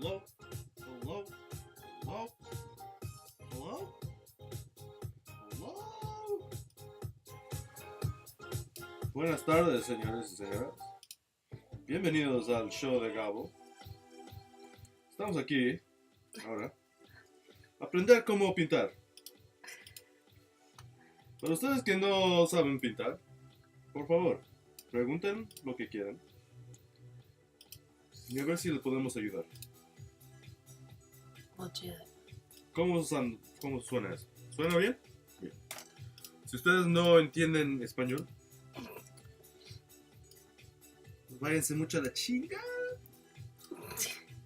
Hello? Hello? Hello? Hello? Hello? Buenas tardes, señores y señoras. Bienvenidos al show de Gabo. Estamos aquí, ahora, a aprender cómo pintar. Para ustedes que no saben pintar, por favor, pregunten lo que quieran. Y a ver si les podemos ayudar. Legit. ¿Cómo suena eso? ¿Suena bien? Bien. Si ustedes no entienden español, váyanse mucho a la chinga.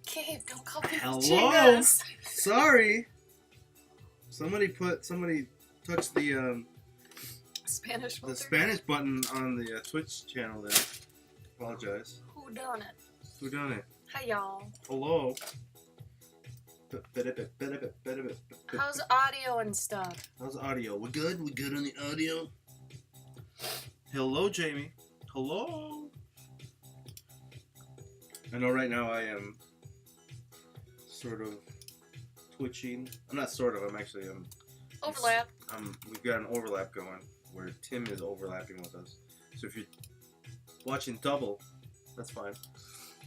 Gabe, don't call people Hello? chingas. Sorry. Somebody touched the Spanish filter. Spanish button on the Twitch channel there. Apologize. Who done it? Who done it? Hi, y'all. Hello. How's audio and stuff? How's audio? We good? We good on the audio? Hello, Jamie. Hello. I know right now I am sort of twitching. I'm not sort of. I'm actually Overlap. We've got an overlap going where Tim is overlapping with us. So if you're watching double, that's fine.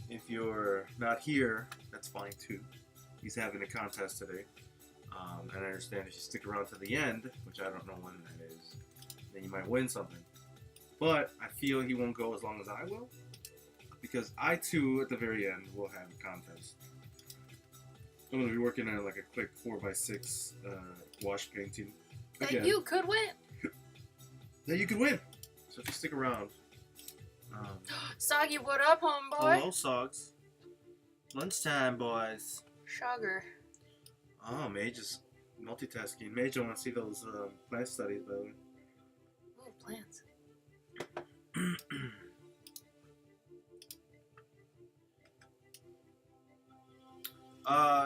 If you're not here, that's fine too. He's having a contest today. And I understand if you stick around to the end, which I don't know when that is, then you might win something. But I feel he won't go as long as I will, because I too, at the very end, will have a contest. I'm going to be working on like a quick 4x6 gouache painting. That Again, you could win. that you could win. So if you stick around. Soggy, what up, homeboy? Hello, Sogs. Lunchtime, boys. Sugar. Oh, Mage is multitasking. Mage, I want to see those plant studies, by the way. Ooh, plants.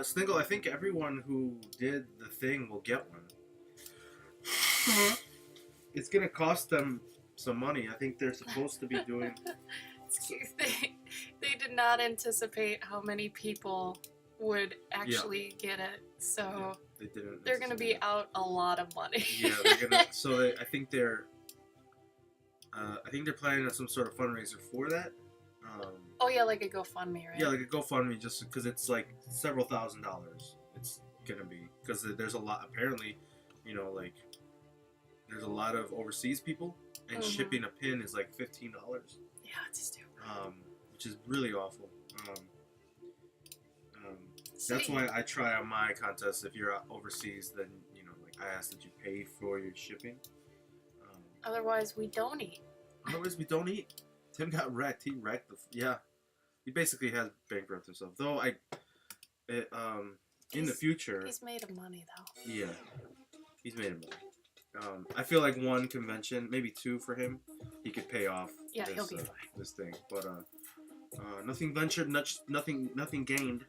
Sniggle, I think everyone who did the thing will get one. It's gonna cost them some money. I think they're supposed to be doing... They did not anticipate how many people would actually get it, so Yeah, they didn't. they're gonna be out a lot of money. Yeah, they're gonna. So I think they're planning on some sort of fundraiser for that. Oh yeah, like a GoFundMe, right? Yeah, like a GoFundMe, just because it's like several $1,000s. It's gonna be because there's a lot. Apparently, you know, like there's a lot of overseas people, and shipping a pin is like $15. Yeah, it's stupid. Which is really awful. That's why I try on my contest. If you're overseas, then you know, like I ask that you pay for your shipping. Otherwise, we don't eat. Otherwise, we don't eat. Tim got wrecked. He wrecked the. He basically has bankrupted himself. Though in the future. He's made of money though. Yeah, he's made of money. I feel like one convention, maybe two for him, he could pay off. Yeah, this, he'll be fine. This thing, but nothing ventured, nothing gained.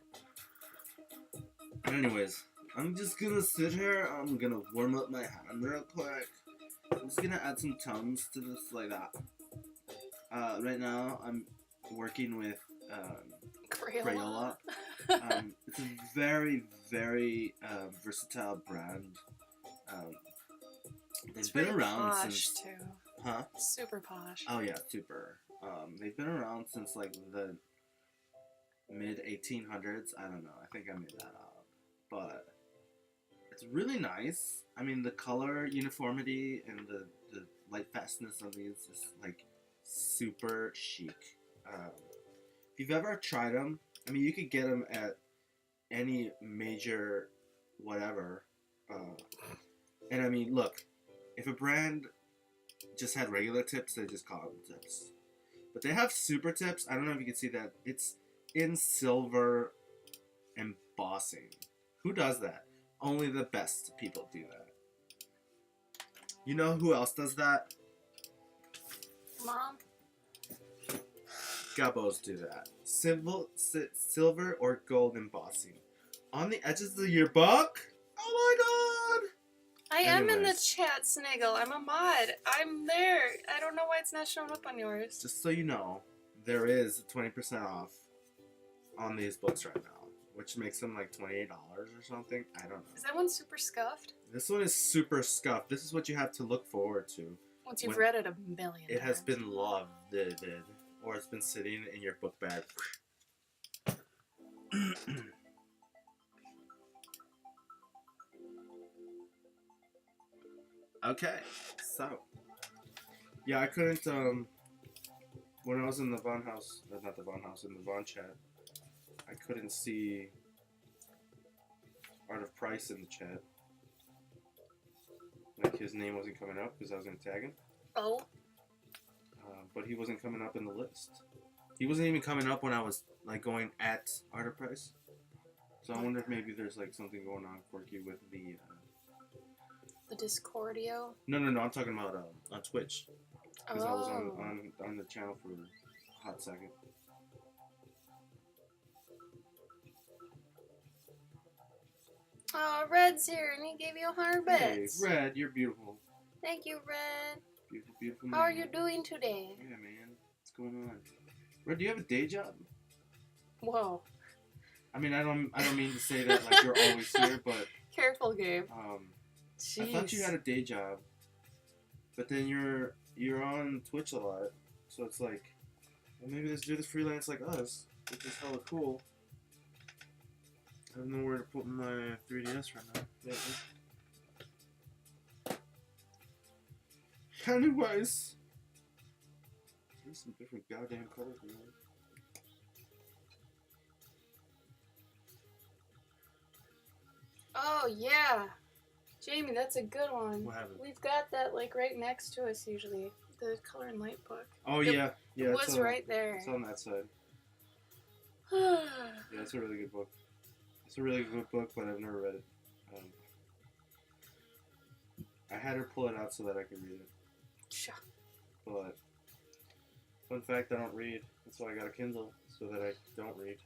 But anyways, I'm just gonna sit here. I'm gonna warm up my hand real quick. I'm just gonna add some tones to this like that. Right now, I'm working with Crayola. It's a very, very versatile brand. They've been around posh since. too. Huh? Super posh. Oh yeah, super. They've been around since like the mid 1800s. I don't know. I think I made that up, but it's really nice. I mean, the color uniformity and the light fastness of these is like super chic. If you've ever tried them, I mean, you could get them at any major whatever. And I mean, look, if a brand just had regular tips, they just call them tips. But they have super tips. I don't know if you can see that. It's in silver embossing. Who does that? Only the best people do that. You know who else does that? Mom? Gabos do that. Silver or gold embossing. On the edges of your book? Oh my god! I am in the Anyways. chat, Sniggle. I'm a mod. I'm there. I don't know why it's not showing up on yours. Just so you know, there is 20% off on these books right now. which makes them like $28 or something. I don't know. Is that one super scuffed? This one is super scuffed. This is what you have to look forward to. Once you've read it a million It has times. been loved, or it's been sitting in your book bag. Okay, so yeah, I couldn't when I was in the Von house, not the Von house, in the Von chat, I couldn't see Art of Price in the chat. Like his name wasn't coming up because I was gonna tag him. Oh. But he wasn't coming up in the list. He wasn't even coming up when I was like going at Art of Price. So I wonder if maybe there's like something going on quirky with the Discordio? No, I'm talking about on Twitch. Because I was Oh. on the channel for a hot second. Oh, Red's here and he gave you 100 bits. Hey, Red, you're beautiful. Thank you, Red. Beautiful, beautiful man. How are you doing today? Yeah, man. What's going on? Red, do you have a day job? Whoa. I mean, I don't mean to say that like you're always here, but Careful, Gabe. I thought you had a day job, but then you're on Twitch a lot, so it's like, well, maybe let's do this freelance like us, which is hella cool. I don't know where to put my 3DS right now. Yeah. Anyways, there's some different goddamn colors, man. Oh, yeah. Jamie, that's a good one. What happened? We've got that like right next to us usually. The Color and Light book. Oh, yeah. Yeah, It was right there. It's on that side. Yeah, it's a really good book. It's a really good book, but I've never read it. I had her pull it out so that I could read it. Sure. But, fun fact, I don't read. That's why I got a Kindle, so that I don't read.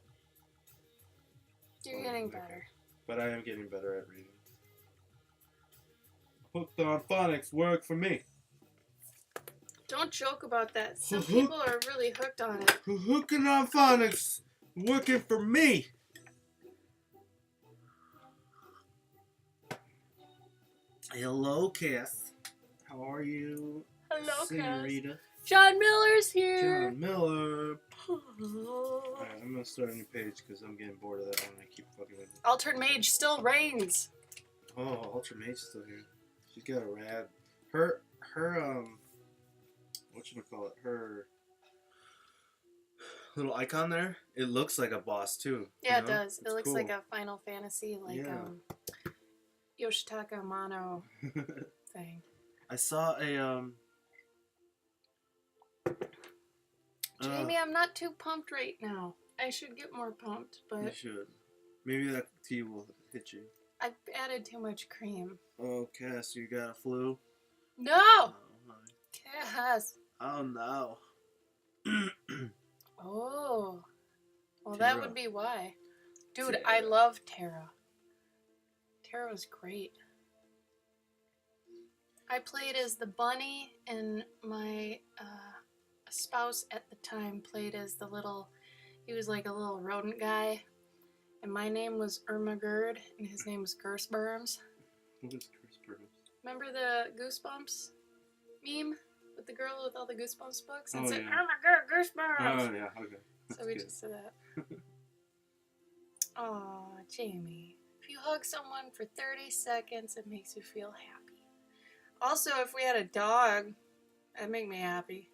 You're getting better. But I am getting better at reading. Hooked on Phonics work for me. Don't joke about that. Some people are really hooked on it. Hooking on Phonics working for me. Hello, Cass. How are you? Hello, Senorita? Cass. John Miller's here. John Miller. Alright, I'm gonna start a new page because I'm getting bored of that one. I keep fucking with it. Altered Mage still reigns. Oh, Ultra Mage's still here. She's got a rad. Her whatchamacallit? Her little icon there. It looks like a boss too. Yeah, you know? it does. It's It looks cool. like a Final Fantasy, like Yeah. Yoshitaka Amano thing. I saw a Jamie, I'm not too pumped right now. I should get more pumped, You but should. Maybe that tea will hit you. I've added too much cream. Oh, Cass, you got a flu? No! Oh, honey. Cass! Oh no. Oh. Well, that Tara. would be why. Dude, Tara. I love Tara. Tara was great. I played as the bunny, and my spouse at the time played as the little, he was like a little rodent guy. And my name was Ermagerd, and his name was Gersberms. What is Chris Burns? Remember the Goosebumps meme with the girl with all the Goosebumps books? And Oh, said, yeah. Ermagerd Gersberms! Oh yeah, okay. So we just said that. Aw, Jamie. If you hug someone for 30 seconds, it makes you feel happy. Also, if we had a dog, that'd make me happy.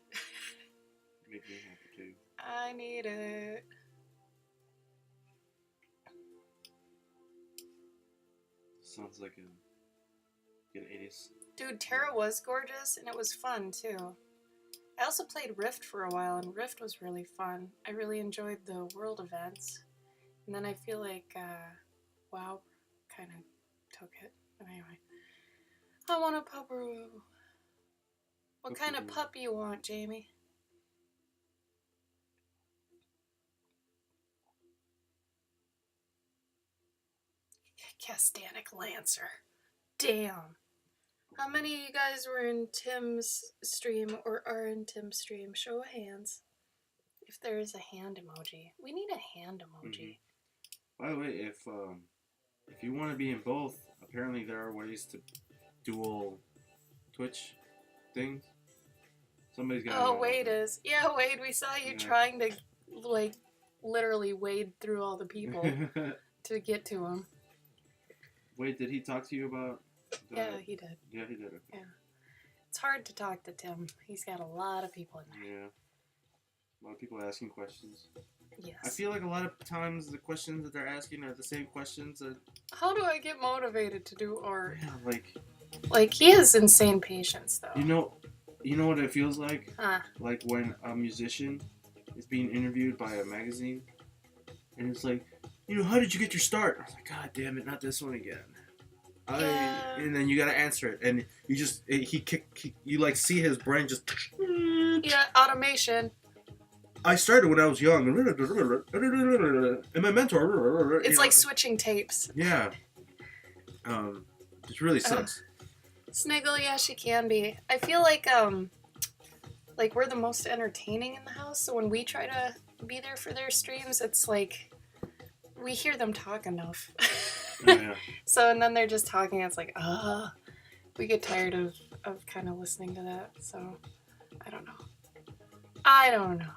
Make me happy too. I need it. Sounds like an 80s. Dude, Tara was gorgeous, and it was fun, too. I also played Rift for a while, and Rift was really fun. I really enjoyed the world events. And then I feel like, WoW kind of took it. But anyway. I want a pupperoo. What kind of pup you want, Jamie? Castanic Lancer. Damn. How many of you guys were in Tim's stream or are in Tim's stream? Show of hands. If there is a hand emoji. We need a hand emoji. By the way, if you want to be in both, apparently there are ways to dual Twitch things. Somebody's got to Oh, know Wade is. Yeah, Wade, we saw you trying to, like, literally wade through all the people to get to him. Wait, did he talk to you about Yeah, he did. Yeah, he did. Okay. Yeah. It's hard to talk to Tim. He's got a lot of people in there. Yeah. A lot of people asking questions. Yes. I feel like a lot of times the questions that they're asking are the same questions that... How do I get motivated to do art? Yeah, Like, he has insane patience, though. You know what it feels like? Huh. Like when a musician is being interviewed by a magazine, and it's like, how did you get your start? I was like, God damn it, not this one again. Yeah. And then you gotta answer it, and you just you like see his brain just. Yeah, automation. I started when I was young, and my mentor. It's like switching tapes. Yeah. It really sucks. Sniggle, yeah, she can be. I feel like we're the most entertaining in the house, so when we try to be there for their streams, it's like we hear them talk enough. Yeah. So, and then they're just talking, it's like, we get tired of kind of listening to that, so I don't know.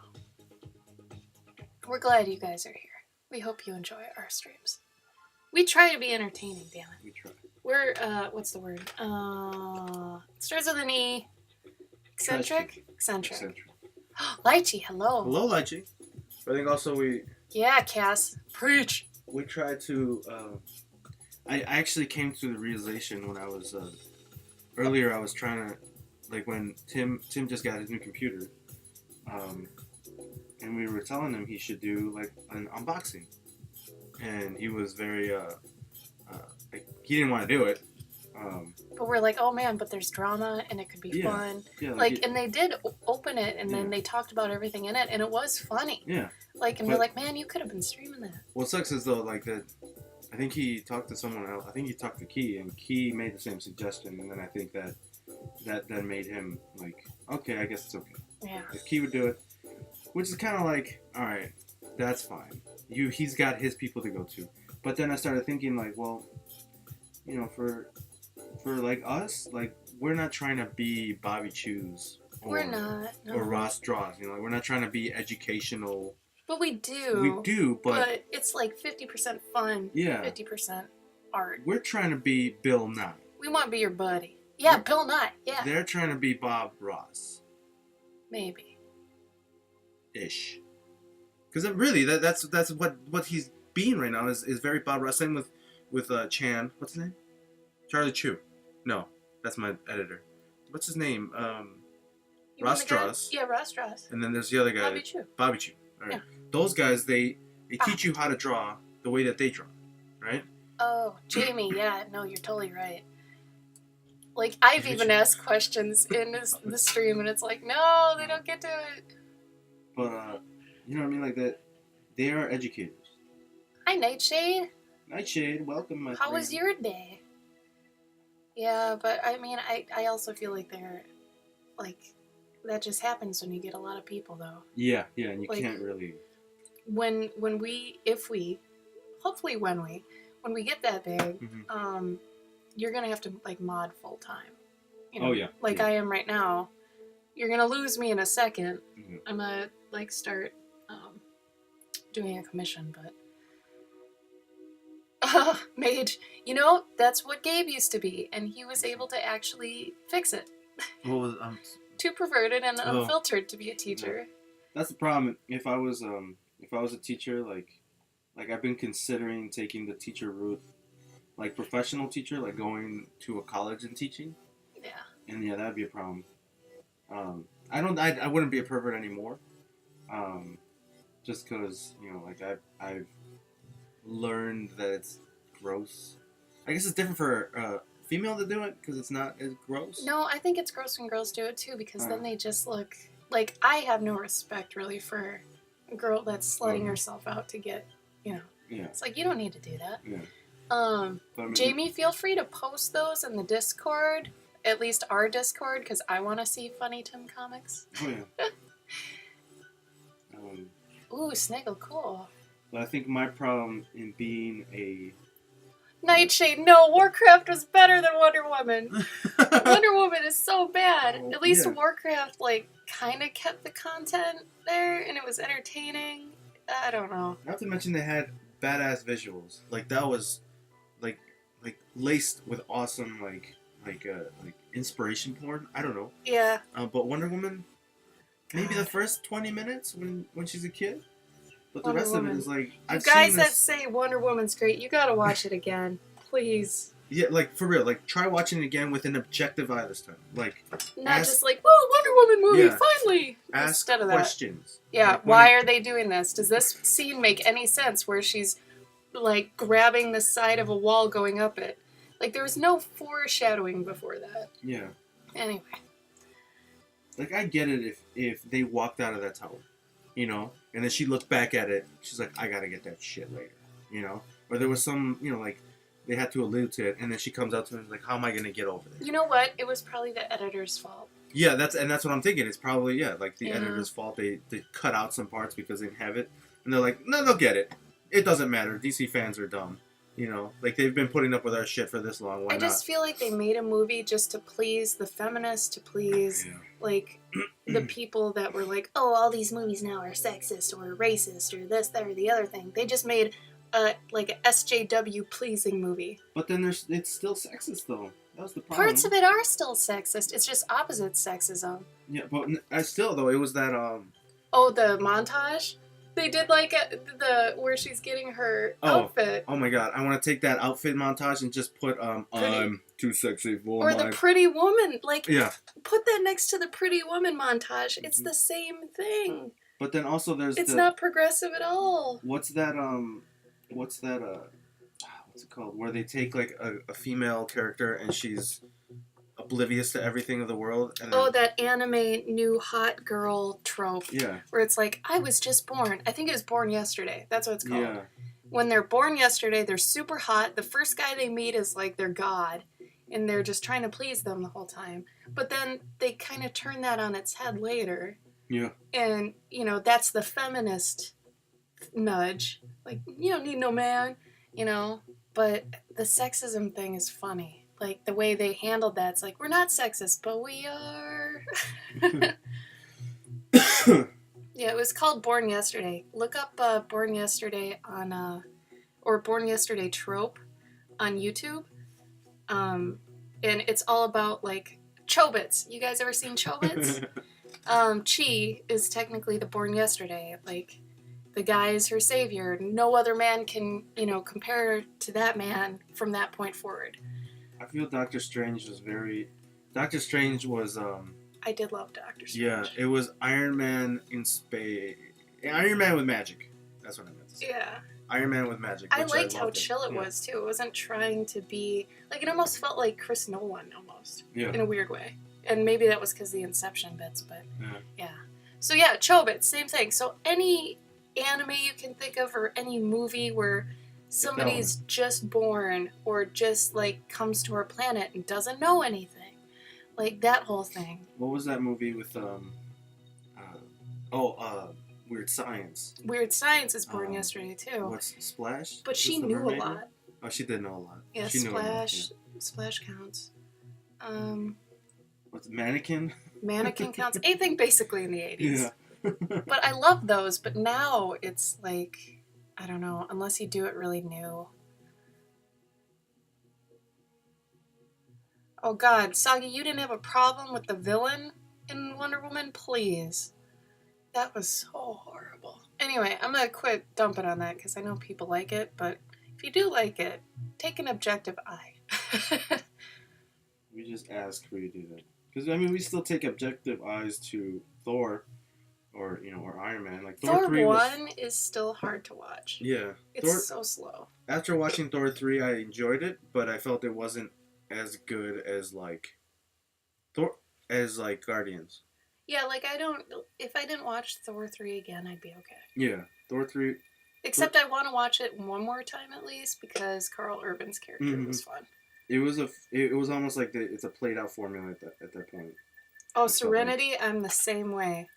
We're glad you guys are here. We hope you enjoy our streams. We try to be entertaining, damn it. We try. We're, what's the word? Starts with an E. Eccentric? Eccentric. Lychee, hello. Hello, Lychee. I think also Yeah, Cass. Preach. we try to... I actually came to the realization when I was... earlier I was trying to... Like when Tim just got his new computer. And we were telling him he should do like an unboxing. And he was very... like, he didn't want to do it. But we're like, oh man, but there's drama and it could be fun. Yeah, and they did open it and then they talked about everything in it and it was funny. Yeah. We're like, man, you could have been streaming that. What sucks is though, like that. I think he talked to someone else. I think he talked to Key, and Key made the same suggestion, and then I think that then made him like, okay, I guess it's okay. Yeah. If Key would do it, which is kind of like, all right, that's fine. He's got his people to go to. But then I started thinking like, well, for like us, like we're not trying to be Bobby Chews. We're not. No. Or Ross Draws. We're not trying to be educational. But we do. We do, but it's like 50% fun. Yeah. 50% art. We're trying to be Bill Nye. We want to be your buddy. Yeah, Bill Nye. Yeah. They're trying to be Bob Ross. Maybe. Ish. Because really, that's what he's being right now is very Bob Ross. Same with Chan. What's his name? Charlie Chu. No, that's my editor. What's his name? Ross Strauss. Yeah, Ross Strauss. And then there's the other guy. Bobby Chu. Bobby Chu. All right. Yeah. Those guys, they teach you how to draw the way that they draw, right? Oh, Jamie, yeah, no, you're totally right. Like, I've even asked questions in the stream, and it's like, no, they don't get to it. But, you know what I mean? Like that, they are educators. Hi, Nightshade. Nightshade, welcome, my How friend. was your day? Yeah, but I mean, I also feel like they're, like, that just happens when you get a lot of people, though. Yeah, and you can't really... When we hopefully when we get that big, you're gonna have to like mod full time. Oh yeah. Like I am right now. You're gonna lose me in a second. Mm-hmm. I'm gonna like start doing a commission, but Mage, that's what Gabe used to be, and he was able to actually fix it. Well, Too perverted and unfiltered to be a teacher. Yeah. That's the problem. If I was a teacher, like I've been considering taking the teacher route, like professional teacher, like going to a college and teaching. Yeah. And yeah, that'd be a problem. I wouldn't be a pervert anymore. Just because like I've learned that it's gross. I guess it's different for female to do it because it's not as gross. No, I think it's gross when girls do it too because then they just look like I have no respect really for a girl that's slutting herself out to get, Yeah. It's like you don't need to do that. Yeah. But, I mean, Jamie, feel free to post those in the Discord, at least our Discord, because I want to see Funny Tim comics. Oh yeah. Ooh, Sniggle, cool. But I think my problem in being a Nightshade, no, Warcraft was better than Wonder Woman. Wonder Woman is so bad. At least Yeah. Warcraft, like, kind of kept the content there, and it was entertaining. I don't know. Not to mention they had badass visuals. Like that was like laced with awesome like inspiration porn. I don't know. Yeah. But Wonder Woman, maybe the God. first 20 minutes when she's a kid, but the Wonder rest Woman. of it is like You I've guys seen that this. say Wonder Woman's great, you gotta watch it again. Please. Yeah, like for real. Like try watching it again with an objective eye this time. Like Not ask, just like, whoa, Wonder Woman movie, Yeah. finally! ask Instead of that. questions. Yeah, Like, why are they doing this? Does this scene make any sense where she's like grabbing the side of a wall going up it? Like there was no foreshadowing before that. Yeah. Anyway. Like I get it if they walked out of that tower, you know, and then she looked back at it. She's like, I gotta get that shit later, you know. Or there was some, you know, like they had to allude to it, and then she comes out to him like, how am I gonna get over there? You know what? It was probably the editor's fault. Yeah, that's what I'm thinking. It's probably like the Yeah. editor's fault. They cut out some parts because they didn't have it, and they're like, no, they'll get it. It doesn't matter. DC fans are dumb. You know, like they've been putting up with our shit for this long. Why I just feel like they made a movie just to please the feminists, to please like the people that were like, oh, all these movies now are sexist or racist or this, that, or the other thing. They just made like a SJW pleasing movie. But then it's still sexist though. That was the problem. Parts of it are still sexist. It's just opposite sexism. Yeah, but still though, it was that Oh, the montage. They did like the where she's getting her outfit. Oh my god, I want to take that outfit montage and just put I'm too sexy for or the pretty woman. Like yeah. Put that next to the pretty woman montage. It's the same thing. But then also there's It's not progressive at all. What's that what's it called? Where they take like a female character and she's oblivious to everything of the world. And then, that anime new hot girl trope. Yeah. Where it's like, I was just born. I think it was Born Yesterday. That's what it's called. Yeah. When they're born yesterday, they're super hot. The first guy they meet is like their god. And they're just trying to please them the whole time. But then they kind of turn that on its head later. Yeah. And, you know, that's the feminist nudge. Like, you don't need no man, you know. But the sexism thing is funny. Like, the way they handled that, it's like, we're not sexist, but we are. Yeah, it was called Born Yesterday. Look up Born Yesterday on, or Born Yesterday trope on YouTube. And it's all about, like, Chobits. You guys ever seen Chobits? Chi is technically the Born Yesterday. Like, the guy is her savior. No other man can, you know, compare to that man from that point forward. I feel Doctor Strange was very... Doctor Strange was... I did love Doctor Strange. Yeah, it was Iron Man in space. Iron Man with magic. That's what I meant to say. Yeah. Iron Man with magic. I liked how chill it was, too. It wasn't trying to be... Like, it almost felt like Chris Nolan, almost. Yeah. In a weird way. And maybe that was because the Inception bits, but... Yeah. So, yeah, Chobits, same thing. So, any anime you can think of, or any movie where somebody's just born, or just, like, comes to our planet and doesn't know anything. Like, that whole thing. What was that movie with, Weird Science? Weird Science is Born Yesterday, too. What's Splash? But she knew a lot. Oh, she did know a lot. Yeah, she Splash. Splash counts. What's Mannequin? Mannequin counts. Anything basically in the 80s. Yeah. But I love those, but now it's like, I don't know, unless you do it really new. Oh god, Sagi, you didn't have a problem with the villain in Wonder Woman? Please. That was so horrible. Anyway, I'm gonna quit dumping on that because I know people like it, but if you do like it, take an objective eye. We just ask for you to do that. Because, I mean, we still take objective eyes to Thor or Iron Man. Like Thor 3 1 is still hard to watch. Yeah. It's so slow. After watching Thor 3, I enjoyed it, but I felt it wasn't as good as, like, Guardians. Yeah, like, if I didn't watch Thor 3 again, I'd be okay. Yeah, Thor 3. Except I want to watch it one more time at least, because Carl Urban's character was fun. It was almost like it's a played out formula at that point. Oh, Serenity, I'm the same way.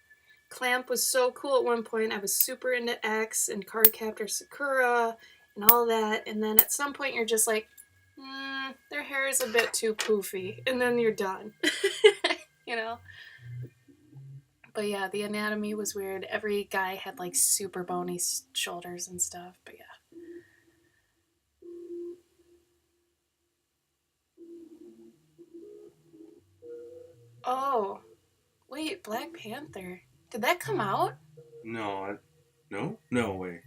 Clamp was so cool at one point. I was super into X and Cardcaptor Sakura and all that. And then at some point you're just like, their hair is a bit too poofy. And then you're done. You know? But yeah, the anatomy was weird. Every guy had like super bony shoulders and stuff. But yeah. Oh, wait, Black Panther. Did that come out? No, no way.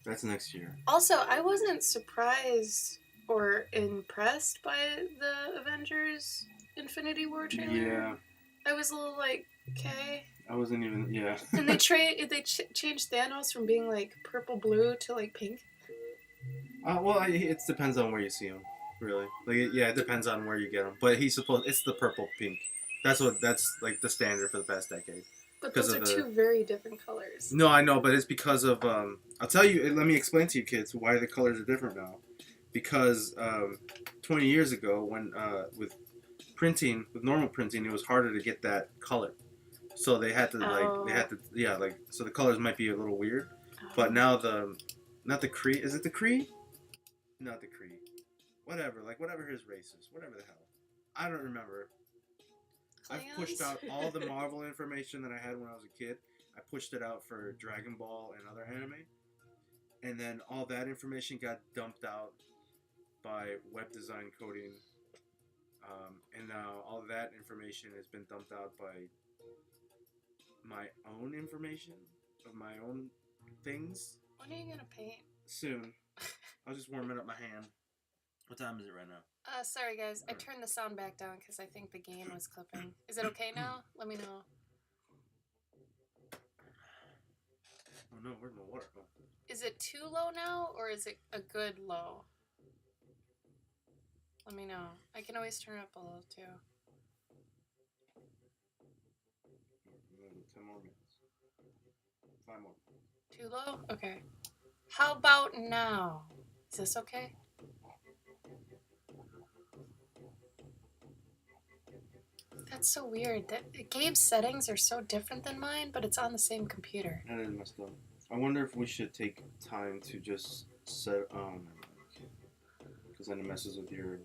That's next year. Also, I wasn't surprised or impressed by the Avengers Infinity War trailer. Yeah. I was a little like, okay. I wasn't even, yeah. And they changed Thanos from being like purple blue to like pink. Well, it depends on where you see him, really. Like, it depends on where you get him. But it's the purple pink. That's like the standard for the past decade. But those are two very different colors. No, I know, but it's because of I'll tell you. Let me explain to you kids why the colors are different now. Because 20 years ago, when with normal printing, it was harder to get that color. So they had to so the colors might be a little weird. Oh. But now not the Kree, is it the Kree? Not the Kree. Whatever his race is, whatever the hell. I don't remember. I've pushed out all the Marvel information that I had when I was a kid. I pushed it out for Dragon Ball and other anime. And then all that information got dumped out by web design coding. And now all of that information has been dumped out by my own information of my own things. When are you going to paint? Soon. I was just warming up my hand. What time is it right now? Sorry guys, I turned the sound back down because I think the game was clipping. Is it okay now? Let me know. Oh no, where's my water? Oh. Is it too low now, or is it a good low? Let me know. I can always turn it up a little too. 10 more minutes. 5 more. Too low? Okay. How about now? Is this okay? That's so weird. Gabe's settings are so different than mine, but it's on the same computer. That is messed up. I wonder if we should take time to just set because then it messes with your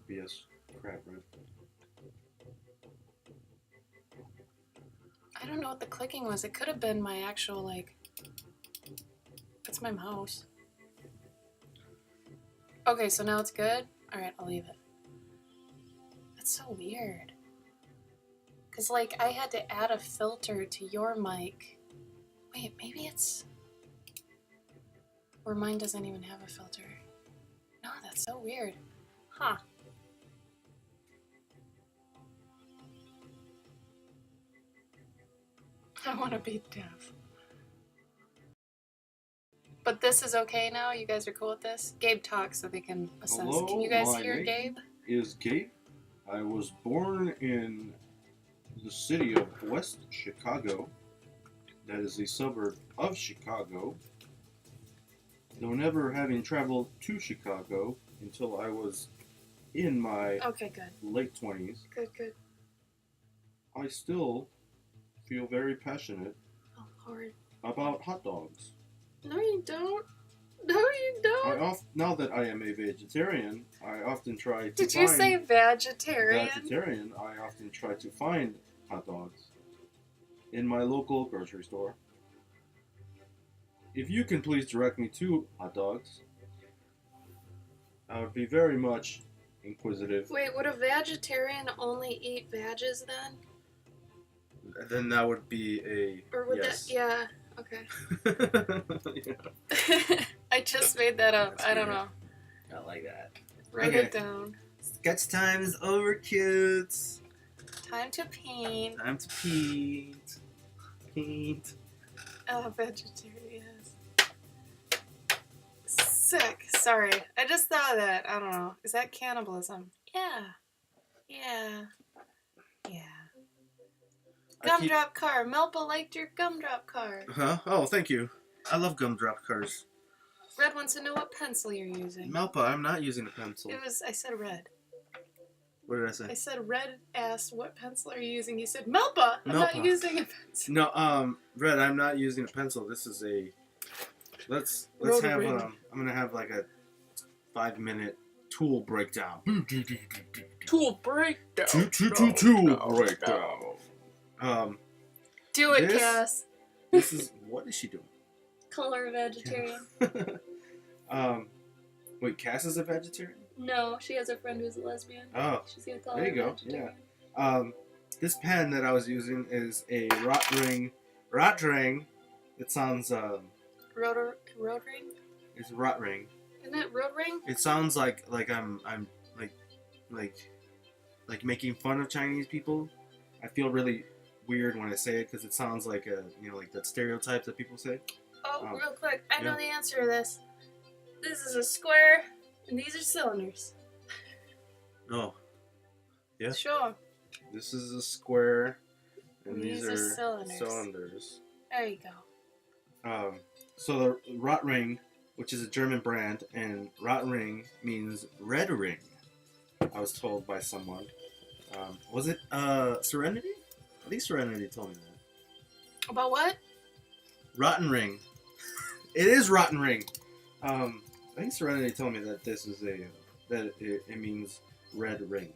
BS crap, right? I don't know what the clicking was. It could have been my actual, like... It's my mouse. Okay, so now it's good? Alright, I'll leave it. That's so weird. Because, like, I had to add a filter to your mic. Wait, maybe it's... Or mine doesn't even have a filter. No, that's so weird. Huh. I want to be deaf. But this is okay now? You guys are cool with this? Gabe talks so they can assess. Hello, can you guys hear Gabe? Is Gabe. I was born in the city of West Chicago. That is a suburb of Chicago. Though never having traveled to Chicago until I was in my late 20s. Good. I still feel very passionate about hot dogs. No, you don't. No, you don't. Now that I am a vegetarian, I often try to Did you say vegetarian? Vegetarian, I often try to find hot dogs in my local grocery store. If you can please direct me to hot dogs, I would be very much inquisitive. Wait, would a vegetarian only eat veggies then? Then that would be a or would yes. That? Yeah. Okay. Yeah. I just made that up. That's I don't weird. know. I like that. Write it down. Sketch time is over, kids. Time to paint. Time to paint. Paint. Oh, vegetarians. Sick. Sorry. I just thought of that. I don't know. Is that cannibalism? Yeah. Gumdrop car. Melpa liked your gumdrop car. Huh? Oh, thank you. I love gumdrop cars. Red wants to know what pencil you're using. Melpa, I'm not using a pencil. I said red. What did I say? I said Red asked, "What pencil are you using?" You said Melpa. I'm not Melpa. using a pencil. No, Red, I'm not using a pencil. This is a. Let's have Rotary. I'm gonna have like a 5-minute tool breakdown. Tool breakdown. Tool breakdown. Do it, This- Cass. This is what is she doing? Color vegetarian. Wait, Cass is a vegetarian? No, she has a friend who's a lesbian. Oh, She's gonna call there her you go, vegetarian. this pen that I was using is a Rotring. It sounds Rotary. it's Rotring. Isn't it road ring? It sounds like I'm like making fun of Chinese people. I feel really weird when I say it because it sounds like like that stereotype that people say. Oh, Oh, real quick. I know yeah. the answer to this. This is a square, and these are cylinders. Oh, yeah. Sure. This is a square, and These these are are cylinders. cylinders. There you go. So the Rotring, which is a German brand, and Rotring means red ring. I was told by someone. Was it Serenity? I think Serenity told me that. About what? Rotten ring. It is rotten ring. I think Serenity told me that this is it means red ring.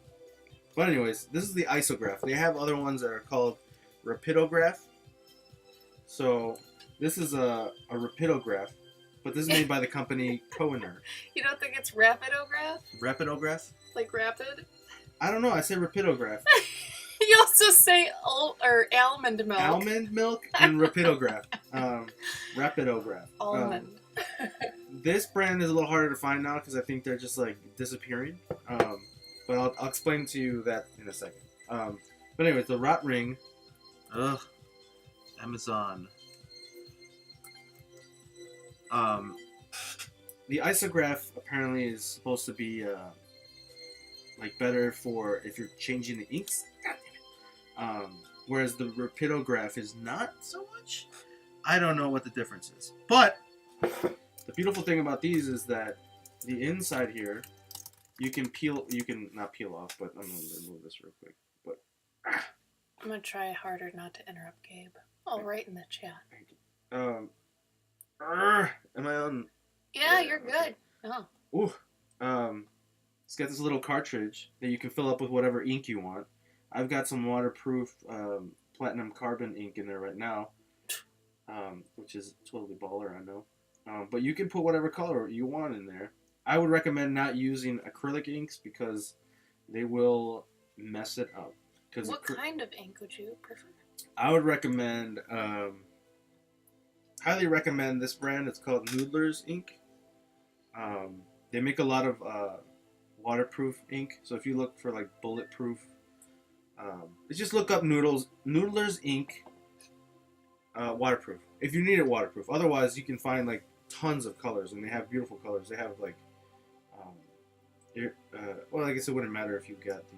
But anyways, this is the isograph. They have other ones that are called rapidograph. So this is a rapidograph, but this is made by the company Kohler. You don't think it's rapidograph? Rapidograph? Like rapid? I don't know. I say rapidograph. You also say almond milk. Almond milk and rapidograph. Rapidograph. Almond. This brand is a little harder to find now because I think they're just like disappearing. But I'll explain to you that in a second. But anyways, the Rot Ring. Ugh. Amazon. The isograph apparently is supposed to be like better for if you're changing the inks. God damn it. Whereas the rapidograph is not so much. I don't know what the difference is. But the beautiful thing about these is that the inside here, you can not peel off, but I'm going to remove this real quick. But I'm going to try harder not to interrupt Gabe. I'll write in the chat. am I on? Yeah, you're good. Oh. Ooh. It's got this little cartridge that you can fill up with whatever ink you want. I've got some waterproof platinum carbon ink in there right now, which is totally baller, I know. But you can put whatever color you want in there. I would recommend not using acrylic inks because they will mess it up. What kind of ink would you prefer? I would recommend, highly recommend this brand. It's called Noodler's ink. They make a lot of waterproof ink. So if you look for like bulletproof, just look up Noodler's ink waterproof. If you need it waterproof. Otherwise, you can find like tons of colors, and they have beautiful colors. They have like, well, I guess it wouldn't matter if you got the.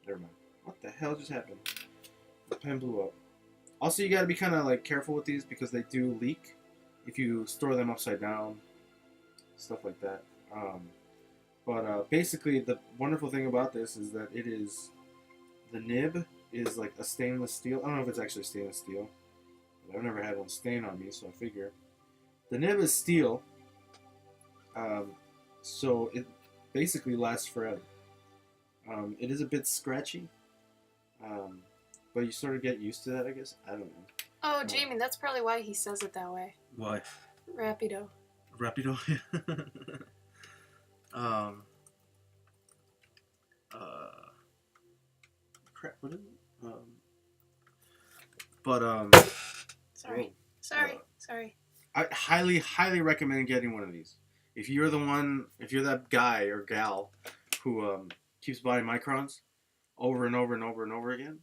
Never mind. What the hell just happened? The pen blew up. Also, you got to be kind of like careful with these because they do leak if you store them upside down, stuff like that. But basically, the wonderful thing about this is that the nib is like a stainless steel. I don't know if it's actually stainless steel. I've never had one stain on me, so I figure. The nib is steel, so it basically lasts forever. It is a bit scratchy, but you sort of get used to that, I guess. I don't know. Oh, Jamie, that's probably why he says it that way. Why? Rapido. Rapido? Crap, what is it? Sorry. Whoa. Sorry. I highly recommend getting one of these. If you're that guy or gal who keeps buying microns over and over and over and over again,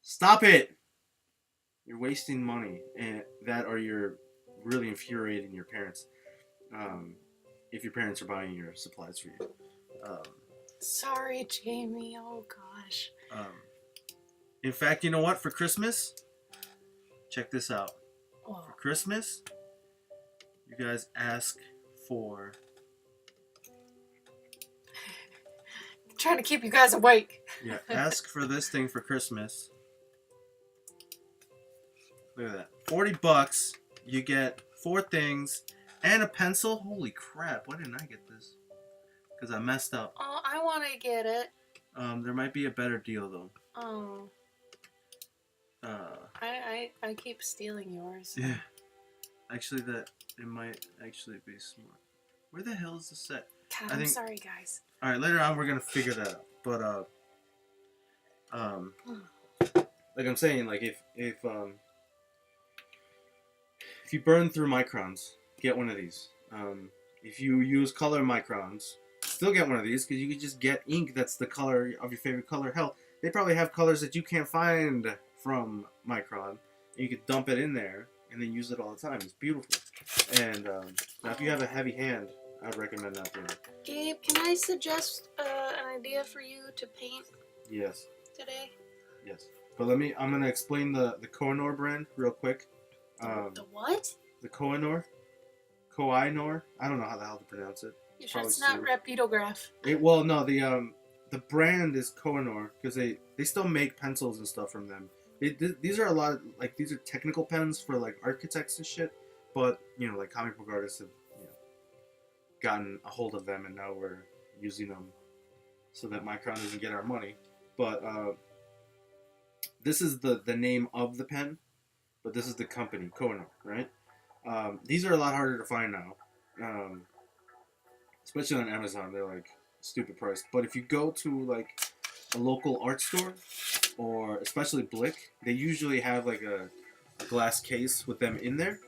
stop it! You're wasting money, and you're really infuriating your parents. If your parents are buying your supplies for you. Sorry, Jamie. Oh, gosh. In fact, you know what? For Christmas, check this out. Whoa. For Christmas, you guys ask for Trying to keep you guys awake. Yeah, ask for this thing for Christmas. Look at that. $40. You get 4 things and a pencil. Holy crap! Why didn't I get this? Because I messed up. Oh, I want to get it. There might be a better deal though. Oh. I keep stealing yours. Yeah. Actually, it might actually be smart. Where the hell is the set? God, I'm sorry, guys. All right, later on we're gonna figure that out. But like I'm saying, like if you burn through microns, get one of these. If you use color microns, still get one of these because you can just get ink that's the color of your favorite color. Hell, they probably have colors that you can't find from micron. And you could dump it in there and then use it all the time. It's beautiful. And now if you have a heavy hand, I'd recommend that for you. Gabe, can I suggest an idea for you to paint Yes. today? Yes. But I'm going to explain the Kohinoor brand real quick. The what? The Kohinoor? Kohinoor? I don't know how the hell to pronounce it. You sure it's Probably not Reputograph? Well, no, the brand is Kohinoor because they still make pencils and stuff from them. These are a lot of, like, these are technical pens for like architects and shit, but you know, like comic book artists have gotten a hold of them and now we're using them so that Micron doesn't get our money. But this is the name of the pen, but this is the company, Kohinoor, right? These are a lot harder to find now, especially on Amazon. They're like stupid price. But if you go to like a local art store, or especially Blick, they usually have like a glass case with them in there.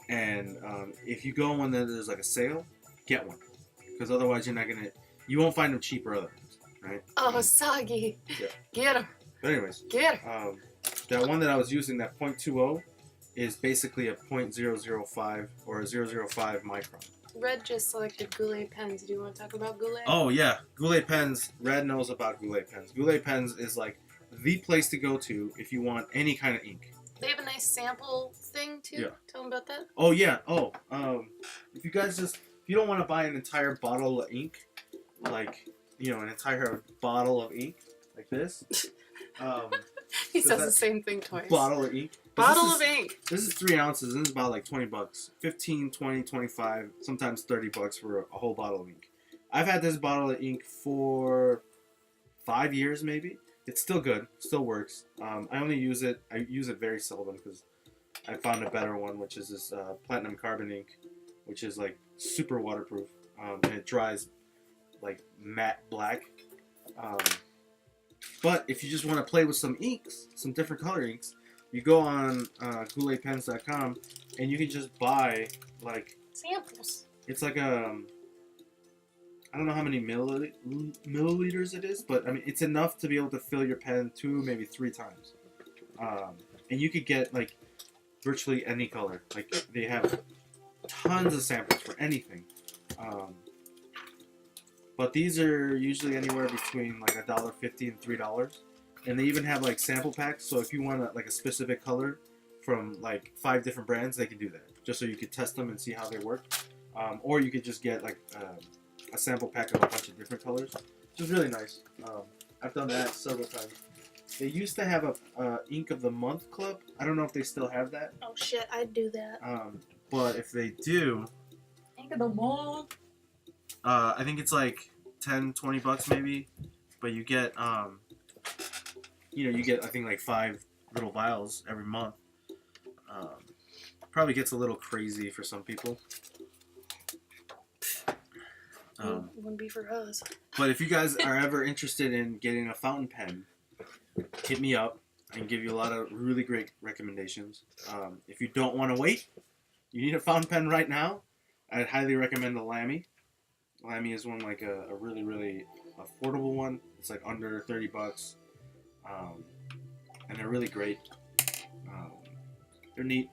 And if you go when there's like a sale, get one, because otherwise you won't find them cheaper otherwise, right? Oh, Soggy. Yeah. Get him. But anyways, Get him. that one that I was using, that .20, is basically a .005 or a 005 micron. Red just selected Goulet pens. Do you want to talk about Goulet? Oh yeah, Goulet pens. Red knows about Goulet pens. Goulet pens is like the place to go to if you want any kind of ink. They have a nice sample thing too. Yeah. Tell them about that. Oh yeah. Oh, if you don't want to buy an entire bottle of ink, like an entire bottle of ink like this. He says the same thing twice. Bottle of ink. Bottle of ink. This is 3 ounces, and it's about like $20. 15, 20, 25, sometimes $30 for a whole bottle of ink. I've had this bottle of ink for 5 years, maybe. It's still good. Still works. I use it very seldom because I found a better one, which is this platinum carbon ink, which is like super waterproof, and it dries like matte black. But if you just want to play with some inks, some different color inks, you go on gouletpens.com and you can just buy like samples. It's like I don't know how many milliliters it is, but I mean it's enough to be able to fill your pen 2, maybe 3 times. And you could get like virtually any color. Like they have tons of samples for anything. But these are usually anywhere between like $1.50 and $3. And they even have like sample packs, so if you want like a specific color from like 5 different brands, they can do that, just so you could test them and see how they work. Or you could just get like a sample pack of a bunch of different colors, which is really nice. I've done that several times. They used to have a Ink of the Month club. I don't know if they still have that. Oh shit, I'd do that. But if they do, Ink of the Month. I think it's like $10-$20 maybe, but you get you get I think like 5 little vials every month. Probably gets a little crazy for some people. Wouldn't be for us. But if you guys are ever interested in getting a fountain pen, hit me up. I can give you a lot of really great recommendations. If you don't want to wait, you need a fountain pen right now, I'd highly recommend the Lamy. Lamy is one like a really, really affordable one. It's like under $30. And they're really great. They're neat.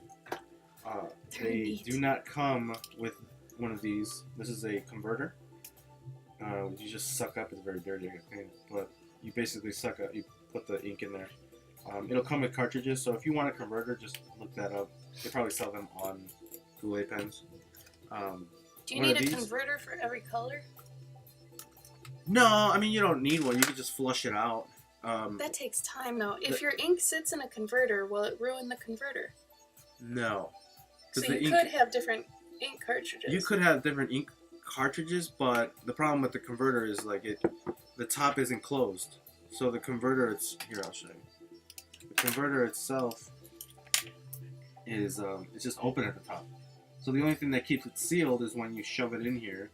They do not come with one of these. This is a converter. You just suck up. It's very dirty, I think. But you basically suck up. You put the ink in there. It'll come with cartridges. So if you want a converter, just look that up. They probably sell them on Goulet pens. Do you need a converter for every color? No, I mean you don't need one. You can just flush it out. That takes time though. If your ink sits in a converter, will it ruin the converter? No. So The you ink, could have different ink cartridges. you could have different ink cartridges, but the problem with the converter is like the top isn't closed. So the converter, here I'll show you. The converter itself is it's just open at the top. So the only thing that keeps it sealed is when you shove it in here,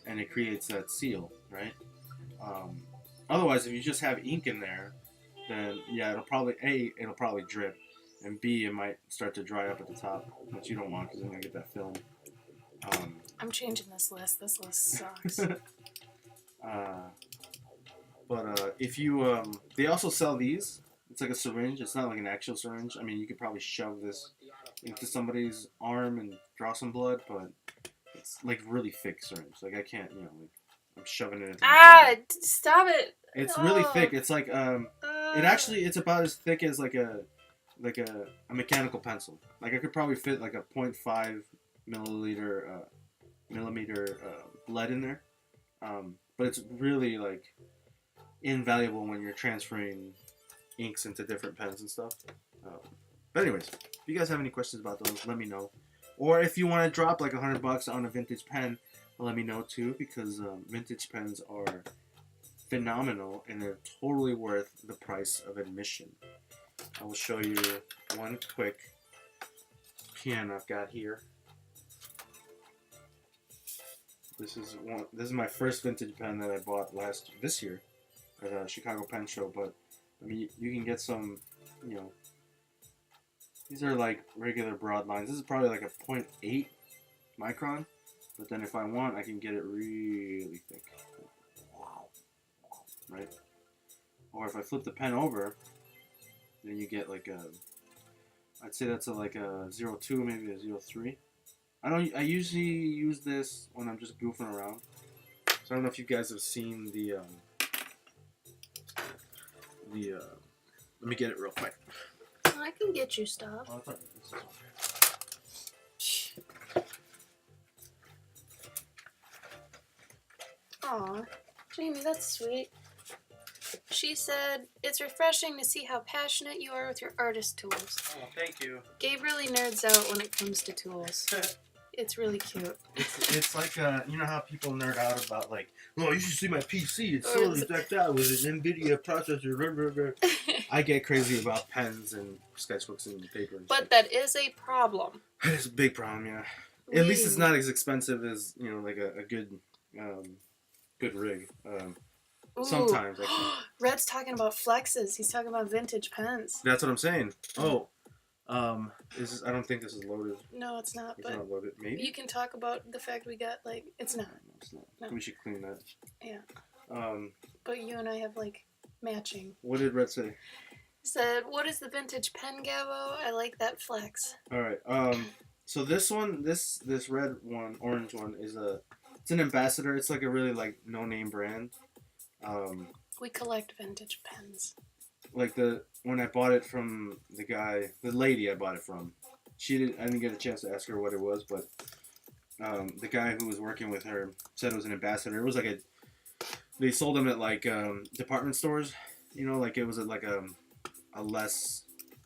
and it creates that seal, right? Otherwise, if you just have ink in there, then yeah, it'll probably drip, and B, it might start to dry up at the top, which you don't want because then you'll get that film. I'm changing this list. This list sucks. But if you, they also sell these. It's like a syringe. It's not like an actual syringe. I mean, you could probably shove this into somebody's arm and draw some blood, but it's like really thick syringe. Like I can't, like I'm shoving it into my finger. Stop it! It's really thick. It's like it's about as thick as like a mechanical pencil. Like I could probably fit like a 0.5 millimeter lead in there. But it's really like invaluable when you're transferring inks into different pens and stuff. But anyways, if you guys have any questions about those, let me know. Or if you want to drop like $100 on a vintage pen, let me know too, because vintage pens are phenomenal and they're totally worth the price of admission. I will show you one quick pen I've got here. This is my first vintage pen that I bought this year at a Chicago Pen Show. But I mean, you can get some, these are like regular broad lines. This is probably like a 0.8 micron. But then if I want, I can get it really thick. Right? Or if I flip the pen over, then you get like I'd say that's like a 0.2, maybe a 0.3. I usually use this when I'm just goofing around. So I don't know if you guys have seen the let me get it real quick. I can get you stuff. Oh, Aw, Jamie, that's sweet. She said, it's refreshing to see how passionate you are with your artist tools. Oh, thank you. Gabe really nerds out when it comes to tools. It's really cute. It's like, you know how people nerd out about, like, oh, you should see my PC. It's totally decked out with an NVIDIA processor. Blah, blah, blah. I get crazy about pens and sketchbooks and paper. And but shit. that is a problem. It's a big problem, yeah. At least it's not as expensive as, like a good rig. Sometimes. Red's talking about flexes. He's talking about vintage pens. That's what I'm saying. Oh. I don't think this is loaded. No, it's not. It's but not loaded. Maybe you can talk about the fact we got it's not. No, it's not. No. We should clean that. Yeah. But you and I have matching. What did Red say? He said, "What is the vintage pen, Gabo? I like that flex." All right. So this one, this red one, orange one is it's an Ambassador. It's like a really no name brand. We collect vintage pens. When I bought it from the lady I bought it from, I didn't get a chance to ask her what it was, but the guy who was working with her said it was an Ambassador. It was they sold them at department stores, it was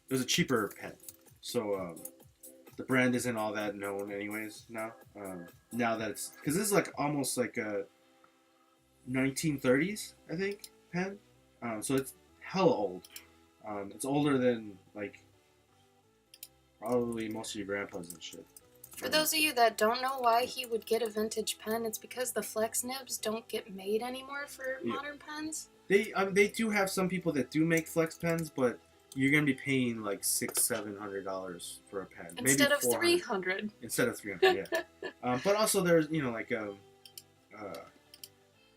it was a cheaper pen. So the brand isn't all that known anyways now. Now that it's, because this is almost a 1930s, I think, pen. So it's hella old. It's older than probably most of your grandpas and shit. For those of you that don't know why he would get a vintage pen, it's because the flex nibs don't get made anymore for modern pens. They do have some people that do make flex pens, but you're gonna be paying $600-700 for a pen Instead of maybe $300. Instead of $300, yeah. But also there's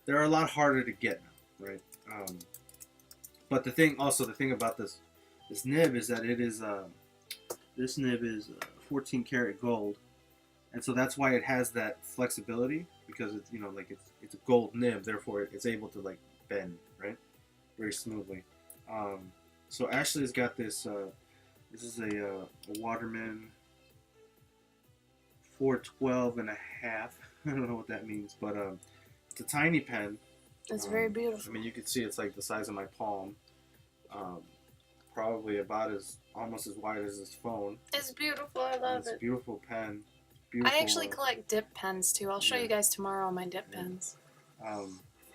they're a lot harder to get now, right? But the thing about this nib is that it is this nib is 14 karat gold, and so that's why it has that flexibility, because it's it's a gold nib, therefore it's able to bend, right, very smoothly. So Ashley's got this. This is a Waterman 412 and a half. I don't know what that means, but it's a tiny pen. It's very beautiful. I mean, you can see it's like the size of my palm. Probably about almost as wide as this phone. It's beautiful. I love It's it. a beautiful pen. Beautiful, I actually collect dip pens too. I'll show you guys tomorrow my dip pens.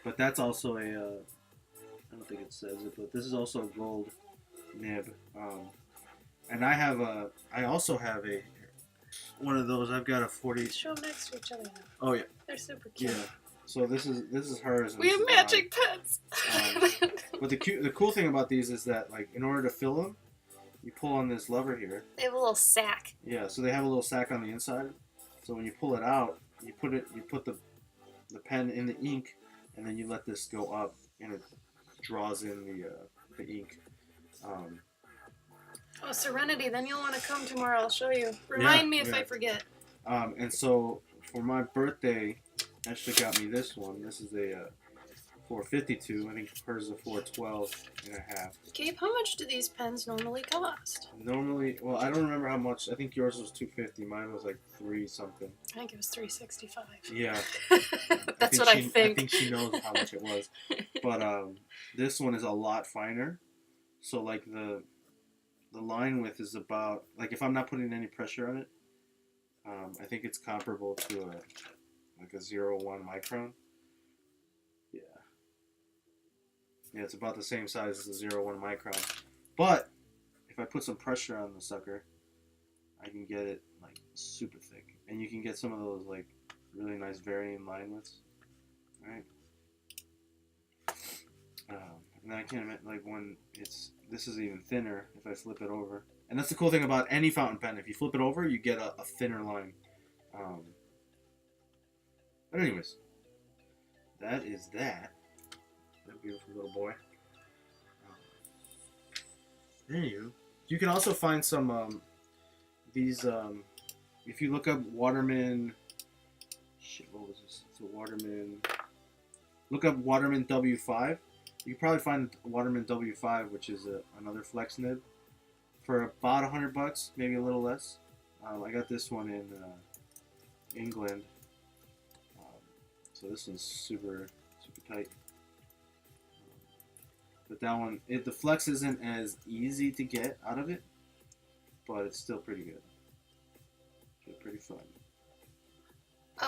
But that's also a, I don't think it says it, but this is also a gold nib. And I also have one of those. I've got a 40. Show them next to each other now. Oh yeah. They're super cute. Yeah. So this is hers. And We this have is matching mine. pens. But the cool thing about these is that, like, in order to fill them, you pull on this lever here. They have a little sack. Yeah. So they have a little sack on the inside. So when you pull it out, you put the pen in the ink, and then you let this go up, and it draws in the ink. Oh, Serenity, then you'll want to come tomorrow. I'll show you. Remind me if I forget. And so for my birthday, Ashley got me this one. This is a 452. I think hers is a 412 and a half. Gabe, how much do these pens normally cost? Normally, well, I don't remember how much. I think yours was 250. Mine was like 3 something. I think it was $365. Yeah. That's what I think. I think she knows how much it was. But this one is a lot finer. So like the line width is about, like, if I'm not putting any pressure on it, I think it's comparable to a 0.1 micron. Yeah. Yeah, it's about the same size as a 0.1 micron. But if I put some pressure on the sucker, I can get it like super thick. And you can get some of those like really nice varying line widths. Right? And I can't imagine, like, when this is even thinner if I flip it over. And that's the cool thing about any fountain pen. If you flip it over, you get a thinner line. But anyways, that is that. That beautiful little boy. Anywho, you can also find some these. If you look up Waterman. Shit, what was this? It's a Waterman. Look up Waterman W5. You can probably find Waterman W5, which is another flex nib, for about $100, maybe a little less. I got this one in England, so this one's super tight. But that one, the flex isn't as easy to get out of it, but it's still pretty good. Pretty fun.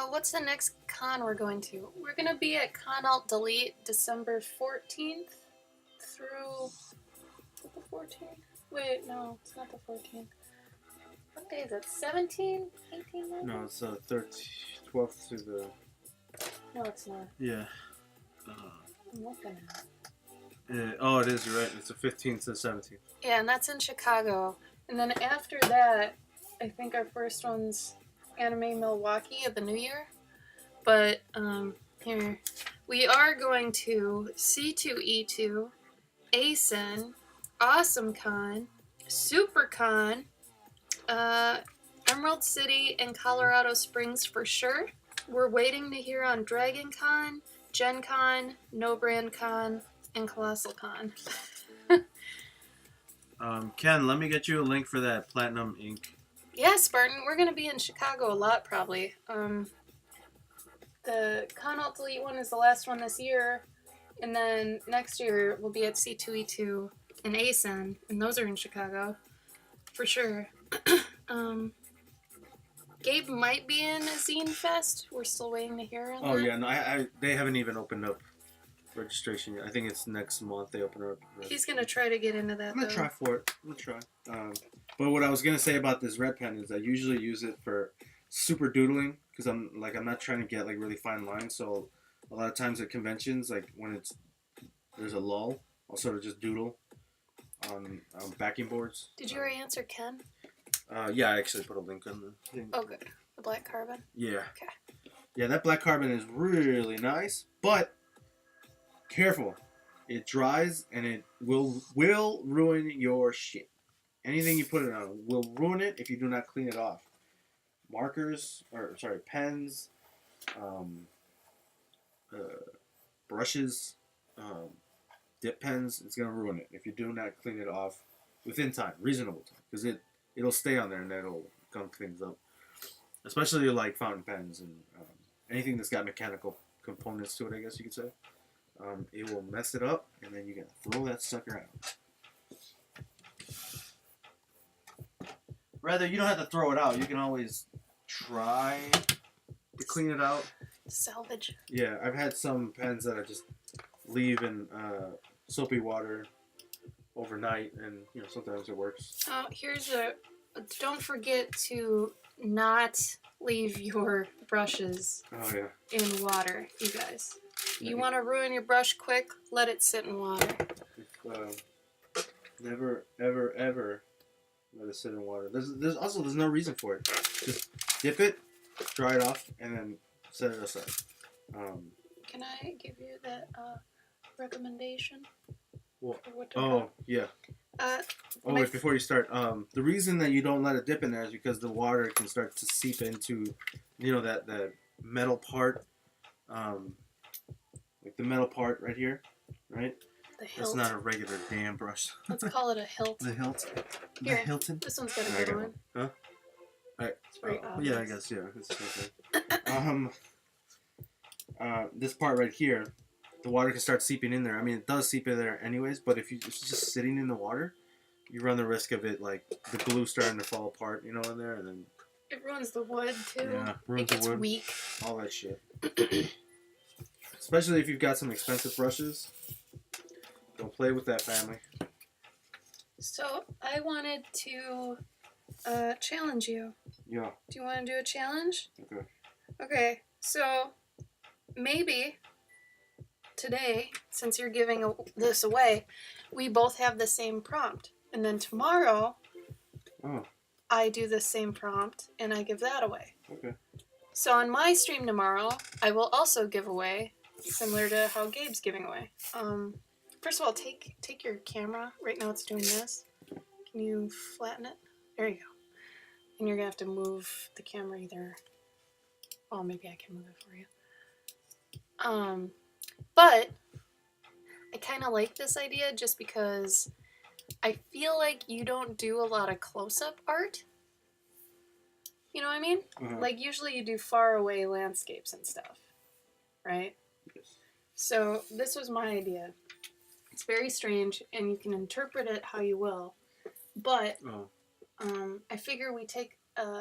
What's the next con we're going to? We're going to be at Con Alt Delete December 14th through... Is it the 14th? Wait, no, it's not the 14th. What day is it? 17? 18? 19? No, it's 12th to the... No, it's not. Yeah. I'm looking at it. Oh, it is, you're right. It's the 15th to the 17th. Yeah, and that's in Chicago. And then after that, I think our first one's Anime Milwaukee of the New Year. But, here. We are going to C2E2, ASEN, AwesomeCon, SuperCon, Emerald City, and Colorado Springs for sure. We're waiting to hear on DragonCon, GenCon, No Brand Con, and Colossal Con. Ken, let me get you a link for that Platinum ink. Yeah, Spartan, we're going to be in Chicago a lot, probably. The Con Alt Delete one is the last one this year, and then next year we'll be at C2E2 and ASEN, and those are in Chicago, for sure. Gabe might be in a Zine Fest. We're still waiting to hear on that. Yeah, no, they haven't even opened up registration yet. I think it's next month they open up. He's going to try to get into that, I'm going to try for it. I'm going to try. But what I was going to say about this red pen is I usually use it for super doodling, because I'm not trying to get like really fine lines. So a lot of times at conventions, like when there's a lull, I'll sort of just doodle on backing boards. Did you already answer Ken? Yeah, I actually put a link on the thing. Oh, good. The black carbon? Yeah. Okay. Yeah, that black carbon is really nice, but careful. It dries and it will ruin your shit. Anything you put it on will ruin it if you do not clean it off. Pens, brushes, dip pens, it's going to ruin it if you do not clean it off within time, reasonable time, because it'll stay on there and that'll gunk things up. Especially like fountain pens and anything that's got mechanical components to it, I guess you could say. it will mess it up, and then you gotta throw that sucker out. Rather, you don't have to throw it out. You can always try to clean it out. Salvage. Yeah, I've had some pens that I just leave in soapy water overnight, and sometimes it works. Here's a. Don't forget to not leave your brushes Oh yeah. in water, you guys. You want to ruin your brush quick? Let it sit in water. Never, ever, ever let it sit in water. There's no reason for it. Just dip it, dry it off, and then set it aside. Can I give you that recommendation? What? For what to Oh yeah. Wait, before you start, the reason that you don't let it dip in there is because the water can start to seep into, that metal part, like the metal part right here, right? The hilt. It's not a regular damn brush. Let's call it a hilt. The hilt. Here, The Hilton. This one's got a good one. Huh? Alright. It's very Yeah, obvious. I guess, yeah. It's the same thing. This part right here, the water can start seeping in there. I mean, it does seep in there anyways, but if it's just sitting in the water, you run the risk of it, like, the glue starting to fall apart, in there, and then... It ruins the wood, too. Yeah, ruins it gets the wood. weak. All that shit. Especially if you've got some expensive brushes. Don't play with that, family. So, I wanted to challenge you. Yeah. Do you want to do a challenge? Okay. Okay, so maybe today, since you're giving this away, we both have the same prompt. And then tomorrow, I do the same prompt and I give that away. Okay. So on my stream tomorrow, I will also give away, similar to how Gabe's giving away. First of all, take your camera. Right now it's doing this. Can you flatten it? There you go. And you're going to have to move the camera either. Oh, maybe I can move it for you. But I kind of like this idea just because I feel like you don't do a lot of close-up art. You know what I mean? Uh-huh. Like, usually you do far away landscapes and stuff, right? Yes. So this was my idea. It's very strange, and you can interpret it how you will. But I figure we take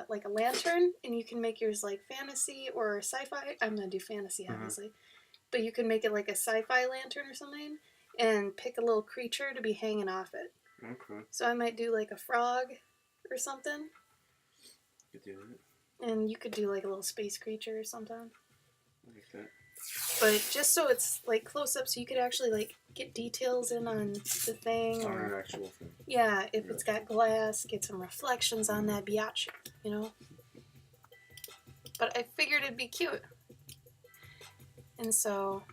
like a lantern, and you can make yours like fantasy or sci-fi. I'm gonna do fantasy, obviously, but you can make it like a sci-fi lantern or something, and pick a little creature to be hanging off it. Okay. So I might do like a frog or something. You could do it. And you could do like a little space creature or something. I like that. But just so it's like close up, so you could actually like get details in on the thing. On Or, an actual thing. yeah, if it's got glass, get some reflections on that biatch, you know? But I figured it'd be cute. And so...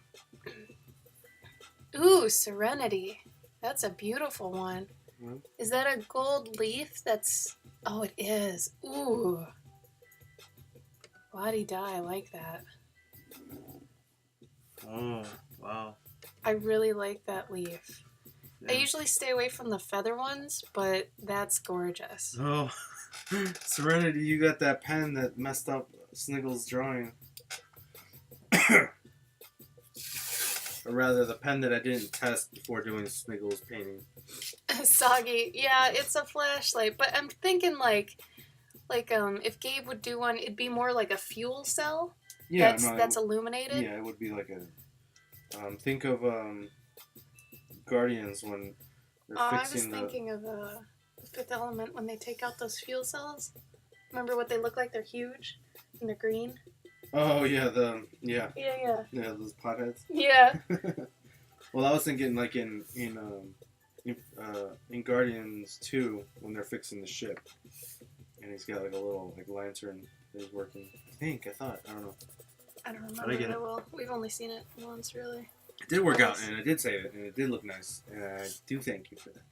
Ooh, Serenity. That's a beautiful one. Mm-hmm. Is that a gold leaf that's... Oh, it is. Ooh. La-di-da, I like that. Oh, wow. I really like that leaf. Yeah. I usually stay away from the feather ones, but that's gorgeous. Oh, Serenity, you got that pen that messed up Sniggles' drawing. Or rather, the pen that I didn't test before doing Sniggles' painting. Soggy. Yeah, it's a flashlight, but I'm thinking like if Gabe would do one, it'd be more like a fuel cell. Yeah, that's illuminated. Yeah, it would be like a. Think of Guardians when they're I fixing was thinking of the Fifth Element when they take out those fuel cells. Remember what they look like? They're huge and they're green. Oh yeah, yeah, those potheads. Yeah. Well, I was thinking like in Guardians 2 when they're fixing the ship, and he's got like a little like lantern that he's working. I thought, I don't know. I don't But I get remember it. that well. We've only seen it once, really. It did work out, and I did save it, and it did look nice, and I do thank you for that.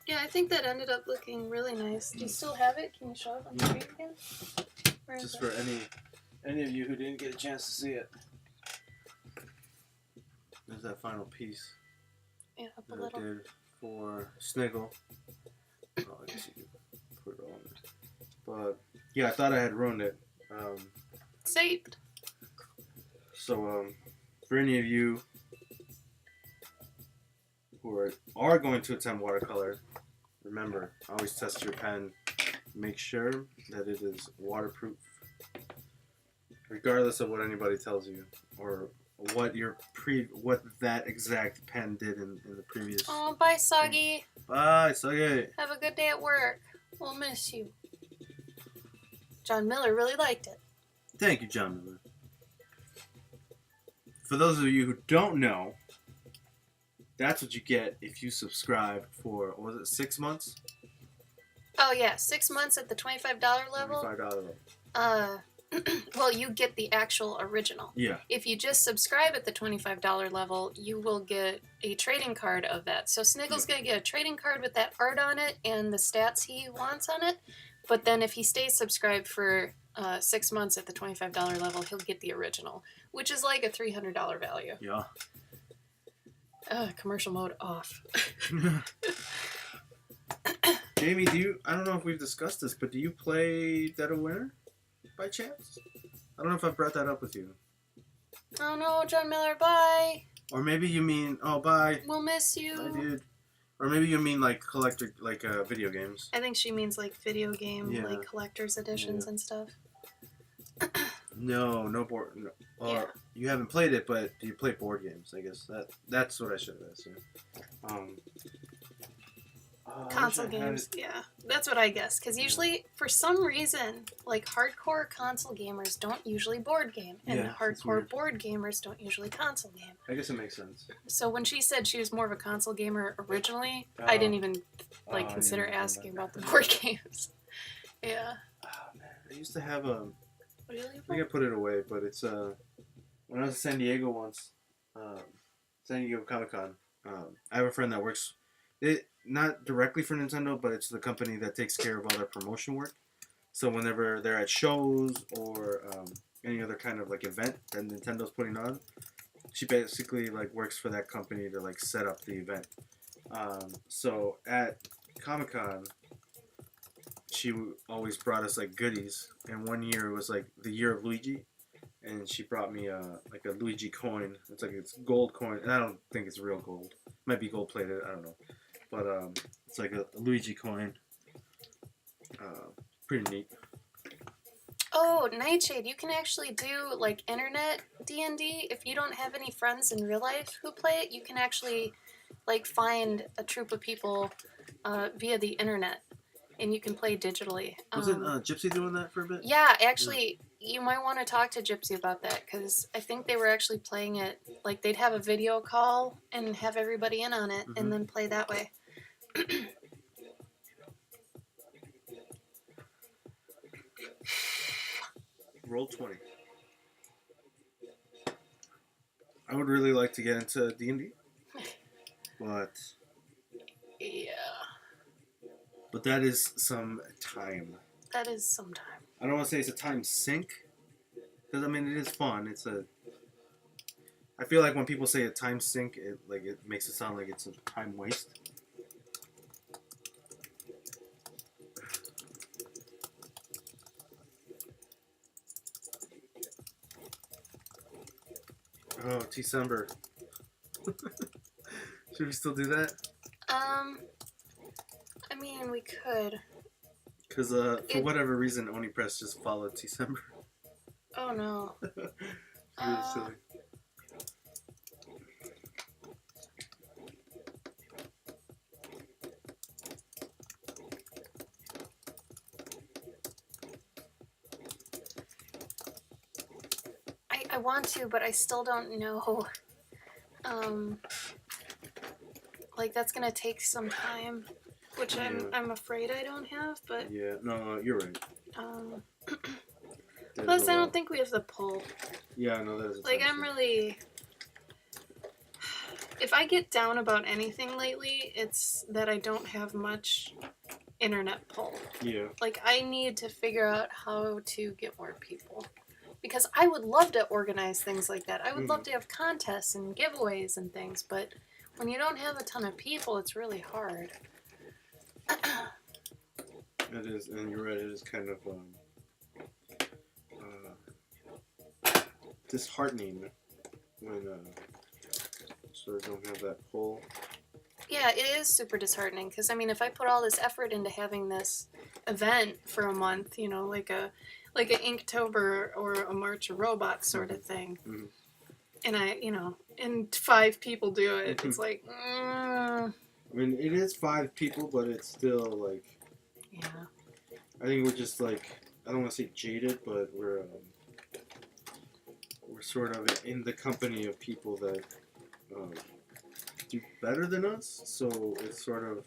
Yeah, I think that ended up looking really nice. Do you still have it? Can you show it on the screen again? Where is Just it? for any of you who didn't get a chance to see it. There's that final piece Yeah, up a that little. I did for Sniggle. Oh, I guess you could put it on there. But yeah, I thought I had ruined it. Saved. So for any of you who are going to attempt watercolor, remember, always test your pen. Make sure that it is waterproof, regardless of what anybody tells you or what what that exact pen did in the previous. Oh, bye, Soggy. Bye, Soggy. Have a good day at work. We'll miss you. John Miller really liked it. Thank you, John Miller. For those of you who don't know, that's what you get if you subscribe for, what was it, 6 months? Oh yeah, 6 months at the $25 level. $25 level. Well, you get the actual original. Yeah. If you just subscribe at the $25 level, you will get a trading card of that. So Sniggle's gonna get a trading card with that art on it and the stats he wants on it. But then if he stays subscribed for 6 months at the $25 level, he'll get the original, which is like a $300 value. Yeah. Commercial mode off. Jamie, I don't know if we've discussed this, but do you play Dead of Winter by chance? I don't know if I've brought that up with you. Oh no, John Miller, bye. Or maybe you mean, oh, bye. We'll miss you. Bye, dude. Or maybe you mean like collector, like video games. I think she means like video game, Yeah. like collector's editions and stuff. No board. No. Or Yeah. you haven't played it, but do you play board games? I guess that's what I should have asked you. Console games, yeah. That's what I guess. Because usually, for some reason, like hardcore console gamers don't usually board game, and Yeah, that's hardcore weird. board gamers don't usually console game. I guess it makes sense. So when she said she was more of a console gamer originally, I didn't even consider yeah, asking about the board games. Yeah. Oh man, I used to have a. What do you I think I put it away, but it's when I was in San Diego once, San Diego Comic Con. I have a friend that works, not directly for Nintendo, but it's the company that takes care of all their promotion work. So whenever they're at shows or any other kind of like event that Nintendo's putting on, she basically like works for that company to like set up the event. So at Comic Con, she always brought us like goodies, and one year it was like the year of Luigi, and she brought me like a Luigi coin. It's gold coin, and I don't think it's real gold. It might be gold plated. I don't know, but it's like a Luigi coin. Pretty neat. Oh, Nightshade, you can actually do like internet D&D. If you don't have any friends in real life who play it, you can actually like find a troop of people via the internet, and you can play digitally. Wasn't Gypsy doing that for a bit? Yeah, actually, you might want to talk to Gypsy about that, because I think they were actually playing it, like they'd have a video call and have everybody in on it, and then play that way. Roll 20. I would really like to get into D&D, but Yeah, that is some time. that is some time. I don't want to say it's a time sink, because I mean it is fun. I feel like when people say a time sink, it makes it sound like it's a time waste. Oh, December. Should we still do that? I mean, we could. Because for whatever reason, Oni Press just followed December. Oh no. It's really silly. I want to, but I still don't know. Like that's gonna take some time, which I'm afraid I don't have. But Yeah, no, you're right. That plus is a I lot. don't think we have the pull. Yeah, no, that is a Like time I'm sink. really. If I get down about anything lately, it's that I don't have much internet pull. Yeah. Like I need to figure out how to get more people. Because I would love to organize things like that. I would love to have contests and giveaways and things, but when you don't have a ton of people, it's really hard. It is, and you're right, it is kind of disheartening when sort of don't have that pull. Yeah, it is super disheartening because I mean, if I put all this effort into having this event for a month, you know, like a Inktober or a March of Robots sort of thing, and and 5 people do it, it's like, I mean, it is 5 people, but it's still like, yeah. I think we're just like, I don't want to say jaded, but we're sort of in the company of people that do better than us, so it's sort of.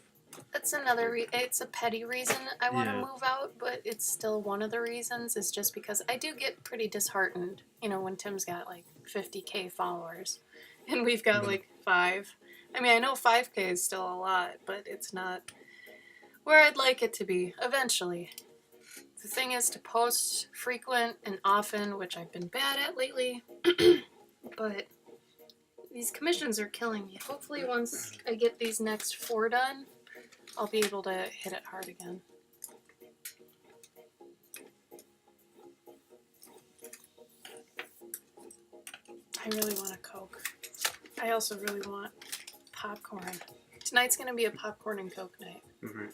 That's another. It's a petty reason I want to Yeah. move out, but it's still one of the reasons. Is just because I do get pretty disheartened, you know, when Tim's got like 50K followers, and we've got like 5. I mean, I know 5K is still a lot, but it's not where I'd like it to be. Eventually, the thing is to post frequent and often, which I've been bad at lately, but these commissions are killing me. Hopefully, once I get these next 4 done, I'll be able to hit it hard again. I really want a Coke. I also really want popcorn. Tonight's gonna be a popcorn and Coke night. Mm-hmm.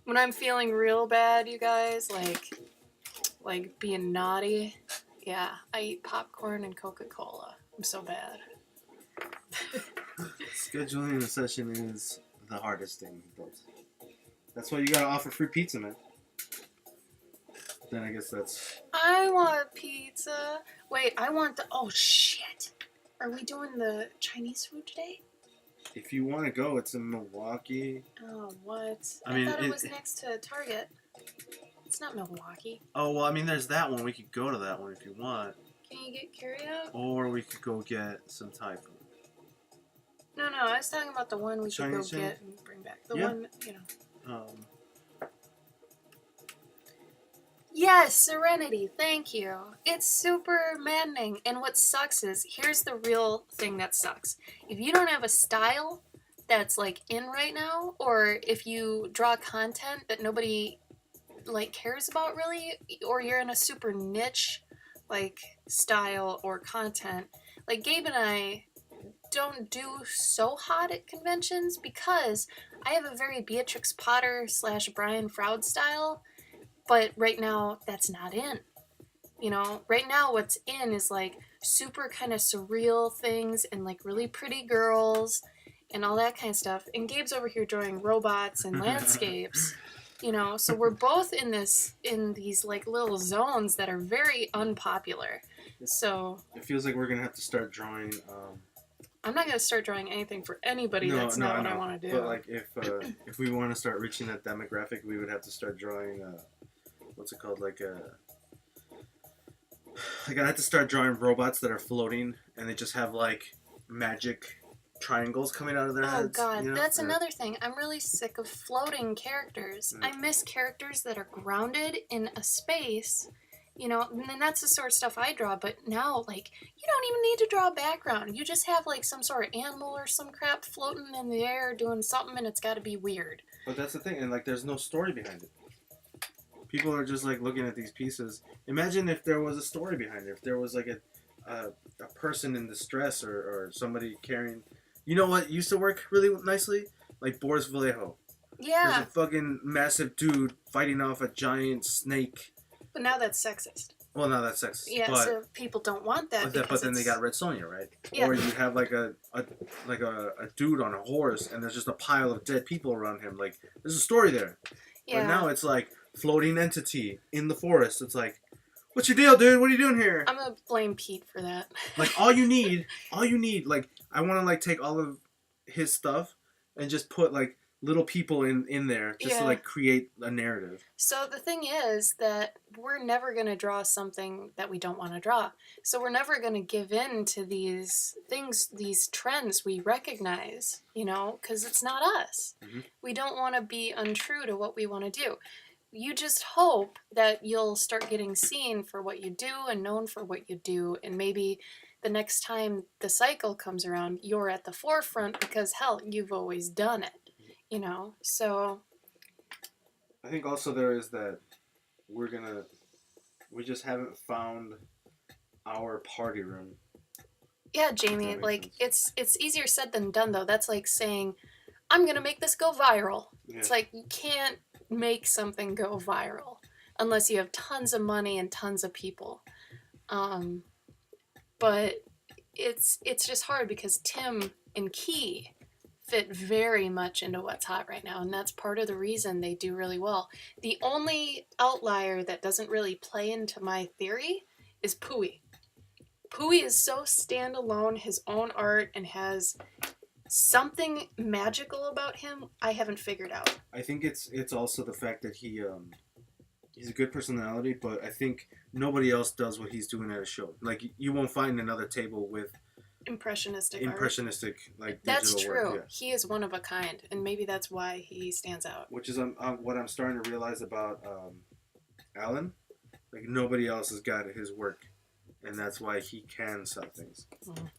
When I'm feeling real bad, you guys, like being naughty, yeah, I eat popcorn and Coca-Cola. I'm so bad. Scheduling a session is the hardest thing, but that's why you gotta offer free pizza, man. Then I guess that's. I want pizza. Wait, I want the. Oh shit! Are we doing the Chinese food today? If you want to go, it's in Milwaukee. Oh, what? I mean, thought it was next to Target. It's not Milwaukee. Oh, well, I mean, there's that one. We could go to that one if you want. Can you get carryout? Or we could go get some Thai food. No, I was talking about the one we could go Chinese get and bring back. The Yeah. one, you know. Yes, Serenity, thank you. It's super maddening. And what sucks is, here's the real thing that sucks. If you don't have a style that's like in right now, or if you draw content that nobody like cares about really, or you're in a super niche like style or content, like Gabe and I don't do so hot at conventions because I have a very Beatrix Potter / Brian Froud style. But right now, that's not in. You know, right now what's in is like super kind of surreal things and like really pretty girls and all that kind of stuff. And Gabe's over here drawing robots and landscapes. You know, so we're both in these like little zones that are very unpopular. So it feels like we're gonna have to start drawing. I'm not gonna start drawing anything for anybody. That's not what I want to do. But like, if we want to start reaching that demographic, we would have to start drawing. What's it called? Like I have to start drawing robots that are floating, and they just have like magic triangles coming out of their heads. Oh god, you know? that's another thing. I'm really sick of floating characters. I miss characters that are grounded in a space, you know, and then that's the sort of stuff I draw, but now, like, you don't even need to draw a background. You just have, like, some sort of animal or some crap floating in the air doing something, and it's gotta be weird. But that's the thing, and, like, there's no story behind it. People are just, like, looking at these pieces. Imagine if there was a story behind it. If there was, like, a person in distress or somebody carrying... You know what used to work really nicely? Like Boris Vallejo. Yeah. There's a fucking massive dude fighting off a giant snake. But now that's sexist. Well, now that's sexist. Yeah, but, so people don't want that. But then they got Red Sonja, right? Yeah. Or you have like a dude on a horse, and there's just a pile of dead people around him. Like, there's a story there. Yeah. But now it's like floating entity in the forest. It's like, what's your deal, dude? What are you doing here? I'm gonna blame Pete for that. Like, all you need, like, I want to like take all of his stuff and just put like little people in there just to like create a narrative. So the thing is that we're never going to draw something that we don't want to draw. So we're never going to give in to these things, these trends we recognize, you know, because it's not us. Mm-hmm. We don't want to be untrue to what we want to do. You just hope that you'll start getting seen for what you do and known for what you do, and maybe the next time the cycle comes around, you're at the forefront because, hell, you've always done it. You know, so I think also there is that we just haven't found our party room. Yeah, Jamie, makes like sense. it's easier said than done though. That's like saying, I'm gonna make this go viral. Yeah. It's like you can't make something go viral unless you have tons of money and tons of people. But it's just hard because Tim and Key fit very much into what's hot right now, and that's part of the reason they do really well. The only outlier that doesn't really play into my theory is Pooey. Pooey is so standalone, his own art, and has something magical about him I haven't figured out. I think it's also the fact that he's a good personality, but I think nobody else does what he's doing at a show. Like you won't find another table with Impressionistic like That's digital true. work. Yeah. He is one of a kind, and maybe that's why he stands out. Which is what I'm starting to realize about Alan. Like nobody else has got his work, and that's why he can sell things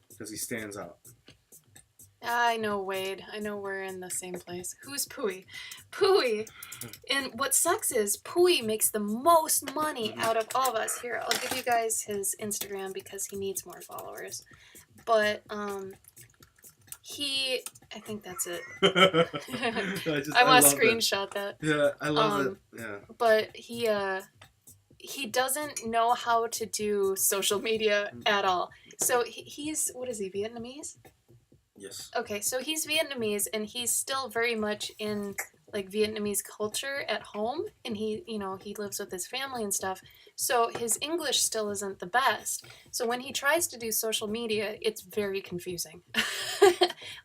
because he stands out. I know, Wade. I know we're in the same place. Who's Pooey? Pooey! And what sucks is Pooey makes the most money out of all of us. Here, I'll give you guys his Instagram because he needs more followers. But, I think that's it. I want to screenshot that. Yeah, I love it. Yeah. But he doesn't know how to do social media at all. So he's, what is he, Vietnamese? Yes. Okay, so he's Vietnamese, and he's still very much in like Vietnamese culture at home, and he lives with his family and stuff. So his English still isn't the best. So when he tries to do social media, it's very confusing.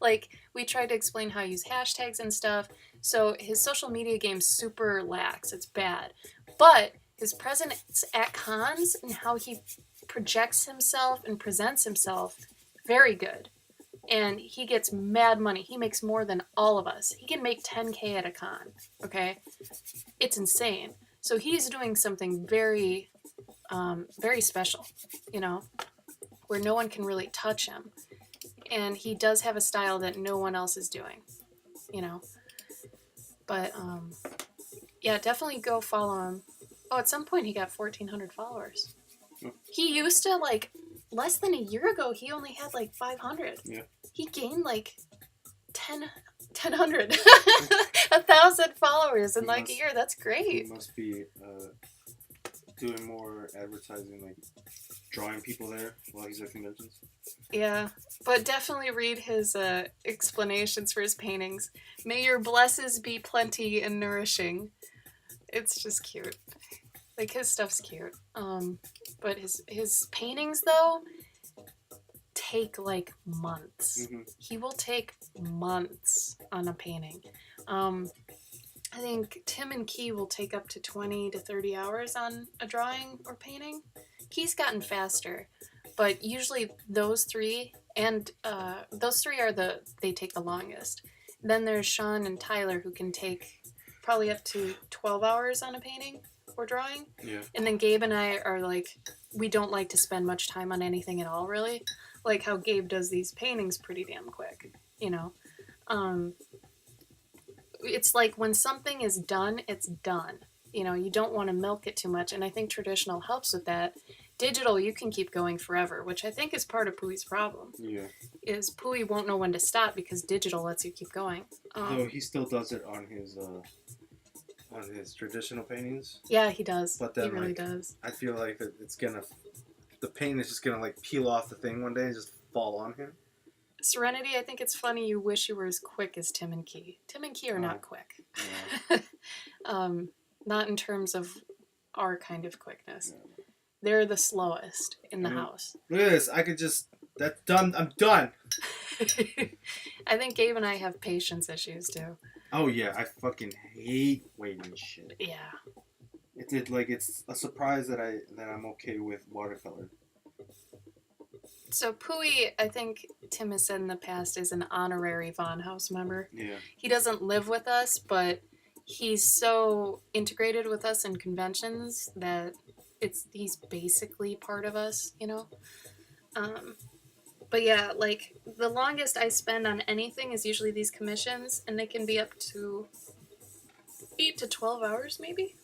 Like we tried to explain how to use hashtags and stuff. So his social media game's super lax. It's bad. But his presence at cons and how he projects himself and presents himself, very good. And he gets mad money. He makes more than all of us. He can make 10K at a con, okay? It's insane. So he's doing something very, very special, where no one can really touch him. And he does have a style that no one else is doing, But, yeah, definitely go follow him. Oh, at some point he got 1,400 followers. He used to, less than a year ago, he only had 500. Yeah. He gained 1,000 1,000 followers in a year. That's great. He must be doing more advertising, like drawing people there while he's at conventions. Yeah, but definitely read his explanations for his paintings. May your blesses be plenty and nourishing. It's just cute. His stuff's cute. But his paintings though take months. Mm-hmm. He will take months on a painting. I think Tim and Key will take up to 20 to 30 hours on a drawing or painting. Key's gotten faster, but usually those three are they take the longest. Then there's Sean and Tyler who can take probably up to 12 hours on a painting or drawing. Yeah. And then Gabe and I are we don't like to spend much time on anything at all, really. Like how Gabe does these paintings pretty damn quick, It's like when something is done, it's done. You don't want to milk it too much, and I think traditional helps with that. Digital, you can keep going forever, which I think is part of Pooey's problem. Yeah. Is Pooey won't know when to stop because digital lets you keep going. Though he still does it on his traditional paintings. Yeah, he does. But then, he really does. I feel like that the paint is just gonna peel off the thing one day and just fall on him. Serenity, I think it's funny you wish you were as quick as Tim and Key. Tim and Key are not quick. Yeah. Not in terms of our kind of quickness. Yeah. They're the slowest in the house. Look at this. That's done. I'm done. I think Gabe and I have patience issues too. Oh yeah, I fucking hate waiting shit. Yeah. It's a surprise that I'm okay with watercolor. So Pooey, I think Tim has said in the past, is an honorary Von House member. Yeah. He doesn't live with us, but he's so integrated with us in conventions that he's basically part of us, But yeah, the longest I spend on anything is usually these commissions, and they can be up to 8 to 12 hours maybe.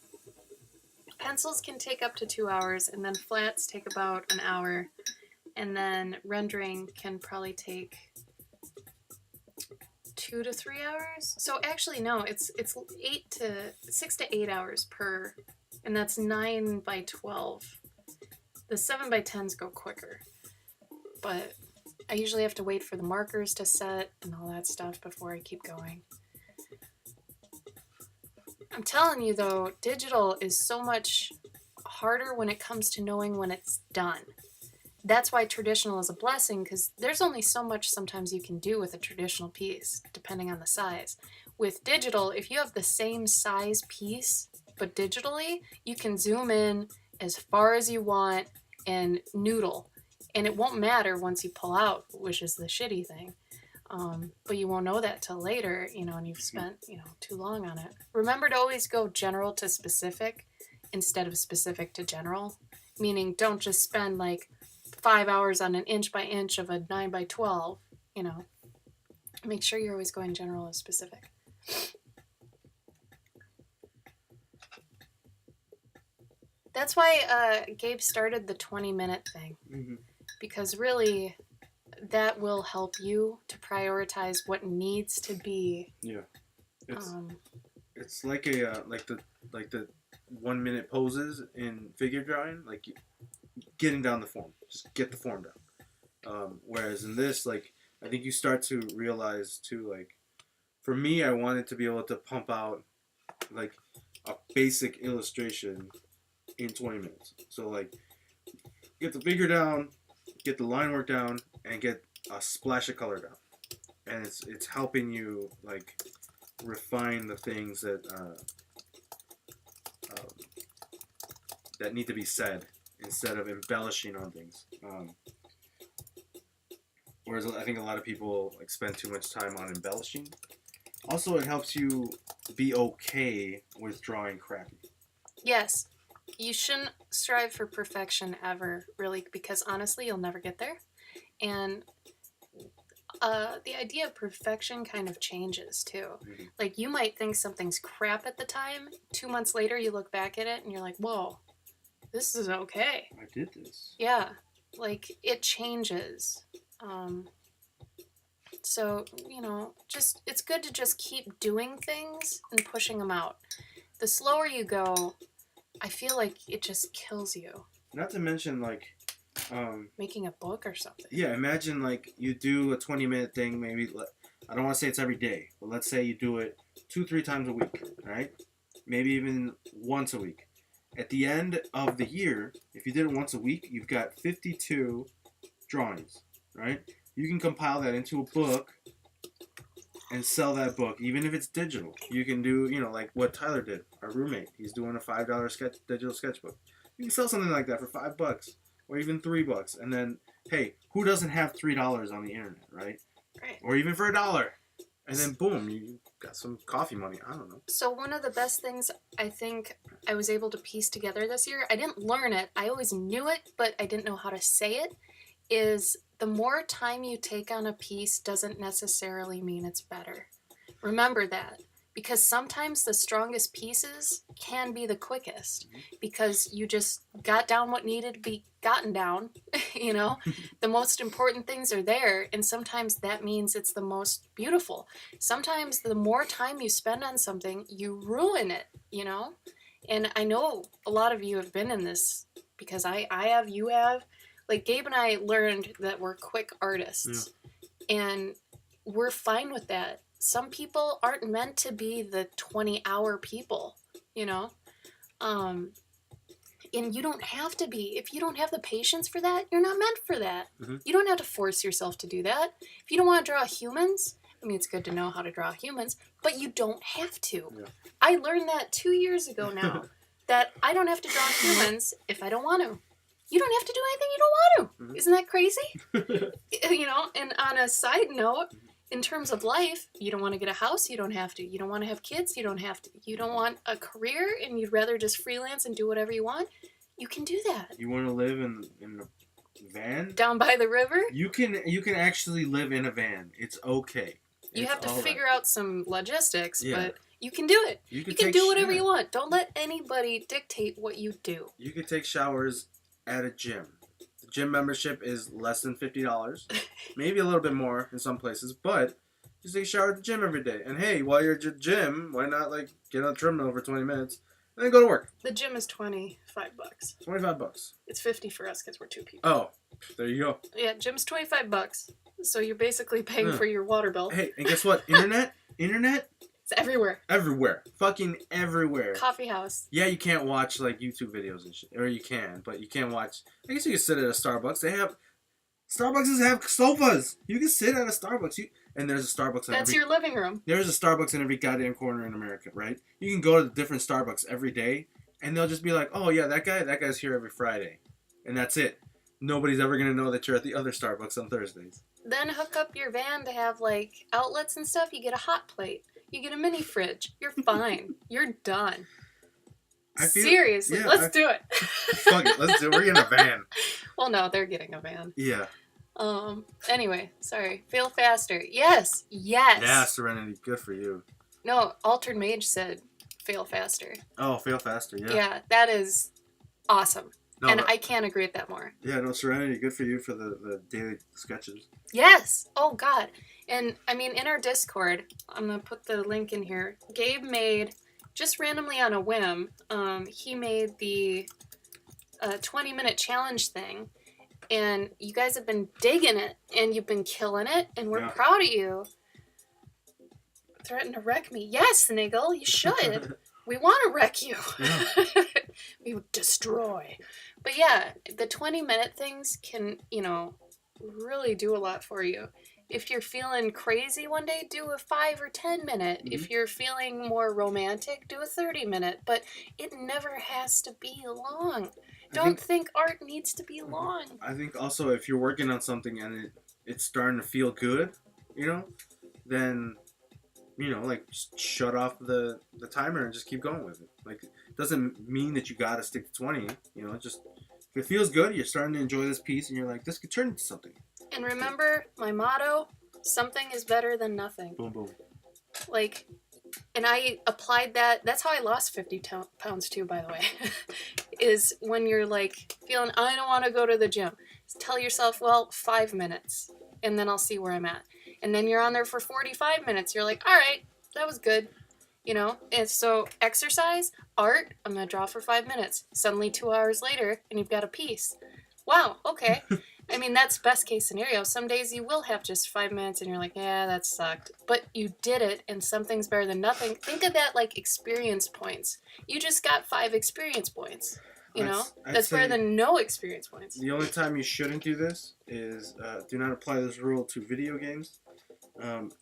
Pencils can take up to 2 hours, and then flats take about an hour. and then rendering can probably take 2 to 3 hours. So actually, no, it's 6 to 8 hours per, and that's 9 by 12. The 7 by 10s go quicker, but I usually have to wait for the markers to set and all that stuff before I keep going. I'm telling you though, digital is so much harder when it comes to knowing when it's done. That's why traditional is a blessing, because there's only so much sometimes you can do with a traditional piece, depending on the size. With digital, if you have the same size piece, but digitally, you can zoom in as far as you want and noodle. And it won't matter once you pull out, which is the shitty thing. But you won't know that till later, and you've spent, too long on it. Remember to always go general to specific instead of specific to general. Meaning don't just spend like 5 hours on an inch by inch of a 9 by 12, Make sure you're always going general as specific. That's why Gabe started the 20-minute thing. Mm-hmm. Because really, that will help you to prioritize what needs to be. Yeah, it's like the 1 minute poses in figure drawing, like getting down the form. Just get the form down. Whereas in this, like, I think you start to realize too, like, for me, I wanted to be able to pump out like a basic illustration in 20 minutes. So like, get the figure down, get the line work down, and get a splash of color down. And it's helping you like refine the things that that need to be said instead of embellishing on things. Whereas I think a lot of people like spend too much time on embellishing. Also, it helps you be okay with drawing crappy. Yes. You shouldn't strive for perfection ever, really, because honestly, you'll never get there. And the idea of perfection kind of changes, too. Mm-hmm. Like, you might think something's crap at the time. 2 months later, you look back at it, and you're like, whoa, this is okay. I did this. Yeah. Like, it changes. So, just it's good to just keep doing things and pushing them out. The slower you go, I feel like it just kills you. Not to mention, like, making a book or something. Yeah, imagine, like, you do a 20-minute thing, maybe, I don't want to say it's every day, but let's say you do it 2-3 times a week, right? Maybe even once a week. At the end of the year, if you did it once a week, you've got 52 drawings, right? You can compile that into a book and sell that book, even if it's digital. You can do, like what Tyler did, our roommate. He's doing a $5 digital sketchbook. You can sell something like that for $5 or even $3. And then, hey, who doesn't have $3 on the internet, right? Right. Or even for $1. And then, boom, you got some coffee money. I don't know. So one of the best things I think I was able to piece together this year, I didn't learn it. I always knew it, but I didn't know how to say it, is the more time you take on a piece doesn't necessarily mean it's better. Remember that. Because sometimes the strongest pieces can be the quickest. Because you just got down what needed to be gotten down. The most important things are there. And sometimes that means it's the most beautiful. Sometimes the more time you spend on something, you ruin it, And I know a lot of you have been in this because I have, you have. Like, Gabe and I learned that we're quick artists. Yeah. And we're fine with that. Some people aren't meant to be the 20-hour people, And you don't have to be. If you don't have the patience for that, you're not meant for that. Mm-hmm. You don't have to force yourself to do that. If you don't want to draw humans, I mean, it's good to know how to draw humans, but you don't have to. Yeah. I learned that 2 years ago now, that I don't have to draw humans if I don't want to. You don't have to do anything you don't want to. Mm-hmm. Isn't that crazy? And on a side note, in terms of life, you don't want to get a house, you don't have to. You don't want to have kids, you don't have to. You don't want a career and you'd rather just freelance and do whatever you want, you can do that. You want to live in a van? Down by the river? You can actually live in a van. It's okay. You have to figure out some logistics, but you can do it. You can do whatever you want. Don't let anybody dictate what you do. You can take showers at a gym. The gym membership is less than $50, maybe a little bit more in some places, but just take a shower at the gym every day. And hey, while you're at your gym, why not like get on the treadmill for 20 minutes and then go to work? The gym is $25. $25. It's 50 for us because we're 2 people. Oh, there you go. Yeah, gym's $25. So you're basically paying for your water bill. Hey, and guess what? Internet? It's everywhere. Everywhere. Fucking everywhere. Coffee house. Yeah, you can't watch like YouTube videos and shit. Or you can, but you can't watch. I guess you can sit at a Starbucks. Starbucks have sofas. You can sit at a Starbucks. And there's a Starbucks in That's your living room. There's a Starbucks in every goddamn corner in America, right? You can go to different Starbucks every day, and they'll just be like, oh yeah, that guy's here every Friday. And that's it. Nobody's ever going to know that you're at the other Starbucks on Thursdays. Then hook up your van to have like outlets and stuff. You get a hot plate. You get a mini fridge. You're fine. You're done. Seriously, let's do it. Fuck it, let's do it. We're getting a van. Well, no, they're getting a van. Yeah. Anyway, sorry. Fail faster. Yes. Yeah, Serenity. Good for you. No, Altered Mage said fail faster. Oh, fail faster. Yeah. Yeah, that is awesome. No, and I can't agree with that more. Yeah, no, Serenity. Good for you for the daily sketches. Yes. Oh, God. And, I mean, in our Discord, I'm going to put the link in here. Gabe made, just randomly on a whim, he made the 20-minute challenge thing. And you guys have been digging it, and you've been killing it, and we're proud of you. Threaten to wreck me. Yes, Niggle, you should. We want to wreck you. Yeah. We would destroy. But yeah, the 20-minute things can, really do a lot for you. If you're feeling crazy one day, do a 5 or 10-minute. Mm-hmm. If you're feeling more romantic, do a 30-minute. But it never has to be long. Don't think art needs to be long. I think also if you're working on something and it's starting to feel good, then, like just shut off the timer and just keep going with it. Like, it doesn't mean that you got to stick to 20, just if it feels good, you're starting to enjoy this piece and you're like, this could turn into something. And remember my motto, something is better than nothing. Boom, boom. Like, and I applied that. That's how I lost 50 pounds too, by the way. Is when you're like feeling, I don't want to go to the gym. Tell yourself, well, 5 minutes, and then I'll see where I'm at. And then you're on there for 45 minutes. You're like, all right, that was good. And so exercise, art, I'm going to draw for 5 minutes. Suddenly 2 hours later, and you've got a piece. Wow, okay. I mean, that's best case scenario. Some days you will have just 5 minutes and you're like, yeah, that sucked. But you did it and something's better than nothing. Think of that like experience points. You just got 5 experience points. That's better than no experience points. The only time you shouldn't do this is do not apply this rule to video games.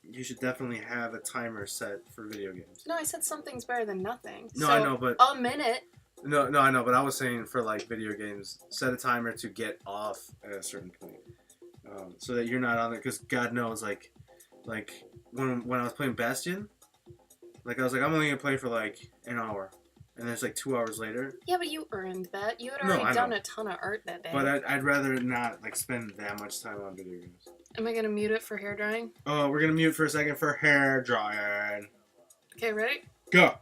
You should definitely have a timer set for video games. No, I said something's better than nothing. No, so I know, but... a minute... No, I know, but I was saying for like video games, set a timer to get off at a certain point, so that you're not on there. Because God knows, like when I was playing Bastion, like I was like, I'm only gonna play for like an hour, and then it's like 2 hours later. Yeah, but you earned that. You had already done a ton of art that day. But I'd rather not like spend that much time on video games. Am I gonna mute it for hair drying? Oh, we're gonna mute for a second for hair drying. Okay, ready? Go.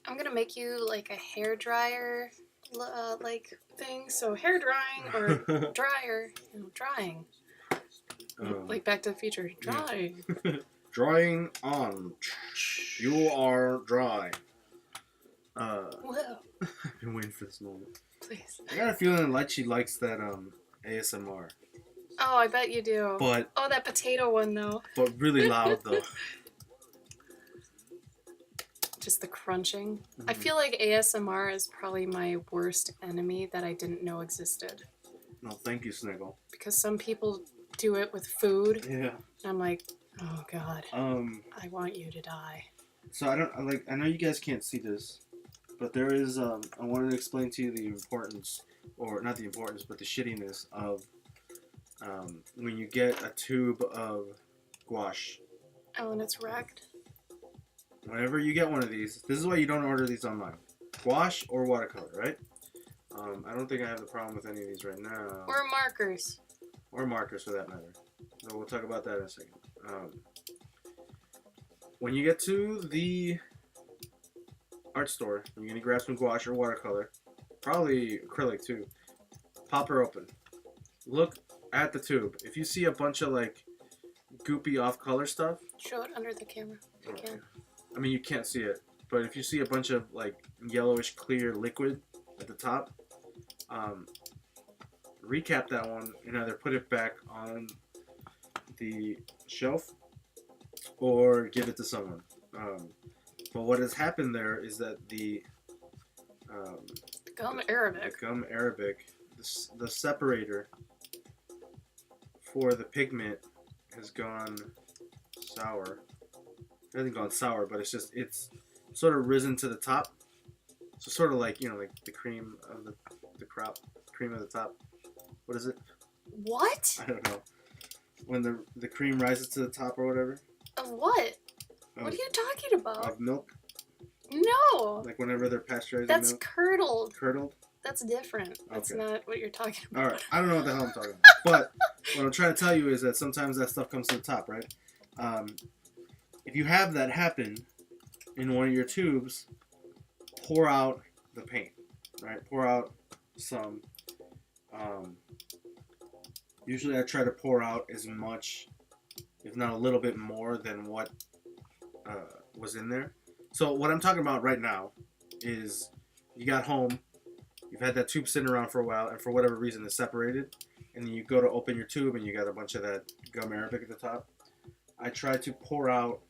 I'm gonna make you like a hair dryer like thing. So hair drying or dryer, drying. Like Back to the Future, drying. Drying on. You are dry. Whoa. I've been waiting for this moment. Please. I got a feeling Lychee likes that ASMR, Oh, I bet you do. but Oh, that potato one though. really loud though. Just the crunching. I Mhm. feel like ASMR is probably my worst enemy that I didn't know existed. No, thank you, Sniggle. Because some people do it with food, Yeah. and I'm like, oh god, I want you to die. So I know you guys can't see this, but there is I wanted to explain to you the importance, or not the importance, but the shittiness of when you get a tube of gouache. Oh, and it's wrecked. Whenever you get one of these, this is why you don't order these online. Gouache or watercolor, right? I don't think I have the problem with any of these right now. Or markers. Or markers for that matter. So we'll talk about that in a second. When you get to the art store, you're going to grab some gouache or watercolor. Probably acrylic too. Pop her open. Look at the tube. If you see a bunch of like goopy off color stuff. Show it under the camera. If you can. I mean, you can't see it. But if you see a bunch of like yellowish clear liquid at the top, recap that one and either put it back on the shelf or give it to someone. But what has happened there is that the Gum Arabic. gum Arabic, the separator for the pigment has gone sour. It hasn't gone sour, but it's sort of risen to the top. So sort of like, like the cream of the crop, cream of the top. What is it? What? I don't know. When the cream rises to the top or whatever. Of what? Of, What are you talking about? Of milk. No. Like whenever they're pasteurizing That's milk. curdled. Curdled? That's different. That's Okay. not what you're talking about. Alright, I don't know what the hell I'm talking about. But what I'm trying to tell you is that sometimes that stuff comes to the top, right? If you have that happen in one of your tubes, pour out the paint, right? Pour out some. Usually I try to pour out as much, if not a little bit more than what was in there. So what I'm talking about right now is you got home, you've had that tube sitting around for a while, and for whatever reason it's separated, and then you go to open your tube and you got a bunch of that gum Arabic at the top. I try to pour out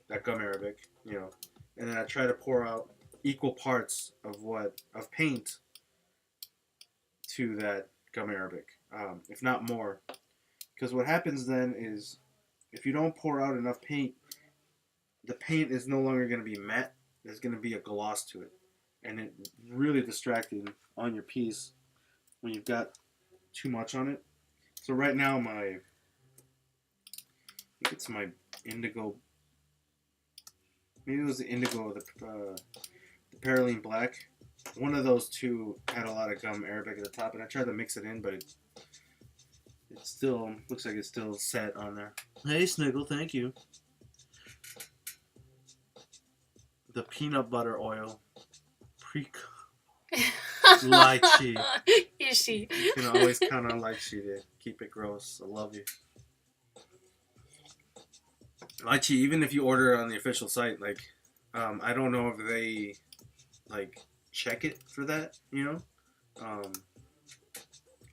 that gum Arabic, and then I try to pour out equal parts of paint to that gum Arabic, if not more. Because what happens then is, if you don't pour out enough paint, the paint is no longer going to be matte. There's going to be a gloss to it, and it's really distracting on your piece when you've got too much on it. So right now I think it's my indigo. Maybe it was the indigo or the Paraline Black. One of those two had a lot of gum Arabic at the top, and I tried to mix it in, but it still looks like it's still set on there. Hey, Sniggle, thank you. The peanut butter oil. Lychee. Ishi. You can always count on Lychee to keep it gross. I love you. Lychee, even if you order it on the official site, I don't know if they, check it for that,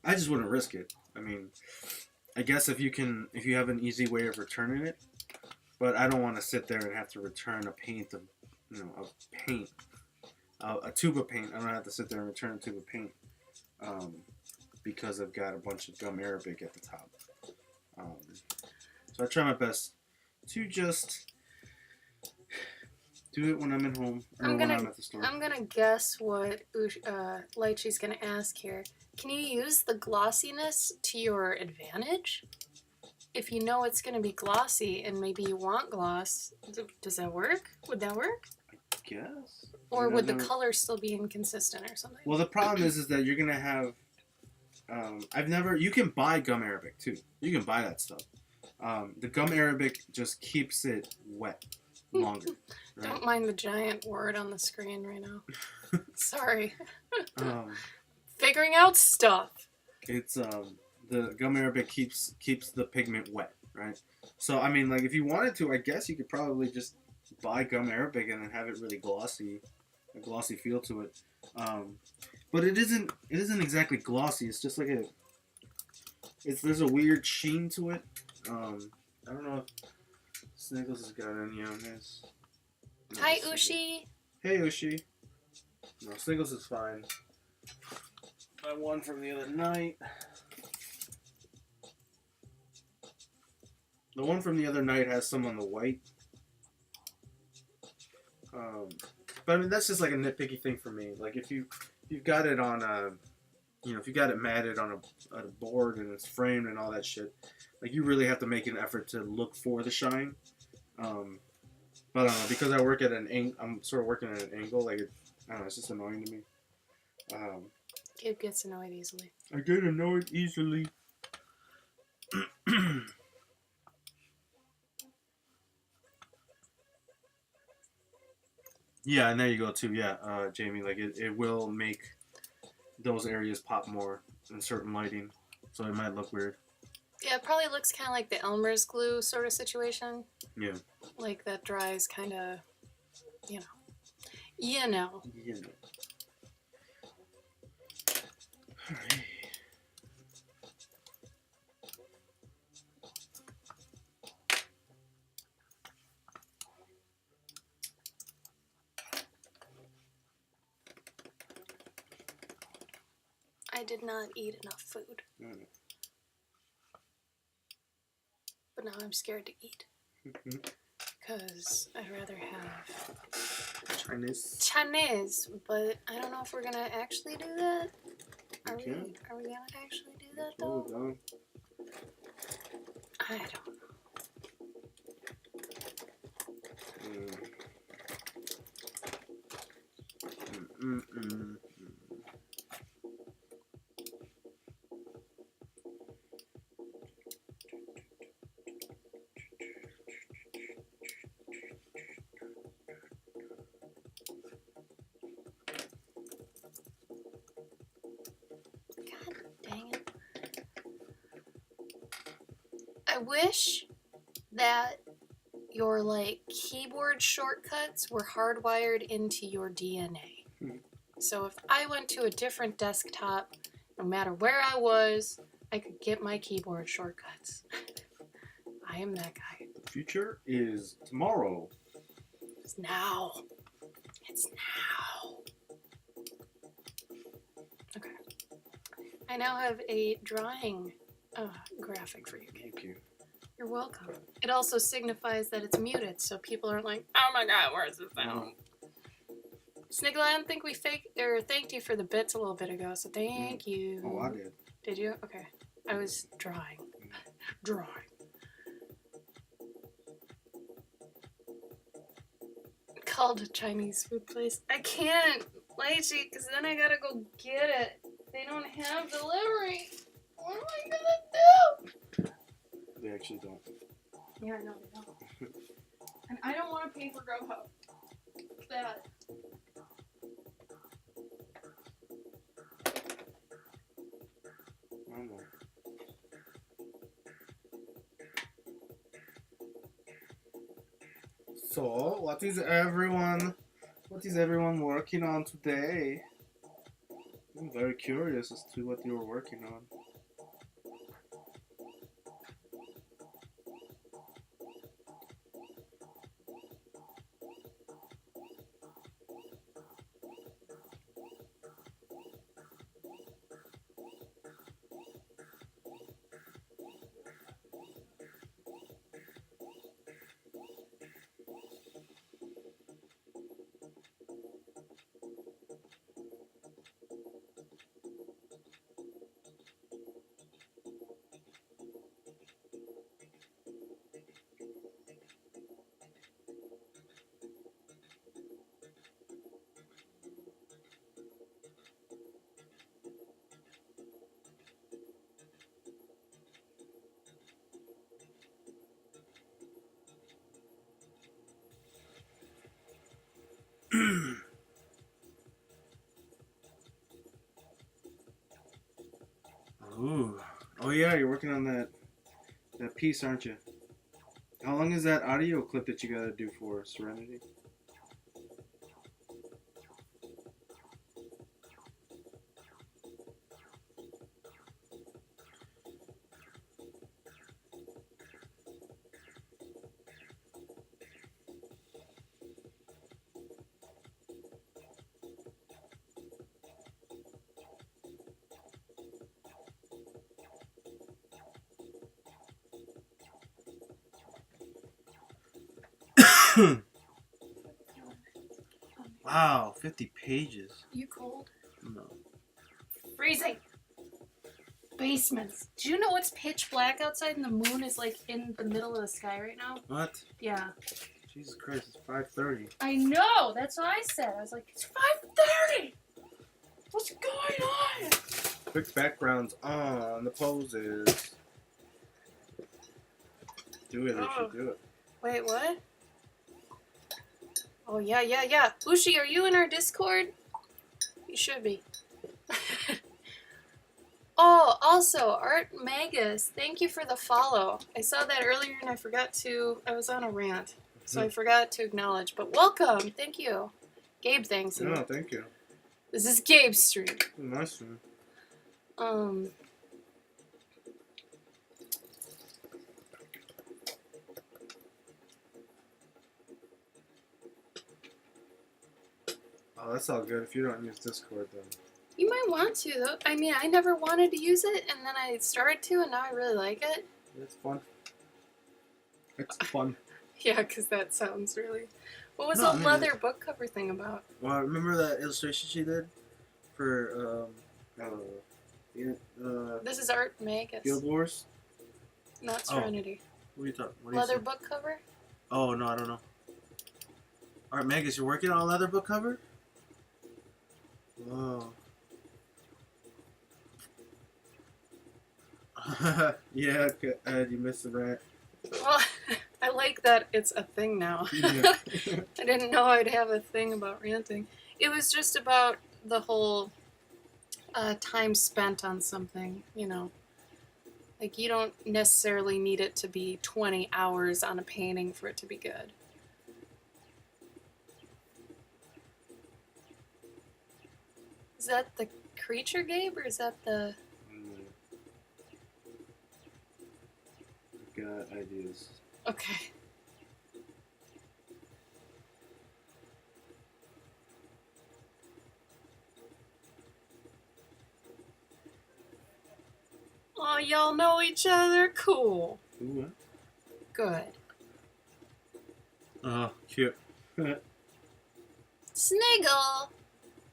I just wouldn't risk it. I mean, I guess if you have an easy way of returning it, but I don't want to sit there and have to return a paint of, a tube of paint. I don't have to sit there and return a tube of paint, because I've got a bunch of gum Arabic at the top. So I try my best to just do it when I'm at home or when I'm at the store. I'm gonna guess what Lychee's gonna ask here. Can you use the glossiness to your advantage? If you know it's gonna be glossy and maybe you want gloss, does that work? Would that work? I guess. Or would the color still be inconsistent or something? Well, the problem is that you're gonna have. You can buy gum Arabic too. You can buy that stuff. The gum Arabic just keeps it wet longer. Right? Don't mind the giant word on the screen right now. Sorry. Figuring out stuff. It's the gum Arabic keeps the pigment wet, right? So I mean, if you wanted to, I guess you could probably just buy gum Arabic and then have it really glossy a glossy feel to it. But it isn't exactly glossy. It's just like there's a weird sheen to it. I don't know if Sniggles has got any on his. No, Hi, Sniggles. Ushi. Hey, Ushi. No, Sniggles is fine. My one from the other night. The one from the other night has some on the white. But I mean, that's just like a nitpicky thing for me. Like if you've got it on a, if you got it matted on a board and it's framed and all that shit, like you really have to make an effort to look for the shine. But I don't know, because I work at I'm sort of working at an angle. Like I don't know, it's just annoying to me. Gabe gets annoyed easily. I get annoyed easily. Yeah, and there you go too. Yeah, Jamie, like it will make those areas pop more in certain lighting, so it might look weird. Yeah, it probably looks kind of like the Elmer's glue sort of situation. Yeah. Like that dries kind of, you know. Yeah. Alright. I did not eat enough food. But now I'm scared to eat. Because I'd rather have Chinese, but I don't know if we're gonna actually do that. Are we gonna actually do that though? Oh, I don't know. God dang it. I wish that your keyboard shortcuts were hardwired into your DNA. So if I went to a different desktop, no matter where I was, I could get my keyboard shortcuts. I am that guy. The future is tomorrow. It's now. It's now. Okay. I now have a drawing graphic for you, Gabe. Thank you. You're welcome. It also signifies that it's muted, so people aren't like, oh my god, where's the sound? Sniggle, I don't think we thanked you for the bits a little bit ago, so thank you. Oh, I did. Did you? Okay. I was drawing. Drawing. Called a Chinese food place. I can't, Lacey, because then I gotta go get it. They don't have delivery. What am I gonna do? They actually don't. Yeah, no, they don't. And I don't want to pay for GoHo. That. I don't know. So, what is everyone working on today? I'm very curious as to what you were working on. Ooh. Oh yeah, you're working on that piece, aren't you? How long is that audio clip that you gotta do for Serenity? Wow, 50 pages. You cold? No. Freezing. Basements. Do you know it's pitch black outside and the moon is like in the middle of the sky right now? What? Yeah. Jesus Christ, it's 5:30. I know. That's what I said. I was like, it's 5:30. What's going on? Quick backgrounds on the poses. Do it, Oh. Ushi, do it. Wait, what? Oh, yeah. Ushi, are you in our Discord? You should be. Oh, also, Art Magus, thank you for the follow. I saw that earlier and I was on a rant, so I forgot to acknowledge. But welcome, thank you. Gabe, thanks you. No, thank you. This is Gabe's stream. Nice one. Oh, that's all good. If you don't use Discord, then. You might want to, though. I mean, I never wanted to use it, and then I started to, and now I really like it. It's fun. It's fun. Yeah, because that sounds really... What was No, the I mean, leather book cover thing about? Well, remember that illustration she did for This is Art Magus, Field Wars? not Oh. Serenity. What are you talking? What are you Leather saying? book cover? Oh no, I don't know. Alright, Magus, you're working on a leather book cover? Whoa. Yeah, Ed, you missed the rant. Well, I like that it's a thing now. Yeah. I didn't know I'd have a thing about ranting. It was just about the whole time spent on something, you know. Like, you don't necessarily need it to be 20 hours on a painting for it to be good. Is that the creature, Gabe, or is that the... Got ideas. Okay. Oh, y'all know each other? Cool. Ooh, Good. oh, cute. Sniggle!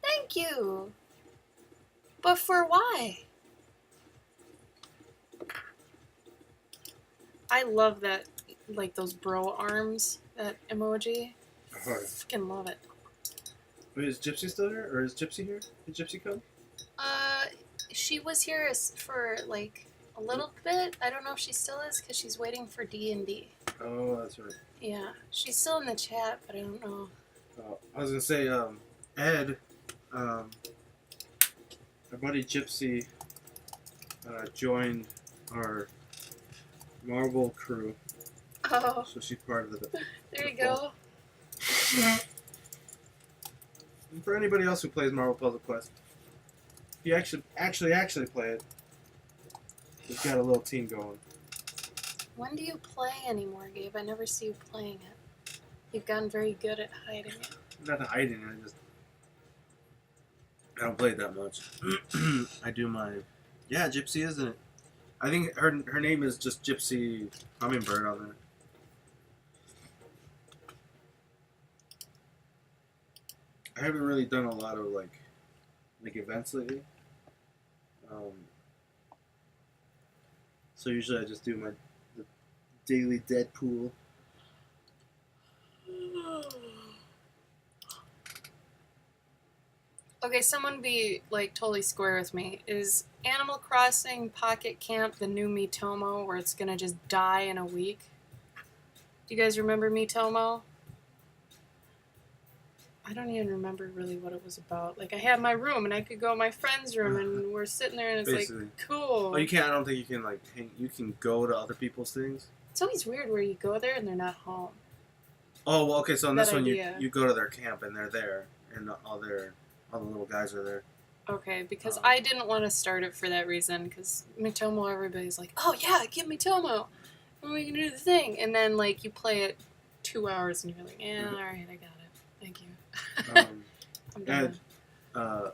Thank you! But for why? I love that, like those bro arms, that emoji. Alright. Fucking love it. Wait, is Gypsy still here? Or is Gypsy here? Did Gypsy come? She was here for like a little bit. I don't know if she still is because she's waiting for D&D. Oh, that's right. Yeah, she's still in the chat, but I don't know. I was gonna say, Ed, our buddy Gypsy, joined our Marvel crew, Oh, so she's part of the. there you go. And for anybody else who plays Marvel Puzzle Quest, if you actually play it, we've got a little team going. When do you play anymore, Gabe? I never see you playing it. You've gotten very good at hiding it. I'm not hiding it. I don't play it that much. I do my. Yeah, Gypsy, isn't it? I think her name is just Gypsy Hummingbird on there. I haven't really done a lot of like events lately. So usually I just do the daily Deadpool. Okay, someone be like totally square with me. Is Animal Crossing Pocket Camp the new Miitomo where it's gonna just die in a week? Do you guys remember Miitomo? I don't even remember really what it was about. Like, I had my room and I could go in my friend's room and we're sitting there and it's Basically. like, cool. Oh, you can't. I don't think you can like hang. You can go to other people's things. It's always weird where you go there and they're not home. Oh, well, okay. So in this That one, idea. you go to their camp and they're there, and all the little guys are there. Okay, because I didn't want to start it for that reason, because Miitomo, everybody's like, oh yeah, give Miitomo, and we can do the thing, and then like you play it 2 hours and you're like, yeah, alright, I got it, thank you. I'm done. Ed,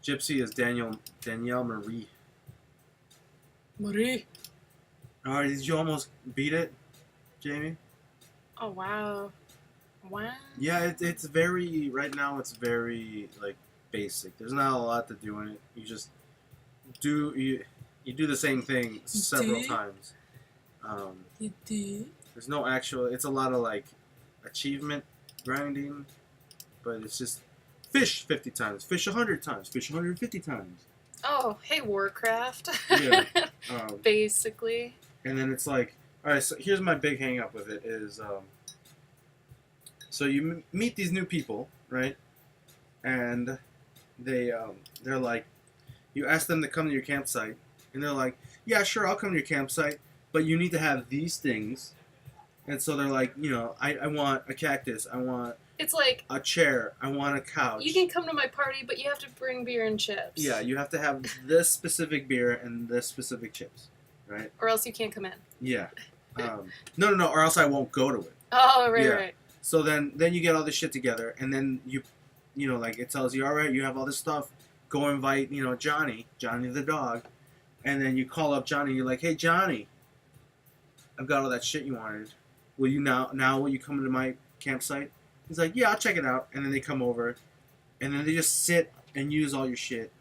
Gypsy is Danielle Marie. Marie. Alright, did you almost beat it, Jamie? Oh wow. Wow. Yeah, it's very right now. It's very like basic. There's not a lot to do in it. You just do you do the same thing several do? times. Um, You do? there's no actual. It's a lot of like achievement grinding, but it's just fish 50 times, fish 100 times, fish 150 times. Oh, hey Warcraft. Yeah. Um, Basically. and then it's like, all right. So here's my big hang up with it is, so you meet these new people, right? And they're like, you ask them to come to your campsite, and they're like, yeah, sure, I'll come to your campsite, but you need to have these things. And so they're like, I want a cactus, I want It's like a chair, I want a couch. you can come to my party, but you have to bring beer and chips. Yeah, you have to have this specific beer and this specific chips, right? Or else you can't come in. Yeah. No, or else I won't go to it. Oh, right, Yeah. right. So then you get all this shit together, and then like it tells you, all right, you have all this stuff. Go invite, Johnny the dog, and then you call up Johnny. You're like, hey, Johnny, I've got all that shit you wanted. Will you will you come to my campsite? He's like, yeah, I'll check it out. And then they come over, and then they just sit and use all your shit,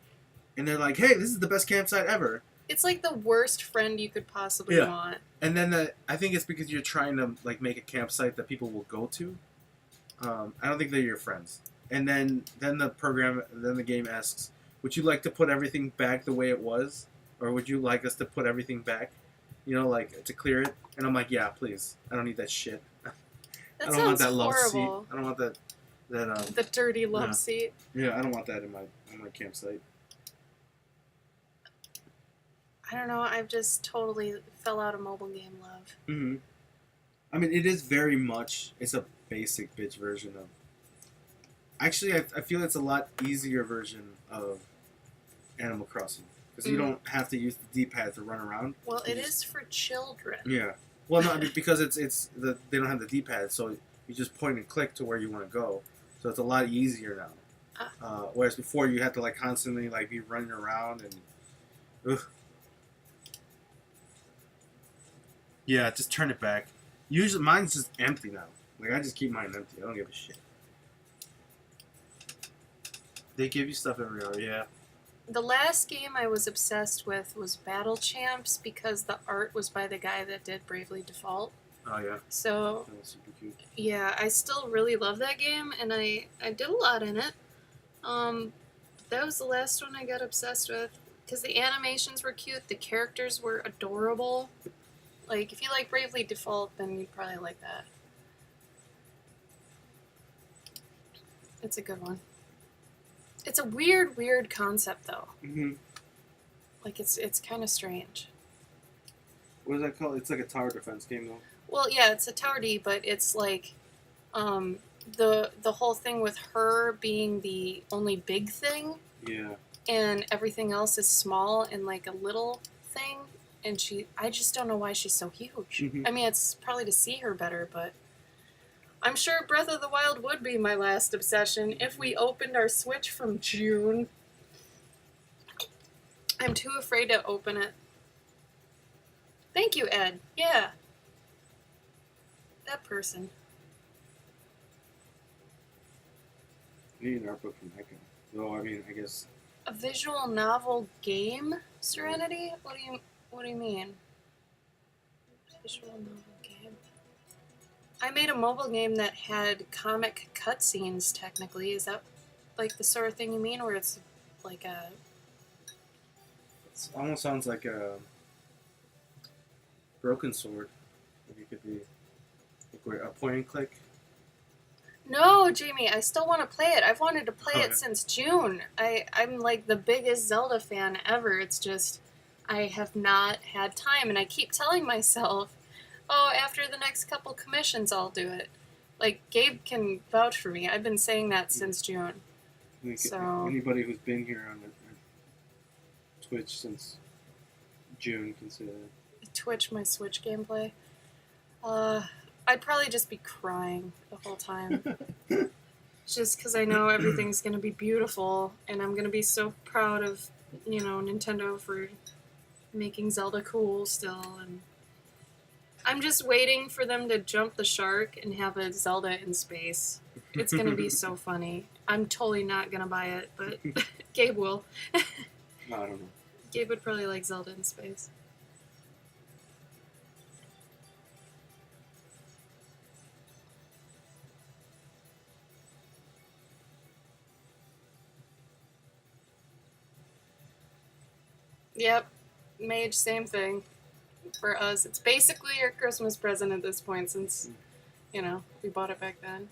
and they're like, hey, this is the best campsite ever. It's like the worst friend you could possibly Yeah. want. And then I think it's because you're trying to like make a campsite that people will go to. I don't think they're your friends. And then the game asks, would you like to put everything back the way it was, or would you like us to put everything back, like to clear it? And I'm like, yeah, please. I don't need that shit. That I don't want sounds that love seat. horrible. I don't want that. The dirty love no. seat. Yeah, I don't want that in my campsite. I don't know. I've just totally fell out of mobile game love. Mm-hmm. I mean, it is very much. It's a basic bitch version of. Actually, I feel it's a lot easier version of Animal Crossing because you don't have to use the D-pad to run around. Well, it is for children. Yeah. Well, no, because they don't have the D-pad, so you just point and click to where you want to go. So it's a lot easier now. Whereas before you had to like constantly like be running around and. Ugh. Yeah, just turn it back. Usually mine's just empty now. Like I just keep mine empty. I don't give a shit. They give you stuff every hour, yeah. The last game I was obsessed with was Battle Champs because the art was by the guy that did Bravely Default. Oh yeah. So That was super cute. yeah, I still really love that game, and I did a lot in it. That was the last one I got obsessed with because the animations were cute, the characters were adorable. Like if you like Bravely Default, then you'd probably like that. It's a good one. It's a weird concept though. Mm-hmm. Like it's kind of strange. What is that called? It's like a tower defense game though. Well, yeah, it's a tower D, but it's like the whole thing with her being the only big thing, Yeah. and everything else is small and like a little thing. And I just don't know why she's so huge. Mhm. I mean, it's probably to see her better, but I'm sure Breath of the Wild would be my last obsession if we opened our Switch from June. I'm too afraid to open it. Thank you, Ed. Yeah. That person. I need an art book from that guy. Though I mean, I guess. A visual novel game, Serenity? What do you mean? Visual novel game. I made a mobile game that had comic cutscenes. Technically, is that like the sort of thing you mean, where it's like a? It almost sounds like a Broken Sword. Like it could be like a point and click. No, Jamie, I still want to play it. I've wanted to play Oh, it yeah. since June. I'm like the biggest Zelda fan ever. It's just I have not had time, and I keep telling myself, oh, after the next couple commissions, I'll do it. Like, Gabe can vouch for me. I've been saying that since June. I think So- anybody who's been here on Twitch since June can say that. Twitch my Switch gameplay. I'd probably just be crying the whole time. Just because I know everything's going to be beautiful, and I'm going to be so proud of, Nintendo for making Zelda cool still. And I'm just waiting for them to jump the shark and have a Zelda in space. It's gonna be so funny. I'm totally not gonna buy it, but Gabe will. No, I don't know. Gabe would probably like Zelda in space. Yep, Mage, same thing. For us, it's basically your Christmas present at this point since, you know, we bought it back then.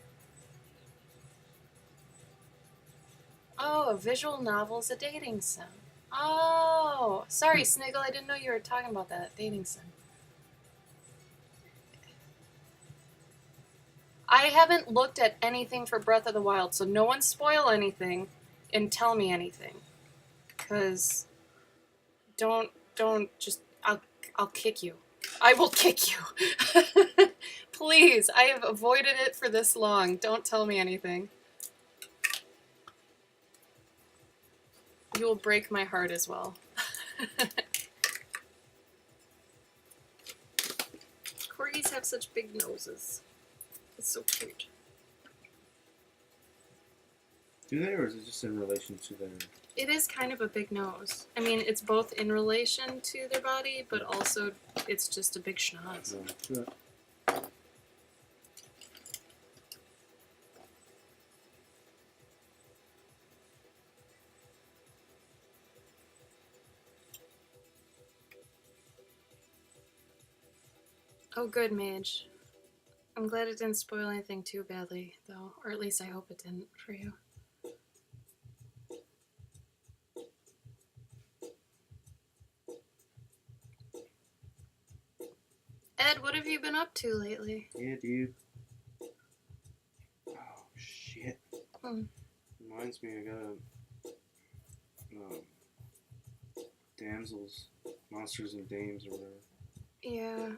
Oh, a visual novel's a dating sim. Oh, sorry, Sniggle, I didn't know you were talking about that dating sim. I haven't looked at anything for Breath of the Wild, so no one spoil anything and tell me anything. Cause don't just I'll kick you. I will kick you. Please, I have avoided it for this long. Don't tell me anything. You will break my heart as well. Corgis have such big noses. It's so cute. Do they, or is it just in relation to their... It is kind of a big nose. I mean, it's both in relation to their body, but also it's just a big schnoz. Yeah. Oh, good, Mage. I'm glad it didn't spoil anything too badly, though. Or at least I hope it didn't for you. Ed, what have you been up to lately? Yeah, dude. Oh, shit. Reminds me, I got damsels, monsters and dames or whatever. Yeah,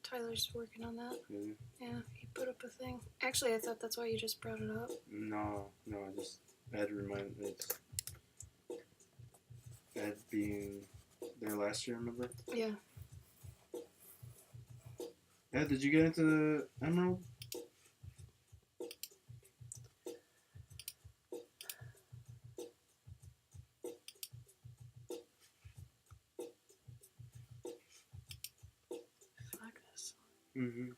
Tyler's working on that. Yeah. Yeah, he put up a thing. Actually, I thought that's why you just brought it up. No, I just Ed reminded me. Ed being there last year, remember? Yeah. Ed, did you get into the Emerald? Fuck this. Mm-hmm.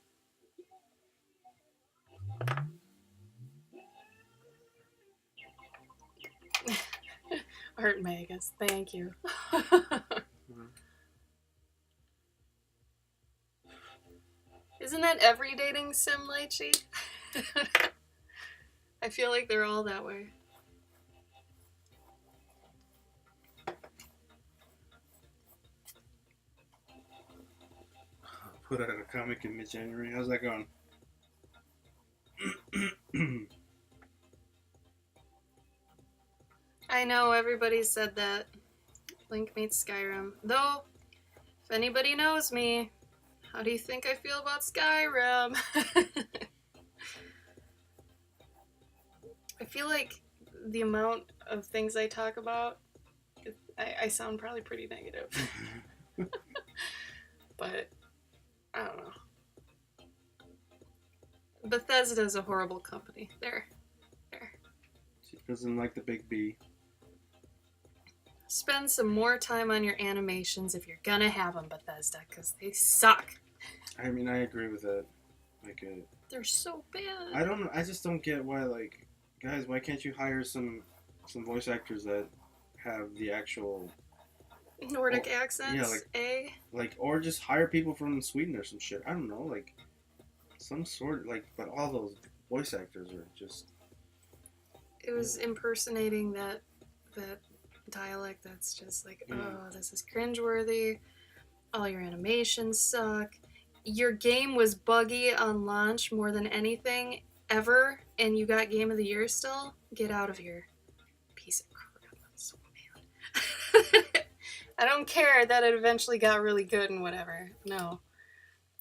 Art Magus, thank you. Isn't that every dating sim, Lychee? I feel like they're all that way. Put out a comic in mid-January. How's that going? I know, everybody said that. Link meets Skyrim. Though, if anybody knows me, how do you think I feel about Skyrim? I feel like the amount of things I talk about, I sound probably pretty negative. But, I don't know. Bethesda's a horrible company. There. She doesn't like the big B. Spend some more time on your animations if you're gonna have them, Bethesda, because they suck. I mean, I agree with that. Like, They're so bad. I just don't get why, like, guys, why can't you hire some voice actors that have the actual Nordic accents, yeah, like, or just hire people from Sweden or some shit. I don't know, like, some sort, like, but all those voice actors are just... It was impersonating that dialect that's just like, oh, this is cringeworthy. All your animations suck. Your game was buggy on launch more than anything ever, and you got Game of the Year still? Get out of here. Piece of crap. I'm so mad. I don't care that it eventually got really good and whatever. No.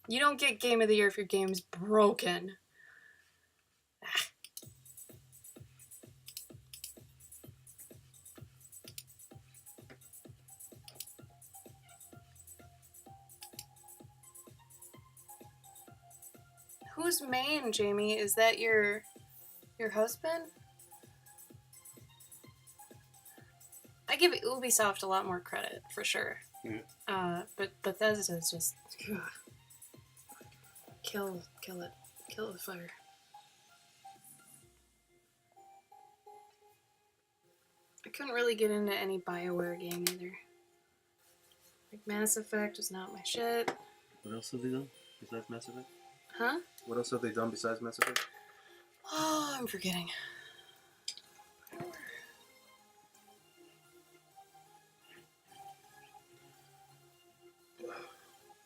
You don't get Game of the Year if your game's broken. Who's main, Jamie? Is that your husband? I give Ubisoft a lot more credit, for sure. Yeah. But Bethesda is just... ugh. Kill it. Kill the fire. I couldn't really get into any BioWare game either. Like, Mass Effect was not my shit. What else have they done besides Mass Effect? Huh? What else have they done besides Mass Effect? Oh, I'm forgetting.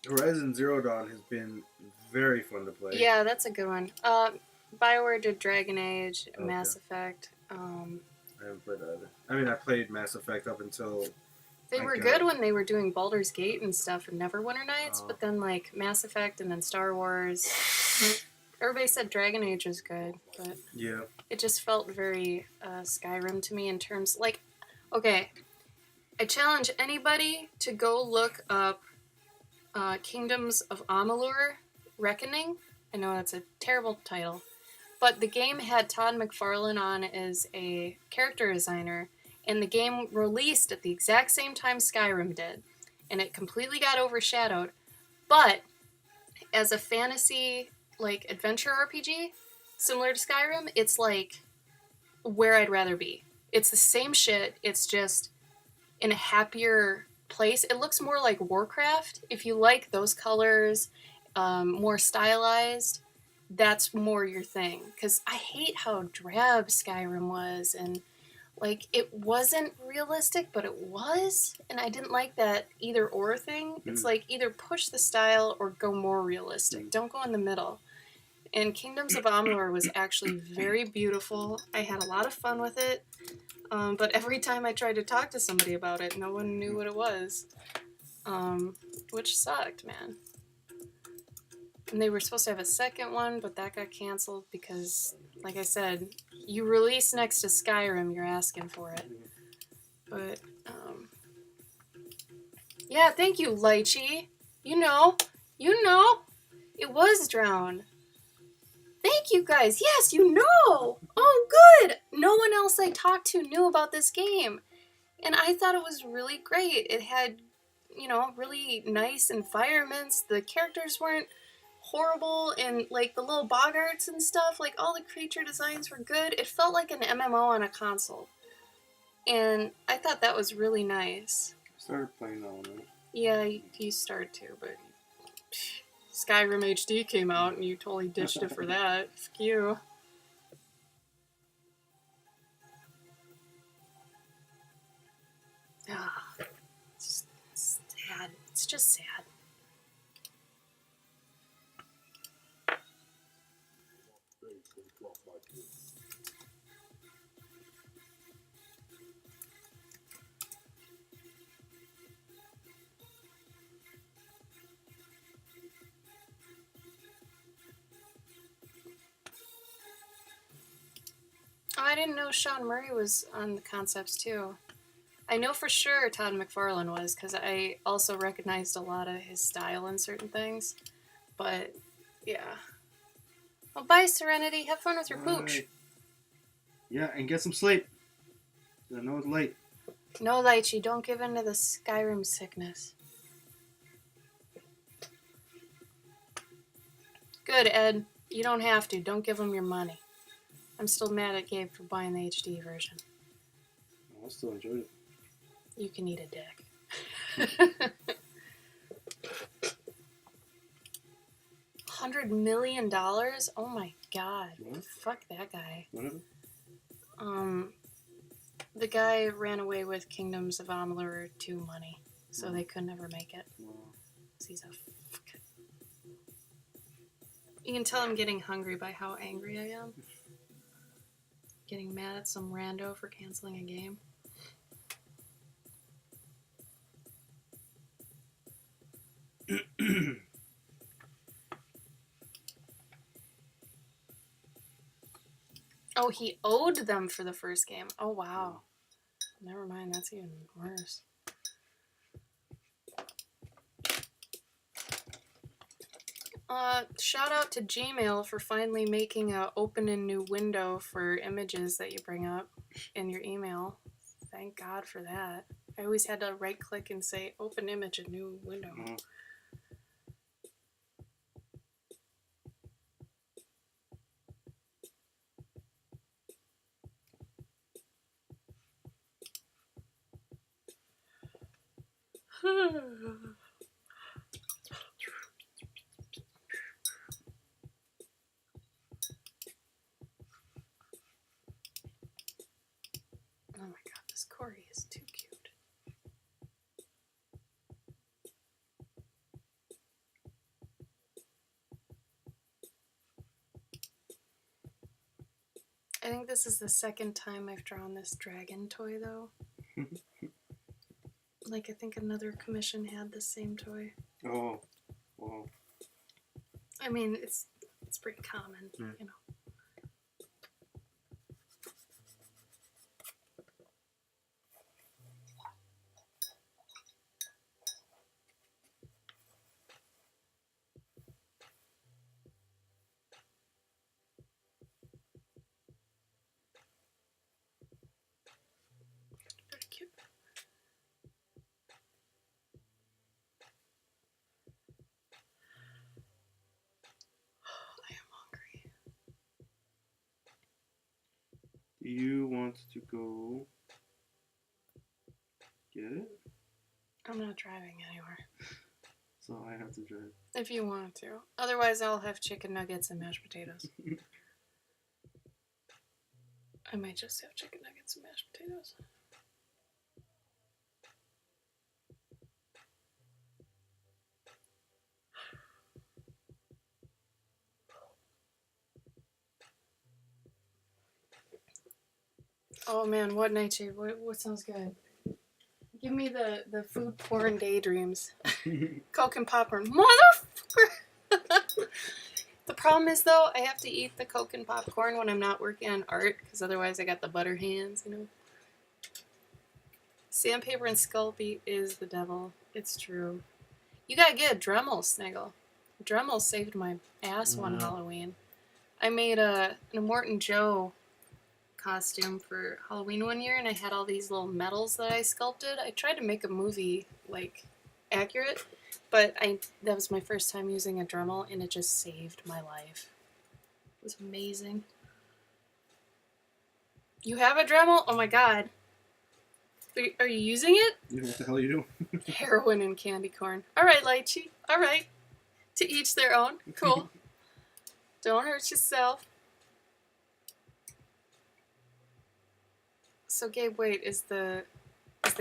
Horizon Zero Dawn has been very fun to play. Yeah, that's a good one. BioWare did Dragon Age, Okay. Mass Effect. I haven't played either. I mean, I played Mass Effect up until... They I were got- good when they were doing Baldur's Gate and stuff and Neverwinter Nights, Oh. but then like Mass Effect and then Star Wars. Everybody said Dragon Age was good, but Yeah. it just felt very Skyrim to me in terms like, okay, I challenge anybody to go look up Kingdoms of Amalur Reckoning. I know that's a terrible title, but the game had Todd McFarlane on as a character designer, and the game released at the exact same time Skyrim did, and it completely got overshadowed. But as a fantasy like adventure RPG, similar to Skyrim, it's like where I'd rather be. It's the same shit, it's just in a happier place. It looks more like Warcraft. If you like those colors, more stylized, that's more your thing. Because I hate how drab Skyrim was, and like it wasn't realistic, but it was, and I didn't like that either or thing. It's like either push the style or go more realistic. Don't go in the middle. And Kingdoms of Amalur was actually very beautiful. I had a lot of fun with it. But every time I tried to talk to somebody about it, no one knew what it was. Which sucked, man. And they were supposed to have a second one, but that got canceled because, like I said, you release next to Skyrim, you're asking for it. But, yeah, thank you, Lychee. You know, it was Drown. Thank you guys. Yes, you know. Oh, good. No one else I talked to knew about this game. And I thought it was really great. It had, you know, really nice environments. The characters weren't horrible, and like the little boggarts and stuff, like all the creature designs were good. It felt like an MMO on a console. And I thought that was really nice. Started playing that one, right? Yeah, you started to, but Skyrim HD came out and you totally ditched it for that. Fuck you. Ah, it's just sad. It's just sad. Oh, I didn't know Sean Murray was on the concepts too. I know for sure Todd McFarlane was, because I also recognized a lot of his style in certain things. But, yeah. Well, bye, Serenity. Have fun with your pooch. Alright. Yeah, and get some sleep. I know it's late. No, Lychee, don't give in to the Skyrim sickness. Good, Ed. You don't have to. Don't give him your money. I'm still mad at Gabe for buying the HD version. I still enjoyed it. You can eat a dick. $100 million? Oh my god. What? Fuck that guy. Whatever. The guy ran away with Kingdoms of Amalur 2 money, so they could never make it. Well, 'Cause he's a fuck. You can tell I'm getting hungry by how angry I am. Getting mad at some rando for canceling a game. Oh, he owed them for the first game. Oh, wow. Never mind, that's even worse. Shout out to Gmail for finally making a open a new window for images that you bring up in your email. Thank God for that. I always had to right click and say open image a new window. Mhm. Oh my god, this Corey is too cute. I think this is the second time I've drawn this dragon toy, though. Like, I think another commission had the same toy. Oh, well, I mean, it's pretty common, Mm. you know. Pretty cute. I am hungry. do you want to go get it? I'm not driving anywhere. So I have to drive. If you want to. Otherwise, I'll have chicken nuggets and mashed potatoes. I might just have chicken nuggets and mashed potatoes. Oh man, what nightshade? What sounds good? Give me the food porn daydreams. Coke and popcorn. Motherfucker! The problem is, though, I have to eat the Coke and popcorn when I'm not working on art, because otherwise I got the butter hands, you know? Sandpaper and skull beat is the devil. It's true. You gotta get a Dremel, Snaggle. Dremel saved my ass one Halloween. I made an Immortan Joe costume for Halloween one year, and I had all these little medals that I sculpted. I tried to make a movie, like, accurate, but that was my first time using a Dremel, and it just saved my life. It was amazing. You have a Dremel? Oh my god. Are you using it? What the hell are you doing? Heroin and candy corn. Alright, Lychee. Alright. To each their own. Cool. Don't hurt yourself. So Gabe, wait, is the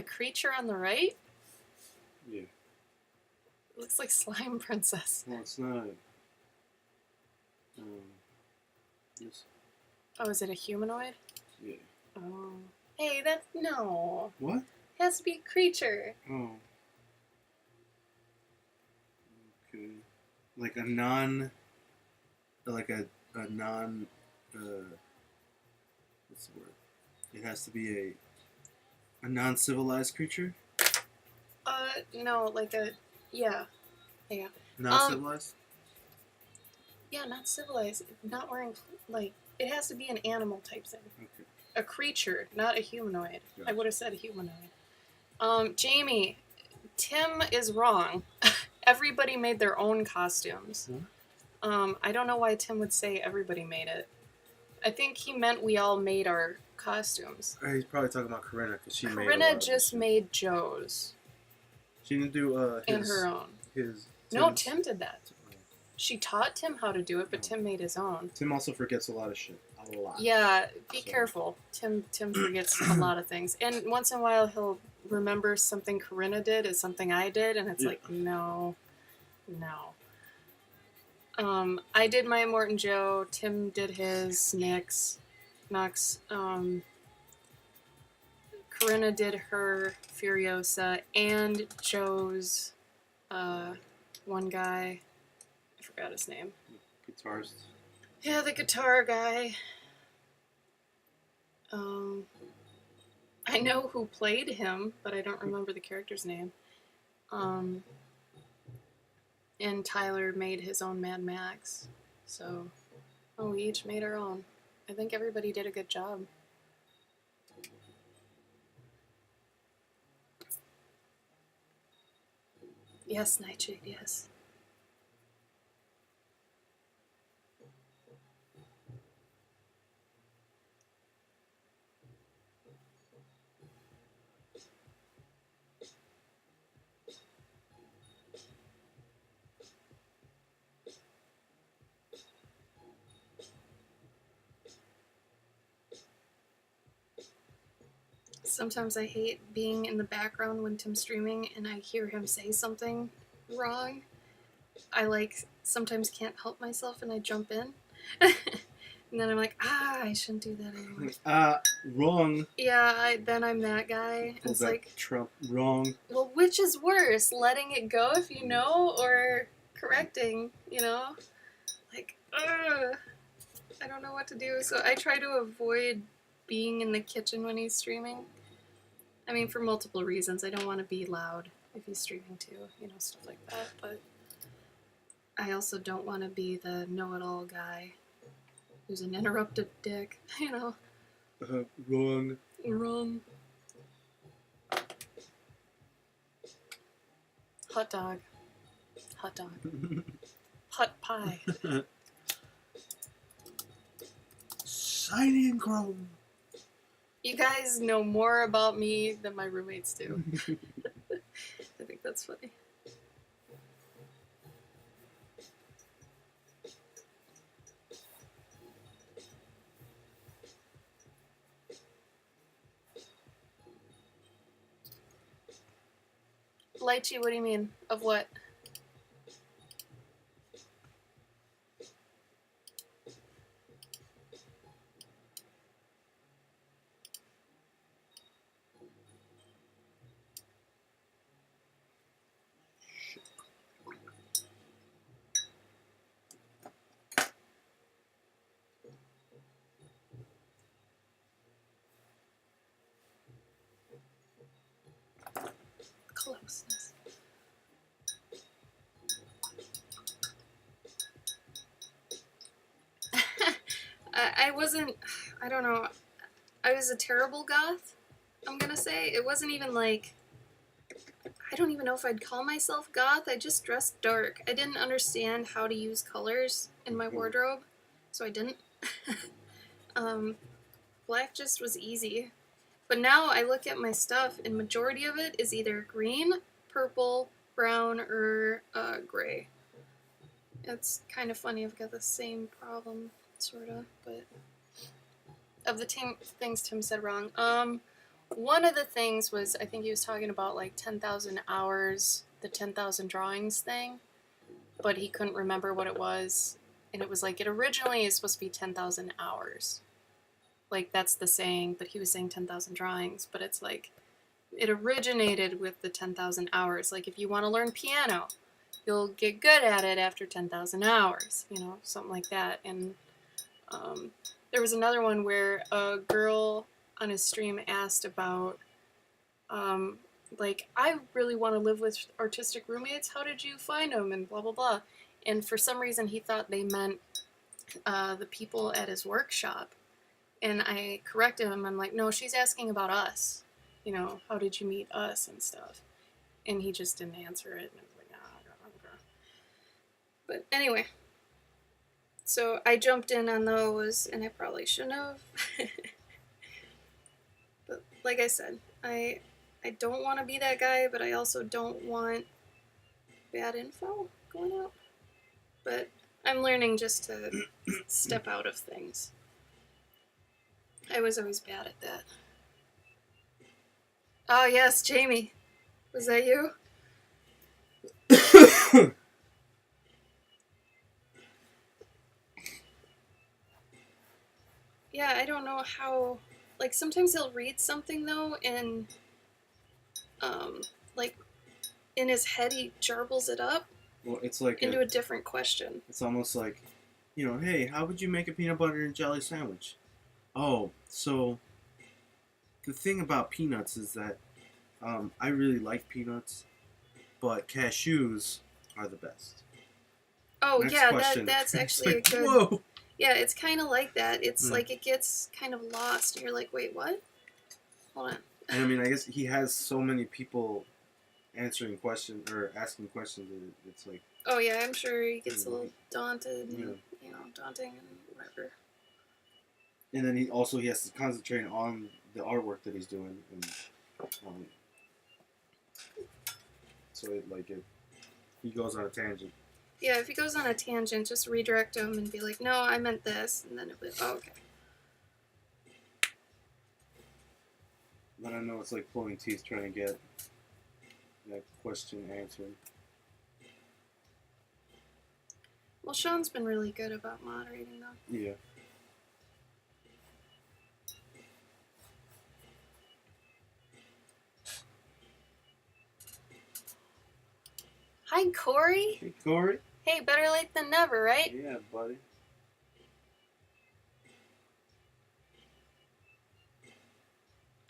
creature on the right? Yeah. It looks like Slime Princess. Well, it's not. Yes. Oh, is it a humanoid? Yeah. Oh. Hey, no. What? It has to be a creature. Oh. Okay. Like a non. Like a non. What's the word? It has to be a non-civilized creature. No, like a yeah. Not civilized. Yeah, not civilized. Not wearing like it has to be an animal type thing. Okay. A creature, not a humanoid. Gotcha. I would have said a humanoid. Jamie, Tim is wrong. Everybody made their own costumes. I don't know why Tim would say everybody made it. I think he meant we all made our costumes. He's probably talking about Corinna because she made. Corinna just made Joe's. She didn't do his, and her own. His. No, Tim's. Tim did that. She taught Tim how to do it, but Tim made his own. Tim also forgets a lot of shit. A lot. Yeah, be careful. Tim forgets a lot of things. And once in a while he'll remember something Corinna did as something I did, and it's like, no. I did my Immortan Joe, Tim did his Nux. Corinna did her Furiosa, and Joe's one guy. I forgot his name. Guitarist. Yeah, the guitar guy. I know who played him, but I don't remember the character's name. and Tyler made his own Mad Max. So, we each made our own. I think everybody did a good job. Yes, Nightshade, yes. Sometimes I hate being in the background when Tim's streaming and I hear him say something wrong. I sometimes can't help myself and I jump in. And then I'm like, I shouldn't do that anymore. Wrong. Yeah, then I'm that guy. Pull It's back like, Trump. Wrong. well, which is worse? Letting it go if you know, or correcting, you know? Like, ugh. I don't know what to do. So I try to avoid being in the kitchen when he's streaming. I mean, for multiple reasons. I don't want to be loud if he's streaming too, you know, stuff like that. But I also don't want to be the know-it-all guy who's an interrupted dick, you know. Wrong. Wrong. Hot dog. Hot dog. Hot pie. Shiny and chrome. You guys know more about me than my roommates do. I think that's funny. Lychee, what do you mean? Of what? Closeness. I wasn't, I don't know, I was a terrible goth, I'm gonna say. It wasn't even like, I don't even know if I'd call myself goth. I just dressed dark. I didn't understand how to use colors in my wardrobe, so I didn't. Black just was easy. But now I look at my stuff, and majority of it is either green, purple, brown, or gray. It's kind of funny. I've got the same problem, sort of, but of the things Tim said wrong. One of the things was, I think he was talking about like 10,000 hours, the 10,000 drawings thing, but he couldn't remember what it was, and it was like, it originally is supposed to be 10,000 hours. Like, that's the saying, but he was saying 10,000 drawings, but it's like, it originated with the 10,000 hours. Like, if you want to learn piano, you'll get good at it after 10,000 hours, you know, something like that. And there was another one where a girl on his stream asked about, like, I really want to live with artistic roommates. How did you find them? And blah, blah, blah. And for some reason, he thought they meant the people at his workshop. And I corrected him. I'm like, no, she's asking about us. You know, how did you meet us and stuff? And he just didn't answer it. And I was like, nah, I don't know. But anyway. So I jumped in on those, and I probably shouldn't have. But like I said, I don't want to be that guy, but I also don't want bad info going out. But I'm learning just to step out of things. I was always bad at that. Oh yes, Jamie. Was that you? Yeah, I don't know how, like, sometimes he'll read something though, and like, in his head he jarbles it up. Well, it's like into a different question. It's almost like, you know, hey, how would you make a peanut butter and jelly sandwich? Oh, so the thing about peanuts is that I really like peanuts, but cashews are the best. Oh Next yeah, question. that's It's actually like, a good. whoa. Yeah, it's kind of like that. It's Mm. like it gets kind of lost. You're like, wait, what? Hold on. And I mean, I guess he has so many people answering questions or asking questions. It's like, Oh yeah, I'm sure he gets a little daunted, and, yeah. daunting and whatever. And then he has to concentrate on the artwork that he's doing, and um, so he goes on a tangent. Yeah, if he goes on a tangent, just redirect him and be like, no, I meant this, and then it'll be, oh, okay. But I know it's like pulling teeth trying to get that question answered. Well, Sean's been really good about moderating, though. Yeah. Hi, Corey. Hey, Corey. Hey, better late than never, right? Yeah, buddy.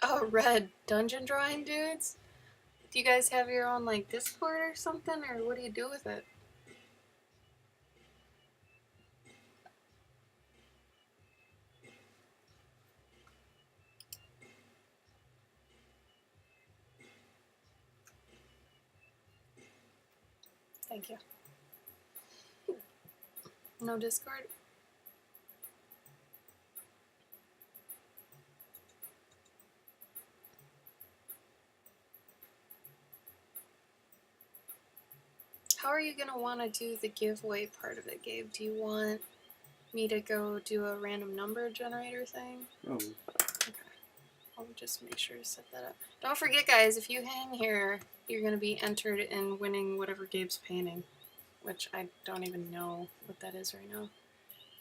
Oh, red dungeon drawing dudes? Do you guys have your own, like, Discord or something, or what do you do with it? Thank you. No Discord? How are you gonna want to do the giveaway part of it, Gabe? Do you want me to go do a random number generator thing? Oh. Okay. I'll just make sure to set that up. Don't forget, guys, if you hang here, you're gonna be entered in winning whatever Gabe's painting, which I don't even know what that is right now.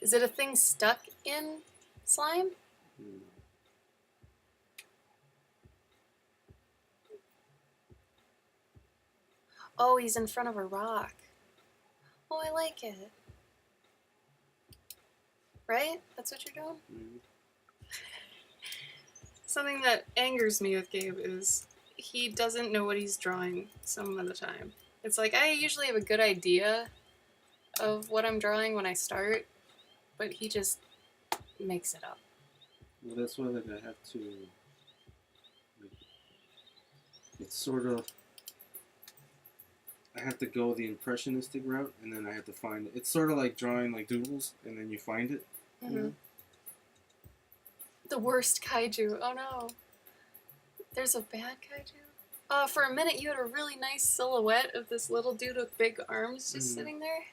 Is it a thing stuck in slime? Mm. Oh, he's in front of a rock. Oh, I like it. Right? That's what you're doing? Mm. Something that angers me with Gabe is he doesn't know what he's drawing some of the time. It's like I usually have a good idea of what I'm drawing when I start, but he just makes it up. Well, that's why I have to. It's sort of. I have to go the impressionistic route, and then I have to find it. It's sort of like drawing like doodles, and then you find it. Mm-hmm. You know? The worst kaiju. Oh no. There's a bad kaiju? For a minute you had a really nice silhouette of this little dude with big arms just sitting there.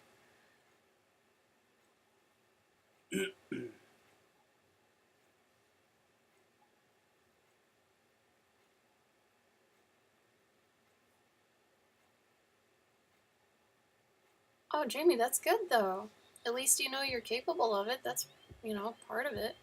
Oh, Jamie, that's good though. At least you know you're capable of it. That's, part of it.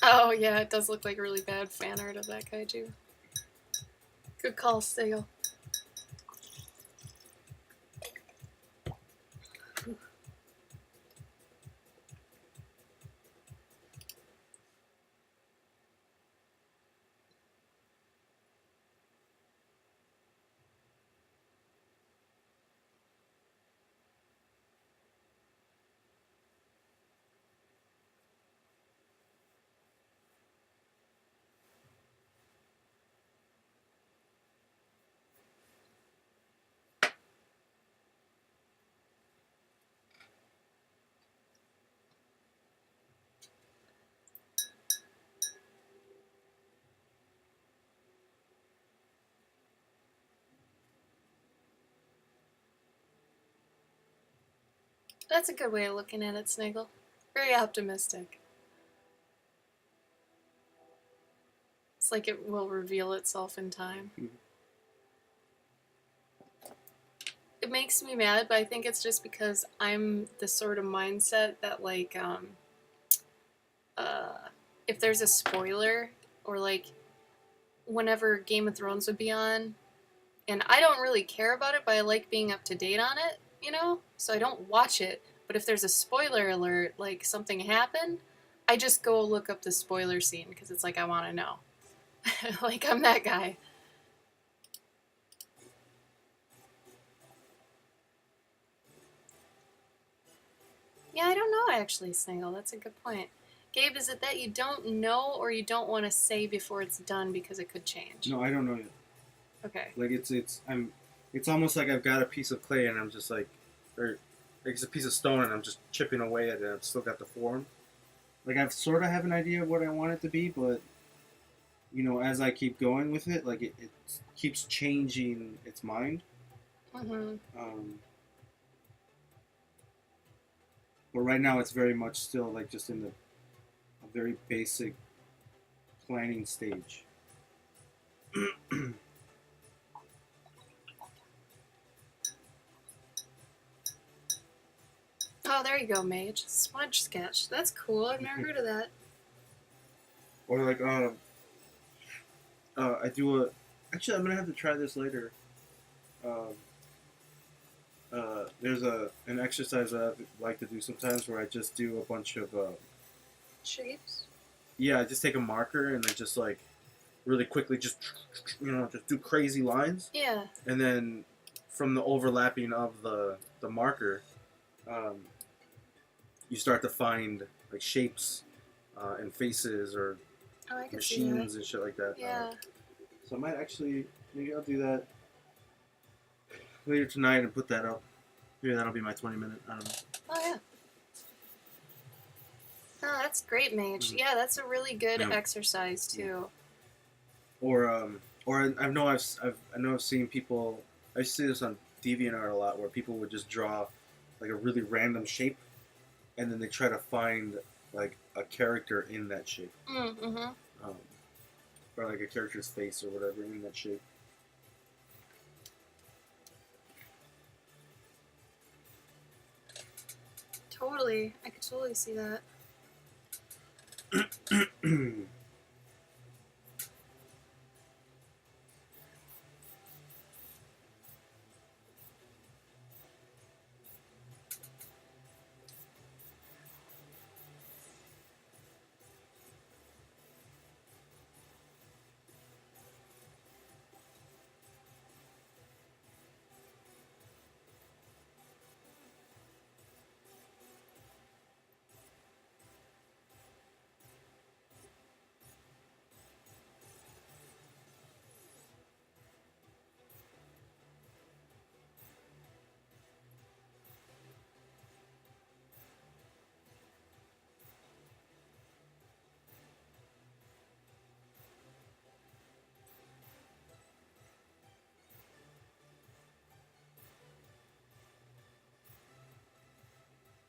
Oh, yeah, it does look like really bad fan art of that kaiju. Good call, Stigl. That's a good way of looking at it, Sniggle. Very optimistic. It's like it will reveal itself in time. It makes me mad, but I think it's just because I'm the sort of mindset that, like, if there's a spoiler, or, like, whenever Game of Thrones would be on, And I don't really care about it, but I like being up to date on it, you know? So I don't watch it. But if there's a spoiler alert, like something happened, I just go look up the spoiler scene because it's like I want to know. Like I'm that guy. Yeah, I don't know actually, Snaggle. That's a good point. Gabe, is it that you don't know or you don't want to say before it's done because it could change? No, I don't know yet. Okay. Like it's almost like I've got a piece of clay and I'm just like, or like it's a piece of stone and I'm just chipping away at it. I've still got the form. Like I've sort of have an idea of what I want it to be, but you know, as I keep going with it, like it keeps changing its mind. Mm-hmm. But right now, it's very much still like just in a very basic planning stage. Oh, there you go, Mage. Smudge sketch. That's cool. I've never heard of that. Or like, I do a. Actually, I'm gonna have to try this later. There's an exercise that I like to do sometimes where I just do a bunch of. Shapes? Yeah, I just take a marker and I just like really quickly just just do crazy lines. Yeah. And then from the overlapping of the marker, you start to find like shapes and faces or Oh, I can see that. machines and shit like that. Yeah. So I might actually, maybe I'll do that later tonight and put that up. Maybe that'll be my 20-minute. I don't know. Oh, yeah. Oh, that's great, Mage. Mm. Yeah, that's a really good Yeah. exercise too. Or I know I've seen people. I see this on DeviantArt a lot, where people would just draw like a really random shape, and then they try to find like a character in that shape, Mm-hmm. or like a character's face or whatever in that shape. Totally. I could totally see that.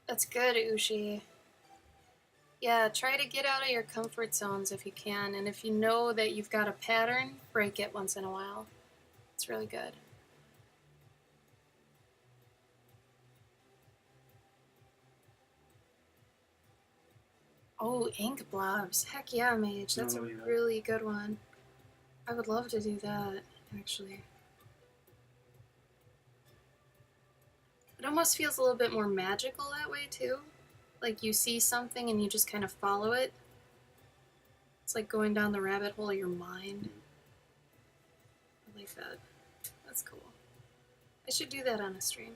That's good, Ushi. Yeah, try to get out of your comfort zones if you can, and if you know that you've got a pattern, break it once in a while. It's really good. Oh, ink blobs. Heck yeah, Mage. That's Oh, a yeah. really good one. I would love to do that, actually. It almost feels a little bit more magical that way, too. Like you see something and you just kind of follow it. It's like going down the rabbit hole of your mind. I like that. That's cool. I should do that on a stream.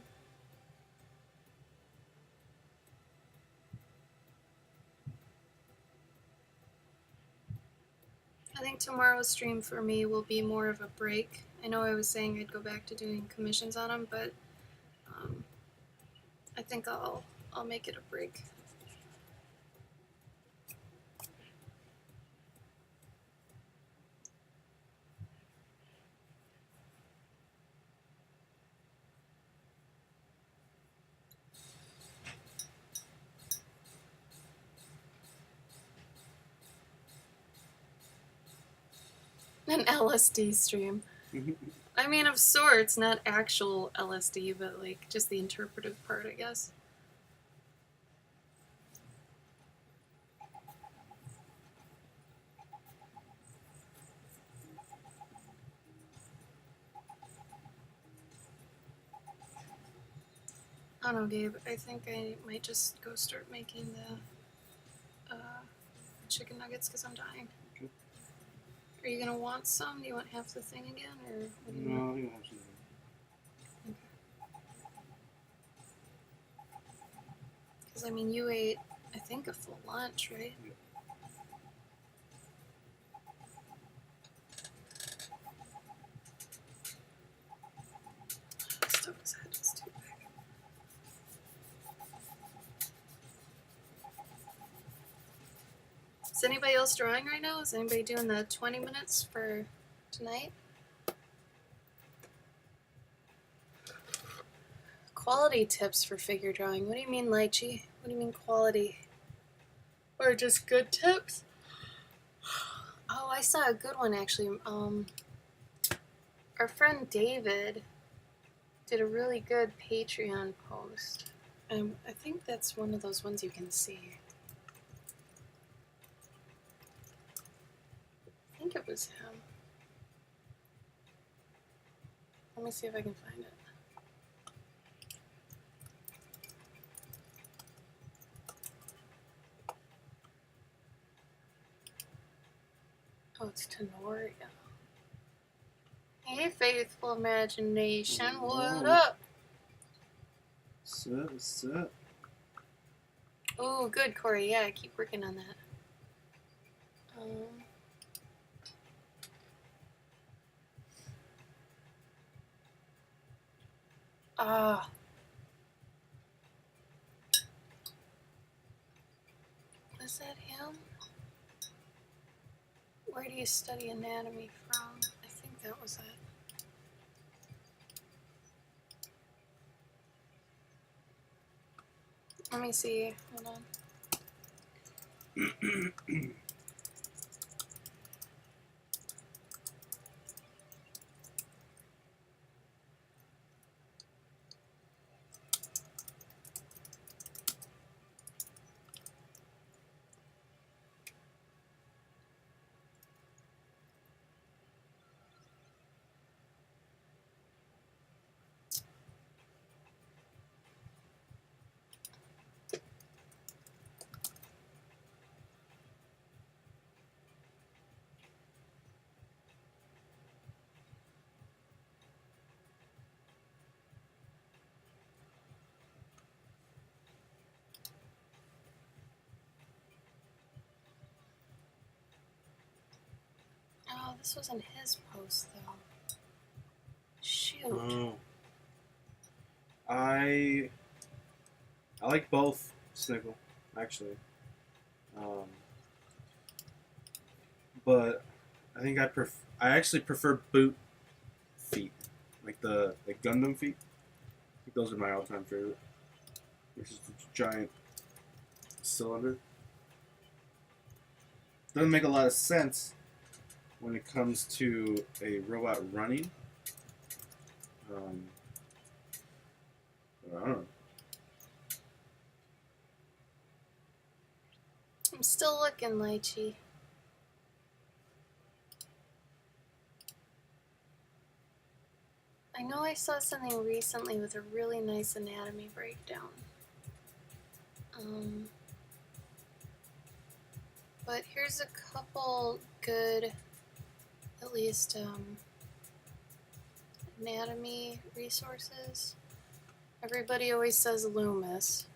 I think tomorrow's stream for me will be more of a break. I know I was saying I'd go back to doing commissions on them, but I think I'll make it a break. An LSD stream. I mean, of sorts, not actual LSD, but like just the interpretive part, I guess. I don't know, Gabe. I think I might just go start making the chicken nuggets because I'm dying. Okay. Are you gonna want some? Do you want half the thing again, or what do you No, want? I think I have some. Because I mean, you ate, I think, a full lunch, right? Yeah. Stove's head is too big. Is anybody else drawing right now? Is anybody doing the 20 minutes for tonight? Quality tips for figure drawing. What do you mean, Lychee? What do you mean quality? Or just good tips? Oh, I saw a good one actually. Our friend David did a really good Patreon post. I think that's one of those ones you can see. I think it was him. Let me see if I can find it. Oh, it's Tenoria. Hey, faithful imagination, what up? What's up? Oh, good, Corey. Yeah, keep working on that. Ah. Was that him? Where do you study anatomy from? I think that was it. Let me see. Hold on. Oh, this wasn't his post though. Shoot. Oh. I like both Snickle, actually. But I think I actually prefer boot feet, like the Gundam feet. I think those are my all-time favorite. Which is the giant cylinder. Doesn't make a lot of sense when it comes to a robot running. I don't know. I'm still looking, Lychee. I know I saw something recently with a really nice anatomy breakdown. But here's a couple good, at least, anatomy resources. Everybody always says Loomis.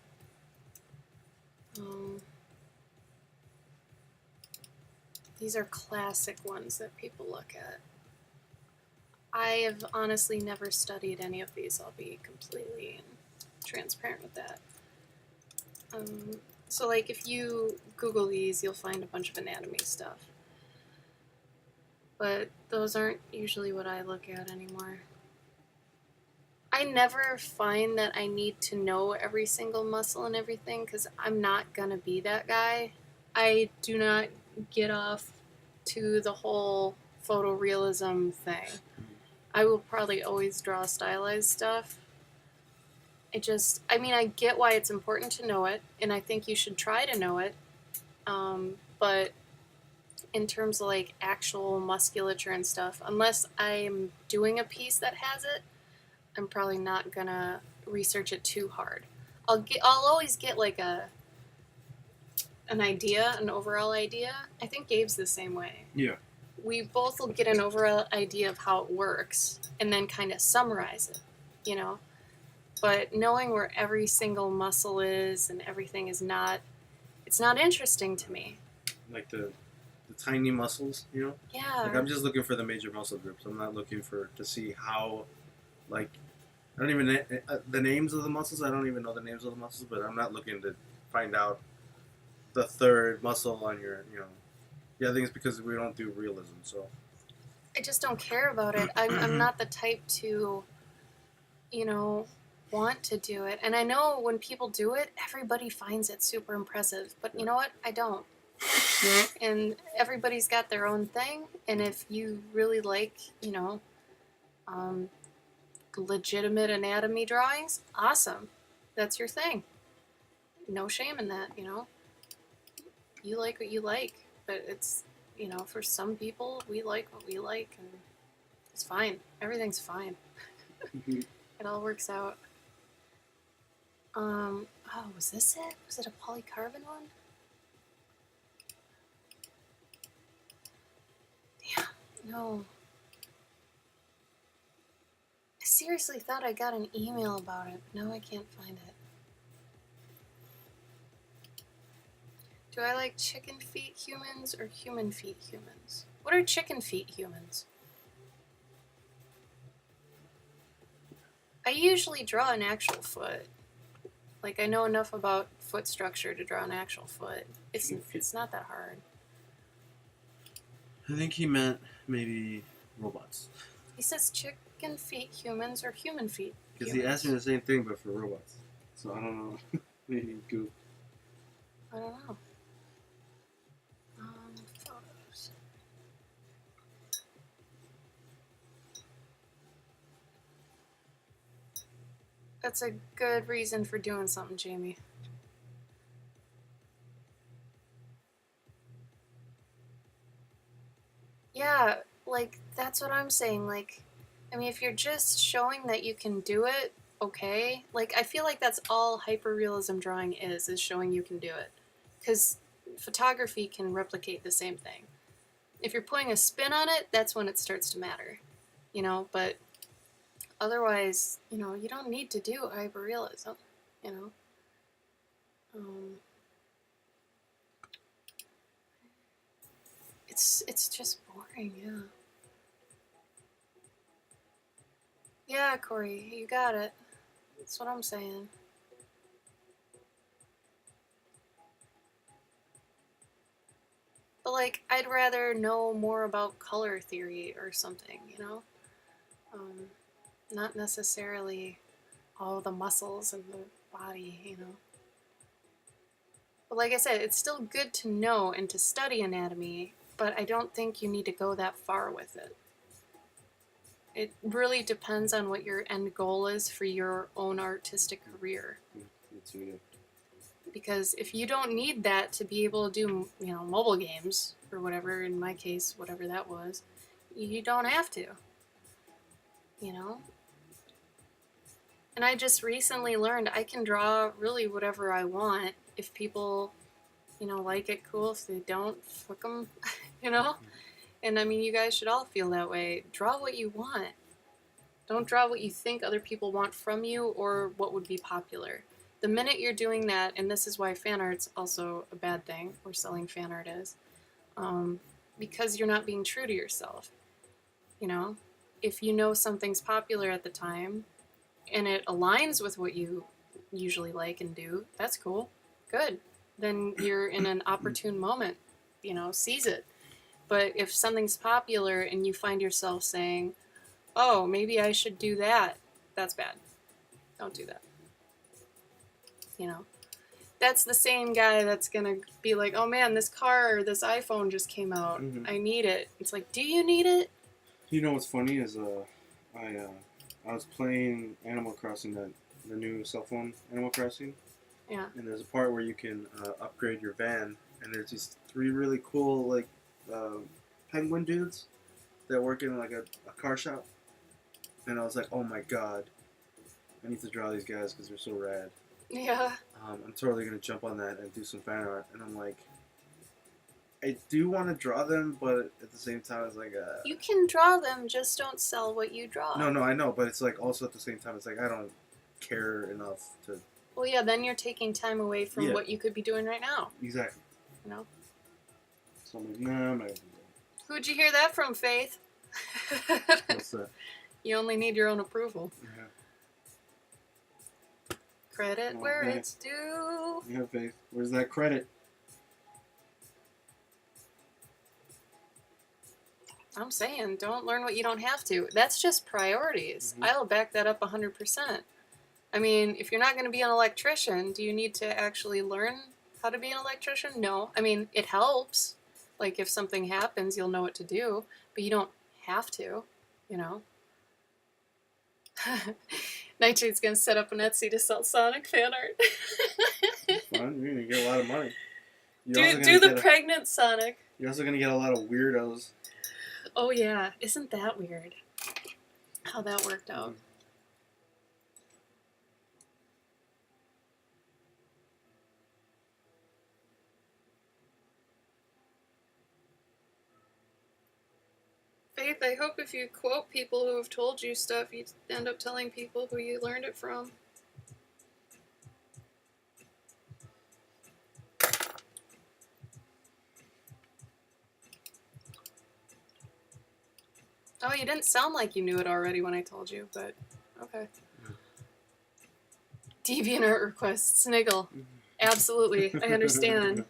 These are classic ones that people look at. I have honestly never studied any of these. I'll be completely transparent with that. So like if you Google these, you'll find a bunch of anatomy stuff. But those aren't usually what I look at anymore. I never find that I need to know every single muscle and everything because I'm not gonna be that guy. I do not get off to the whole photorealism thing. I will probably always draw stylized stuff. I mean, I get why it's important to know it, and I think you should try to know it. But in terms of like actual musculature and stuff, unless I'm doing a piece that has it, I'm probably not gonna research it too hard. I'll always get like an idea, an overall idea. I think Gabe's the same way. Yeah. We both will get an overall idea of how it works and then kind of summarize it, you know. But knowing where every single muscle is and everything is not, it's not interesting to me. Like the tiny muscles, you know. Yeah. Like I'm just looking for the major muscle groups. I'm not looking to see how, like, I don't even the names of the muscles. I don't even know the names of the muscles, but I'm not looking to find out the third muscle on your, you know. Yeah, I think it's because we don't do realism, so. I just don't care about it. I'm not the type to, you know, want to do it. And I know when people do it, everybody finds it super impressive. But you know what? I don't. And everybody's got their own thing. And if you really like, you know, legitimate anatomy drawings, awesome. That's your thing. No shame in that, you know. You like what you like. But it's, you know, for some people, we like what we like. And it's fine. Everything's fine. It all works out. Oh, was this it? Was it a polycarbon one? Damn, no. I seriously thought I got an email about it, but now I can't find it. Do I like chicken feet humans or human feet humans? What are chicken feet humans? I usually draw an actual foot. Like, I know enough about foot structure to draw an actual foot. It's not that hard. I think he meant maybe robots. He says chicken feet humans or human feet Because he asked me the same thing, but for robots. So I don't know. Maybe goop. I don't know. Photos. That's a good reason for doing something, Jamie. Yeah, like, that's what I'm saying. Like, I mean, if you're just showing that you can do it, okay. Like, I feel like that's all hyperrealism drawing is showing you can do it. Because photography can replicate the same thing. If you're putting a spin on it, that's when it starts to matter. You know, but otherwise, you know, you don't need to do hyperrealism, you know. It's just boring, yeah. Yeah, Corey, you got it. That's what I'm saying. But, like, I'd rather know more about color theory or something, you know? Not necessarily all the muscles and the body, you know? But like I said, it's still good to know and to study anatomy, but I don't think you need to go that far with it. It really depends on what your end goal is for your own artistic career. Because if you don't need that to be able to do, you know, mobile games or whatever, in my case, whatever that was, you don't have to, you know? And I just recently learned I can draw really whatever I want. If people, you know, like it, cool. If they don't, fuck them, you know? And I mean, you guys should all feel that way. Draw what you want. Don't draw what you think other people want from you or what would be popular. The minute you're doing that, and this is why fan art's also a bad thing, or selling fan art is, because you're not being true to yourself. You know? If you know something's popular at the time, and it aligns with what you usually like and do, that's cool. Good. Then you're in an opportune moment. You know, seize it. But if something's popular and you find yourself saying, oh, maybe I should do that, that's bad. Don't do that. You know? That's the same guy that's gonna be like, oh man, this car or this iPhone just came out. Mhm. I need it. It's like, do you need it? You know what's funny is I was playing Animal Crossing, the new cell phone Animal Crossing. Yeah. And there's a part where you can upgrade your van, and there's these 3 really cool like penguin dudes that work in like a car shop. And I was like, oh my god, I need to draw these guys because they're so rad. Yeah. I'm totally gonna jump on that and do some fan art. And I'm like, I do want to draw them, but at the same time, it's like You can draw them, just don't sell what you draw. no, I know, but it's like also at the same time, it's like I don't care enough to Well, yeah, then you're taking time away from Yeah. what you could be doing right now. exactly. You know. So I'm like, nah, I'm not gonna do Who'd you hear that from, Faith? that. What's that? You only need your own approval. Yeah. Credit Oh, where hey. it's due. Yeah, Faith. Where's that credit? I'm saying, don't learn what you don't have to. That's just priorities. Mhm. I'll back that up 100%. I mean, if you're not going to be an electrician, do you need to actually learn how to be an electrician? No. I mean, it helps. Like, if something happens, you'll know what to do, but you don't have to, you know? Nightshade's going to set up an Etsy to sell Sonic fan art. It's fun. You're gonna get a lot of money. You're also Do gonna the get pregnant Sonic. you're also gonna get a lot of weirdos. Oh, yeah. Isn't that weird? How that worked out. Faith, I hope if you quote people who have told you stuff, you end up telling people who you learned it from. Oh, you didn't sound like you knew it already when I told you, but okay. DeviantArt request, Sniggle. Absolutely, I understand.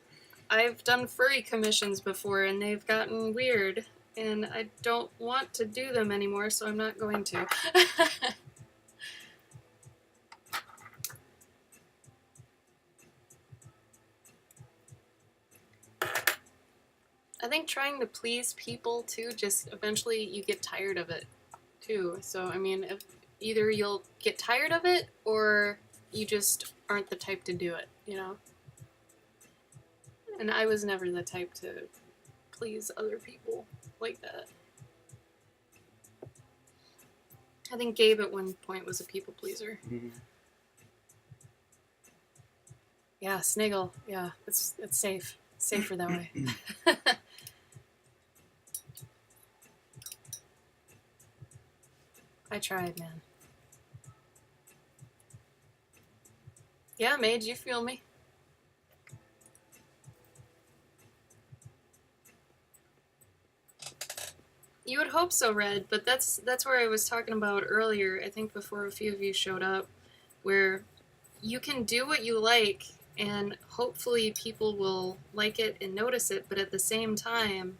I've done furry commissions before and they've gotten weird, and I don't want to do them anymore, so I'm not going to. I think trying to please people too, just eventually you get tired of it too. So, I mean, if either you'll get tired of it or you just aren't the type to do it, you know? And I was never the type to please other people like that. I think Gabe at one point was a people pleaser. Mm-hmm. Yeah, Sniggle. Yeah, it's safe. Safer that way. I tried, man. Yeah, made you feel me. You would hope so, Red, but that's where I was talking about earlier, I think before a few of you showed up, where you can do what you like and hopefully people will like it and notice it, but at the same time,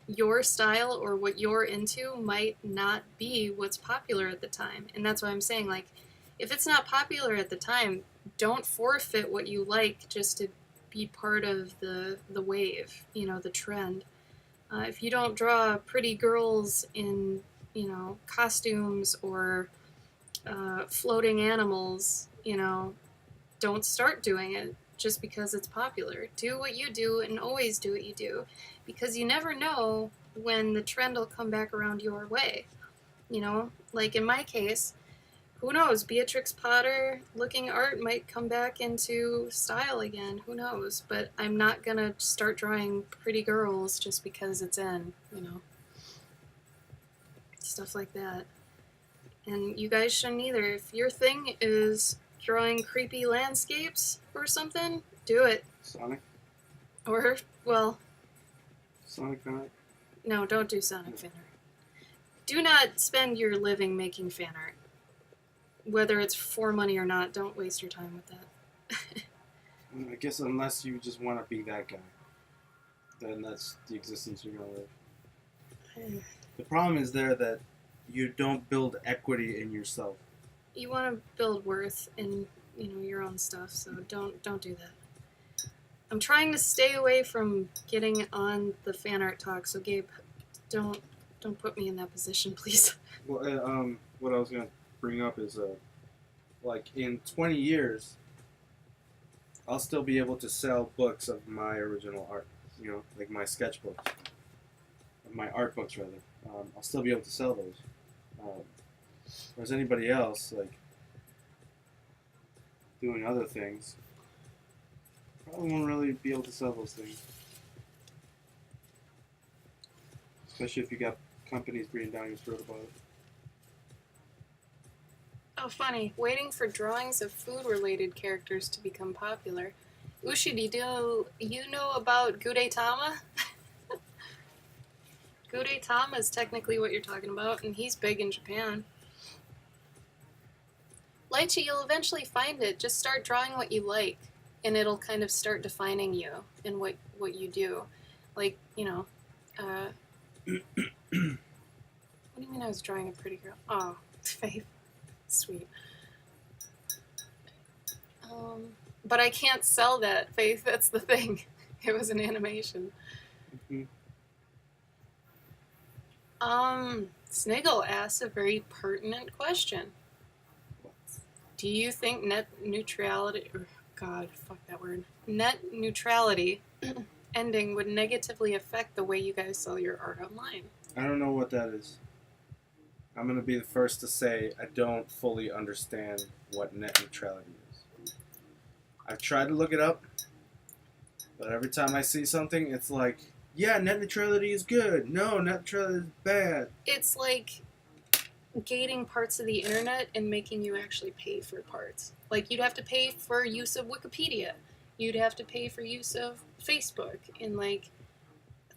your style or what you're into might not be what's popular at the time. And that's why I'm saying, like, if it's not popular at the time, don't forfeit what you like just to be part of the wave, you know, the trend. If you don't draw pretty girls in, you know, costumes or floating animals, you know, don't start doing it just because it's popular. Do what you do and always do what you do, because you never know when the trend will come back around your way. You know, like in my case, who knows, Beatrix Potter looking art might come back into style again, who knows, but I'm not gonna start drawing pretty girls just because it's in, you know, stuff like that. And you guys shouldn't either. If your thing is drawing creepy landscapes or something, do it. Sonic? Or, well, Sonic fan art? no, don't do Sonic fan art. Do not spend your living making fan art. Whether it's for money or not, don't waste your time with that. I guess unless you just want to be that guy, then that's the existence you're gonna live. The problem is there that you don't build equity in yourself. You want to build worth in, you know, your own stuff, so don't do that. I'm trying to stay away from getting on the fan art talk, so Gabe, don't put me in that position, please. Well, what I was gonna bring up is, like in 20 years, I'll still be able to sell books of my original art. You know, like my sketchbooks, my art books rather. I'll still be able to sell those. Whereas anybody else, like, doing other things, probably won't really be able to sell those things. Especially if you got companies breathing down your throat about it. Oh, funny. Waiting for drawings of food-related characters to become popular. Ushidi, do you know about Gudetama? Gudetama is technically what you're talking about, and he's big in Japan. Lychee, you'll eventually find it. Just start drawing what you like, and it'll kind of start defining you and what you do. Like, you know, what do you mean I was drawing a pretty girl? Oh, Faith. Sweet. But I can't sell that, Faith. That's the thing. It was an animation. Mhm. Sniggle asks a very pertinent question. Do you think net neutrality, God, fuck that word, net neutrality ending would negatively affect the way you guys sell your art online? I don't know what that is. I'm gonna be the first to say I don't fully understand what net neutrality is. I've tried to look it up, but every time I see something, it's like, yeah, net neutrality is good. No, net neutrality is bad. It's like gating parts of the internet and making you actually pay for parts. Like, you'd have to pay for use of Wikipedia. You'd have to pay for use of Facebook and, like,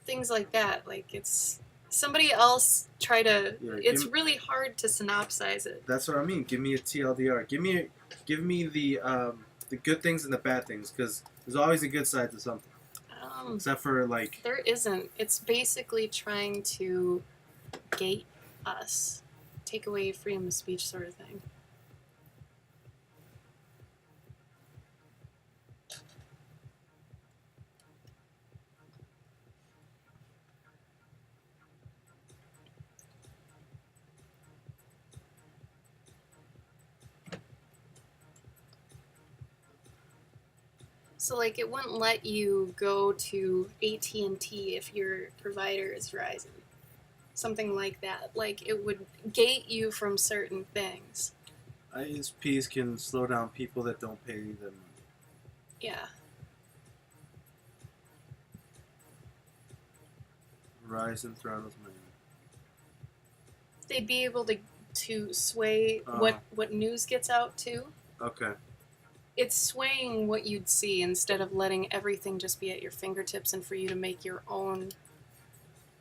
things like that. Like, it's... Somebody else try to... Yeah, it's really hard to synopsize it. That's what I mean. Give me a TLDR. Give me the good things and the bad things, because there's always a good side to something. Except for, like... There isn't. It's basically trying to gate us. Take away freedom of speech sort of thing. So, like, it wouldn't let you go to AT&T if your provider is Verizon. Something like that. Like, it would gate you from certain things. ISPs can slow down people that don't pay them. Yeah. Verizon throttles my... They'd be able to sway what news gets out, too. Okay. It's swaying what you'd see instead of letting everything just be at your fingertips and for you to make your own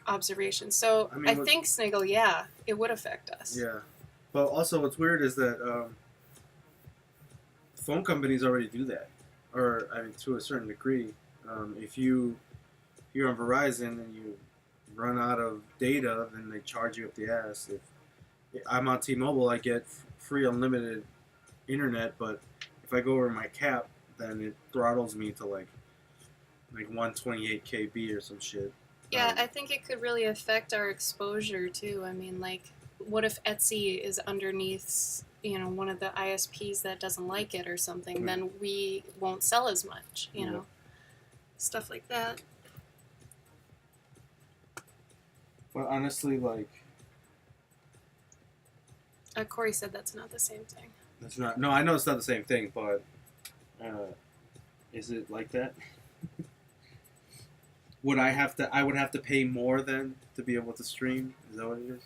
observations. So I think, Sniggle, yeah, it would affect us. Yeah. But also what's weird is that phone companies already do that. Or, I mean, to a certain degree. If you're on Verizon and you run out of data, then they charge you up the ass. If I'm on T-Mobile, I get free unlimited internet, but if I go over my cap, then it throttles me to like 128 KB or some shit. Yeah, I think it could really affect our exposure too. I mean, like, what if Etsy is underneath, one of the ISPs that doesn't like it or something? Mm. Then we won't sell as much, you know, stuff like that. But honestly, like, Corey said that's not the same thing. it's not. No, I know it's not the same thing, but is it like that? I would have to pay more then to be able to stream? Is that what it is?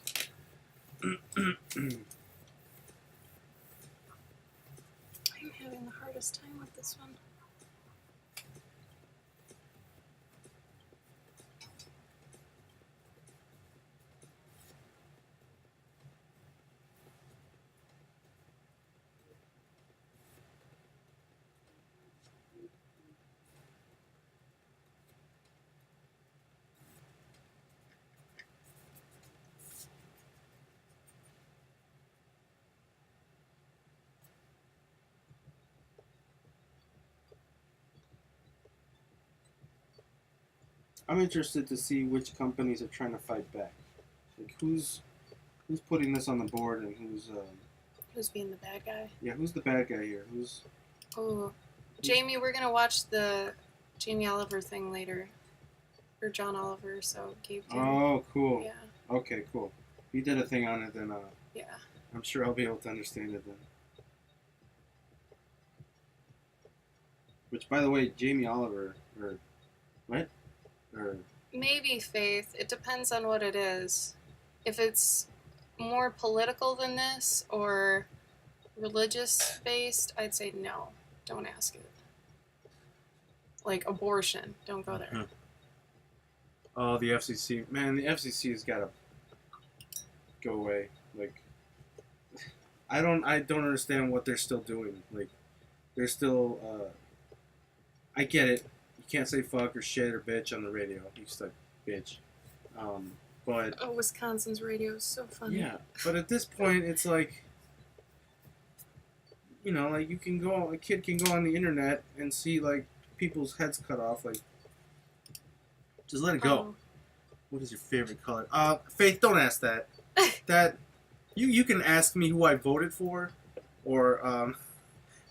I'm having the hardest time with this one. I'm interested to see which companies are trying to fight back. Like who's putting this on the board and Who's being the bad guy? yeah, who's the bad guy here? Oh, Jamie, we're gonna watch the Jamie Oliver thing later, or John Oliver. So Gabe did. Oh, cool. Yeah. Okay, cool. He did a thing on it, then Yeah. I'm sure I'll be able to understand it then. Which, by the way, Jamie Oliver, or what? Or Maybe Faith. It depends on what it is. If it's more political than this or religious based, I'd say no. Don't ask it. Like abortion, don't go there. oh, the FCC, man, the FCC has got to go away. Like, I don't understand what they're still doing. Like, they're still. I get it. You can't say fuck or shit or bitch on the radio. You just like bitch. But Oh, Wisconsin's radio is so funny. yeah, but at this point, it's like, you know, like a kid can go on the internet and see like people's heads cut off. Like, just let it go. Oh. What is your favorite color? Faith, don't ask that. That you can ask me who I voted for, or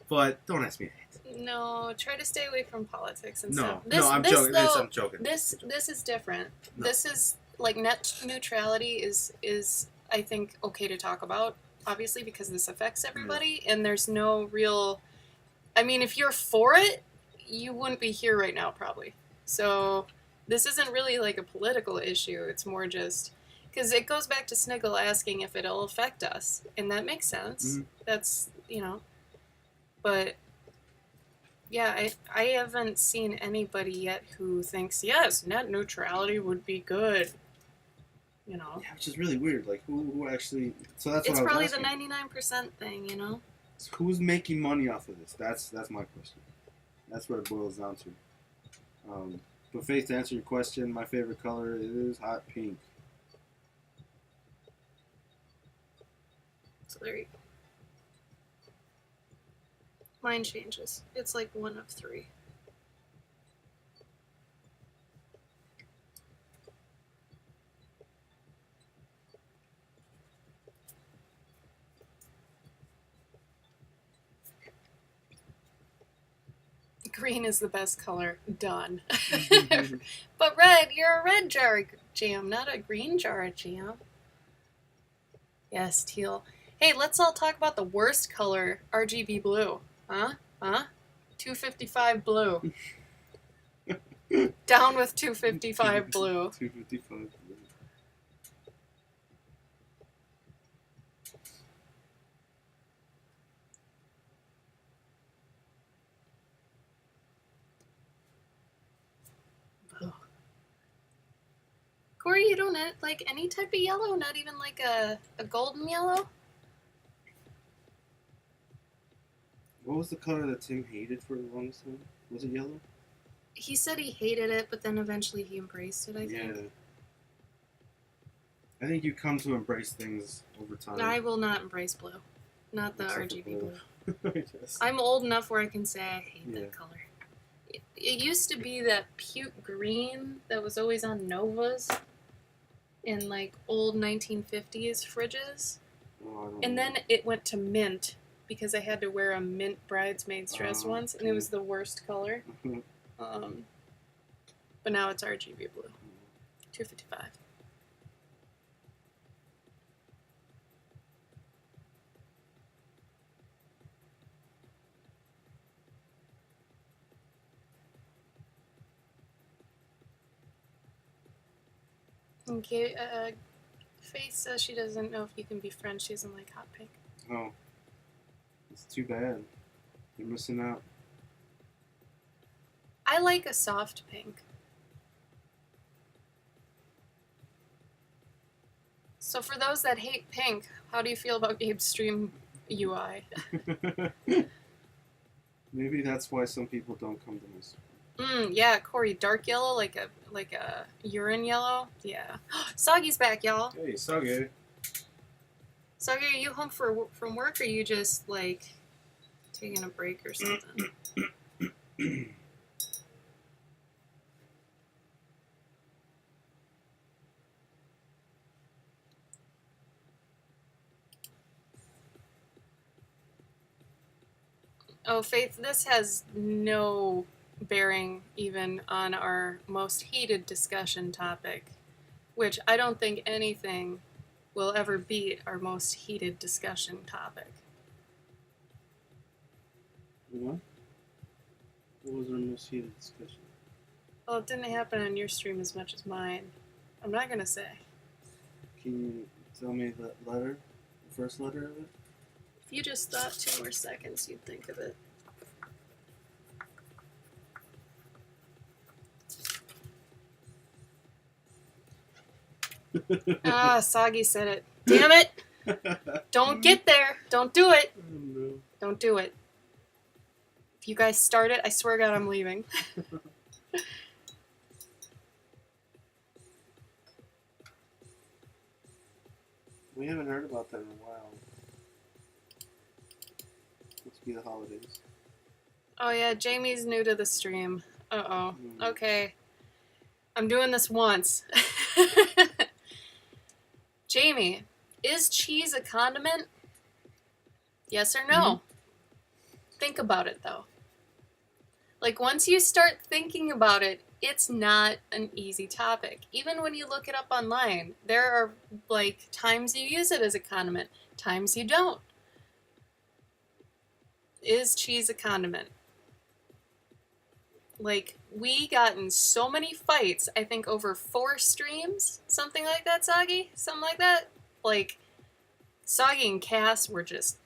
but don't ask me that. No, try to stay away from politics and No, stuff. no, I'm joking. I'm joking. This is different. No. This is like net neutrality is I think okay to talk about, obviously, because this affects everybody, and there's no real. I mean, if you're for it, you wouldn't be here right now, probably. So this isn't really like a political issue. It's more just because it goes back to Sniggle asking if it'll affect us, and that makes sense. Mhm. That's but. Yeah, I haven't seen anybody yet who thinks, yes, net neutrality would be good. You know? Yeah, which is really weird. Like, who actually... So that's It's what I probably was the asking. 99% thing, you know? So who's making money off of this? That's my question. That's what it boils down to. But Faith, to answer your question, my favorite color is hot pink. So there you go. Mine changes. It's like one of three. Green is the best color. Done. But red, you're a red jar of jam, not a green jar of jam. Yes, teal. Hey, let's all talk about the worst color, RGB blue. Huh? 255 blue. Down with 255 blue. 255. Corey, you don't like any type of yellow? Not even like a golden yellow? What was the color that Tim hated for the longest time? Was it yellow? He said he hated it, but then eventually he embraced it, I think. Yeah. I think you come to embrace things over time. I will not embrace blue. Not the Except for RGB blue. blue. Yes. I'm old enough where I can say I hate Yeah. that color. It used to be that puke green that was always on Novas in like old 1950s fridges. Oh, I don't And know. then it went to mint because I had to wear a mint bridesmaid's dress Oh, once, and it was the worst color. But now it's RGB blue. 255. Okay, Faith says she doesn't know if you can be friends. She doesn't like hot pink. Oh. It's too bad. You're missing out. I like a soft pink. So for those that hate pink, how do you feel about Gabe's stream UI? Maybe that's why some people don't come to my stream. Yeah, Corey, dark yellow, like a urine yellow. Yeah. Soggy's back, y'all. Hey, Sage. Soggy, are you home from work, or are you just like taking a break or something? Oh, Faith, this has no bearing even on our most heated discussion topic, which I don't think anything will ever beat our most heated discussion topic. What? What What was our most heated discussion? Well, it didn't happen on your stream as much as mine. I'm not gonna say. Can you tell me the letter, the first letter of it? If you just thought 2 more seconds, you'd think of it. Ah, Soggy said it. Damn it! Don't get there. Don't do it. Oh, no. Don't do it. If you guys start it, I swear to God, I'm leaving. We haven't heard about that in a while. Must be the holidays. Oh yeah, Jamie's new to the stream. Uh-oh. Mm. Okay. I'm doing this once. Jamie, is cheese a condiment? Yes or no? Think about it, though. Like, once you start thinking about it, it's not an easy topic. Even when you look it up online, there are, like, times you use it as a condiment, times you don't. Is cheese a condiment? Like, we got in so many fights, I think over 4 streams, something like that, Soggy? Something like that? Like, Soggy and Cass were just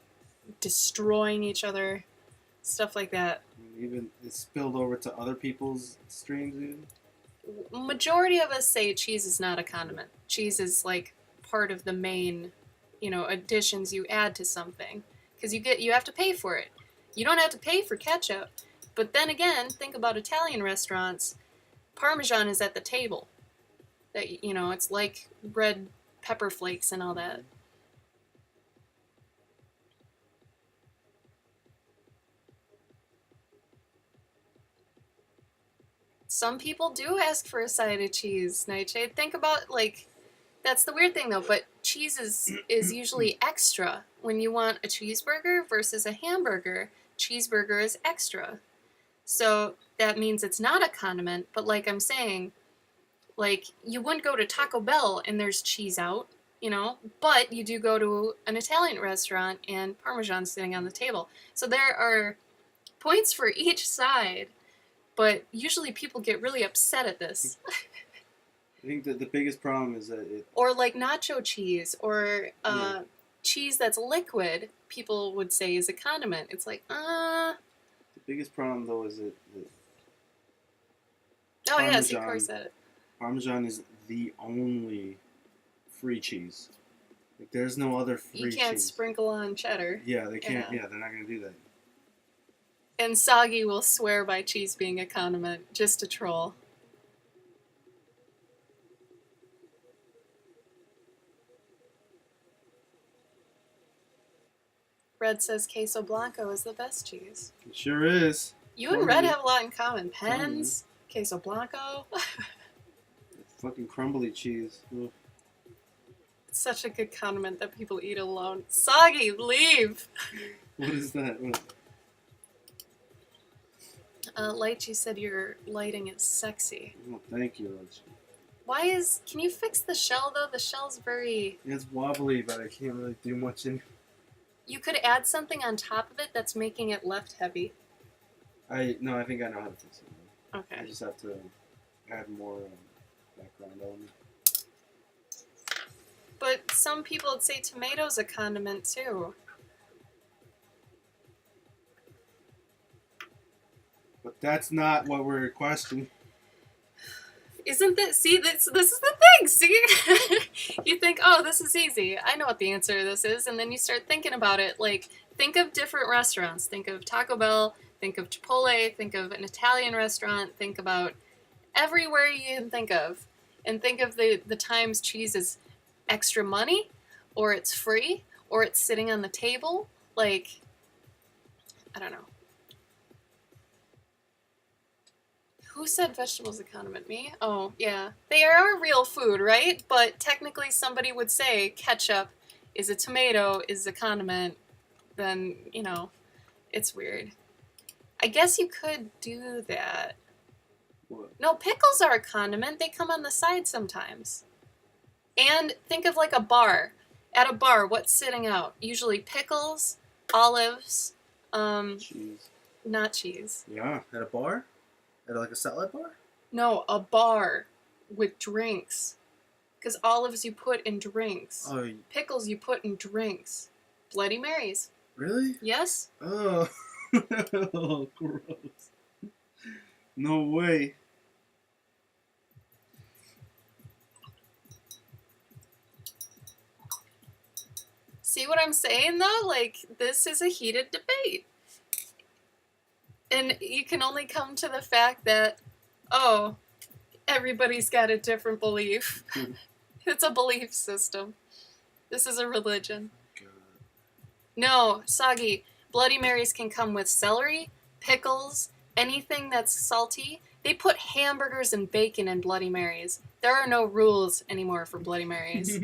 destroying each other, stuff like that. Even it spilled over to other people's streams even? Majority of us say cheese is not a condiment. Cheese is, like, part of the main, additions you add to something. Because you have to pay for it. You don't have to pay for ketchup. But then again, think about Italian restaurants. Parmesan is at the table. That it's like red pepper flakes and all that. Some people do ask for a side of cheese, Nightshade. Think about, like, that's the weird thing though, but cheese is usually extra. When you want a cheeseburger versus a hamburger, cheeseburger is extra. So that means it's not a condiment, but like I'm saying, like, you wouldn't go to Taco Bell and there's cheese out, but you do go to an Italian restaurant and Parmesan's sitting on the table. So there are points for each side, but usually people get really upset at this. I think that the biggest problem is that it... Or like nacho cheese or cheese that's liquid, people would say is a condiment. It's like, The biggest problem, though, is that Oh, yes, of Parmesan- course that. Parmesan is the only free cheese. Like, there's no other free You can't cheese. sprinkle on cheddar. Yeah, they can't. Yeah. Yeah, they're not going to do that. And Soggy will swear by cheese being a condiment just to troll. Red says queso blanco is the best cheese. It sure is. You and Red have a lot in common. Pens, queso blanco. Fucking crumbly cheese. Ugh. It's such a good condiment that people eat alone. Soggy, leave! What is that? What? Lychee said your lighting is sexy. Oh, thank you, Roach. Can you fix the shell though? The shell's very... It's wobbly, but I can't really do much in. You could add something on top of it that's making it left heavy. I think I know how to fix it. Okay. I just have to add more background element. But some people would say tomato's a condiment too. But that's not what we're questioning. Isn't that... See, this is the thing, see? You think, oh, this is easy. I know what the answer to this is. And then you start thinking about it. Like, think of different restaurants. Think of Taco Bell. Think of Chipotle. Think of an Italian restaurant. Think about everywhere you can think of. And think of the times cheese is extra money, or it's free, or it's sitting on the table. Like, I don't know. Who said vegetables a condiment? Me? Oh, yeah. They are real food, right? But technically somebody would say ketchup is a tomato, is a condiment. Then, it's weird. I guess you could do that. What? No, pickles are a condiment. They come on the side sometimes. And think of like a bar. At a bar, what's sitting out? Usually pickles, olives, Cheese. not cheese. Yeah, at a bar? At like a salad bar? No, a bar with drinks. Because olives you put in drinks. Oh, Pickles you put in drinks. Bloody Marys. really? Yes? Oh. Oh, gross. No way. See what I'm saying though? Like, this is a heated debate. And you can only come to the fact that, oh, everybody's got a different belief. It's a belief system. This is a religion. God. No, Soggy, Bloody Marys can come with celery, pickles, anything that's salty. They put hamburgers and bacon in Bloody Marys. There are no rules anymore for Bloody Marys.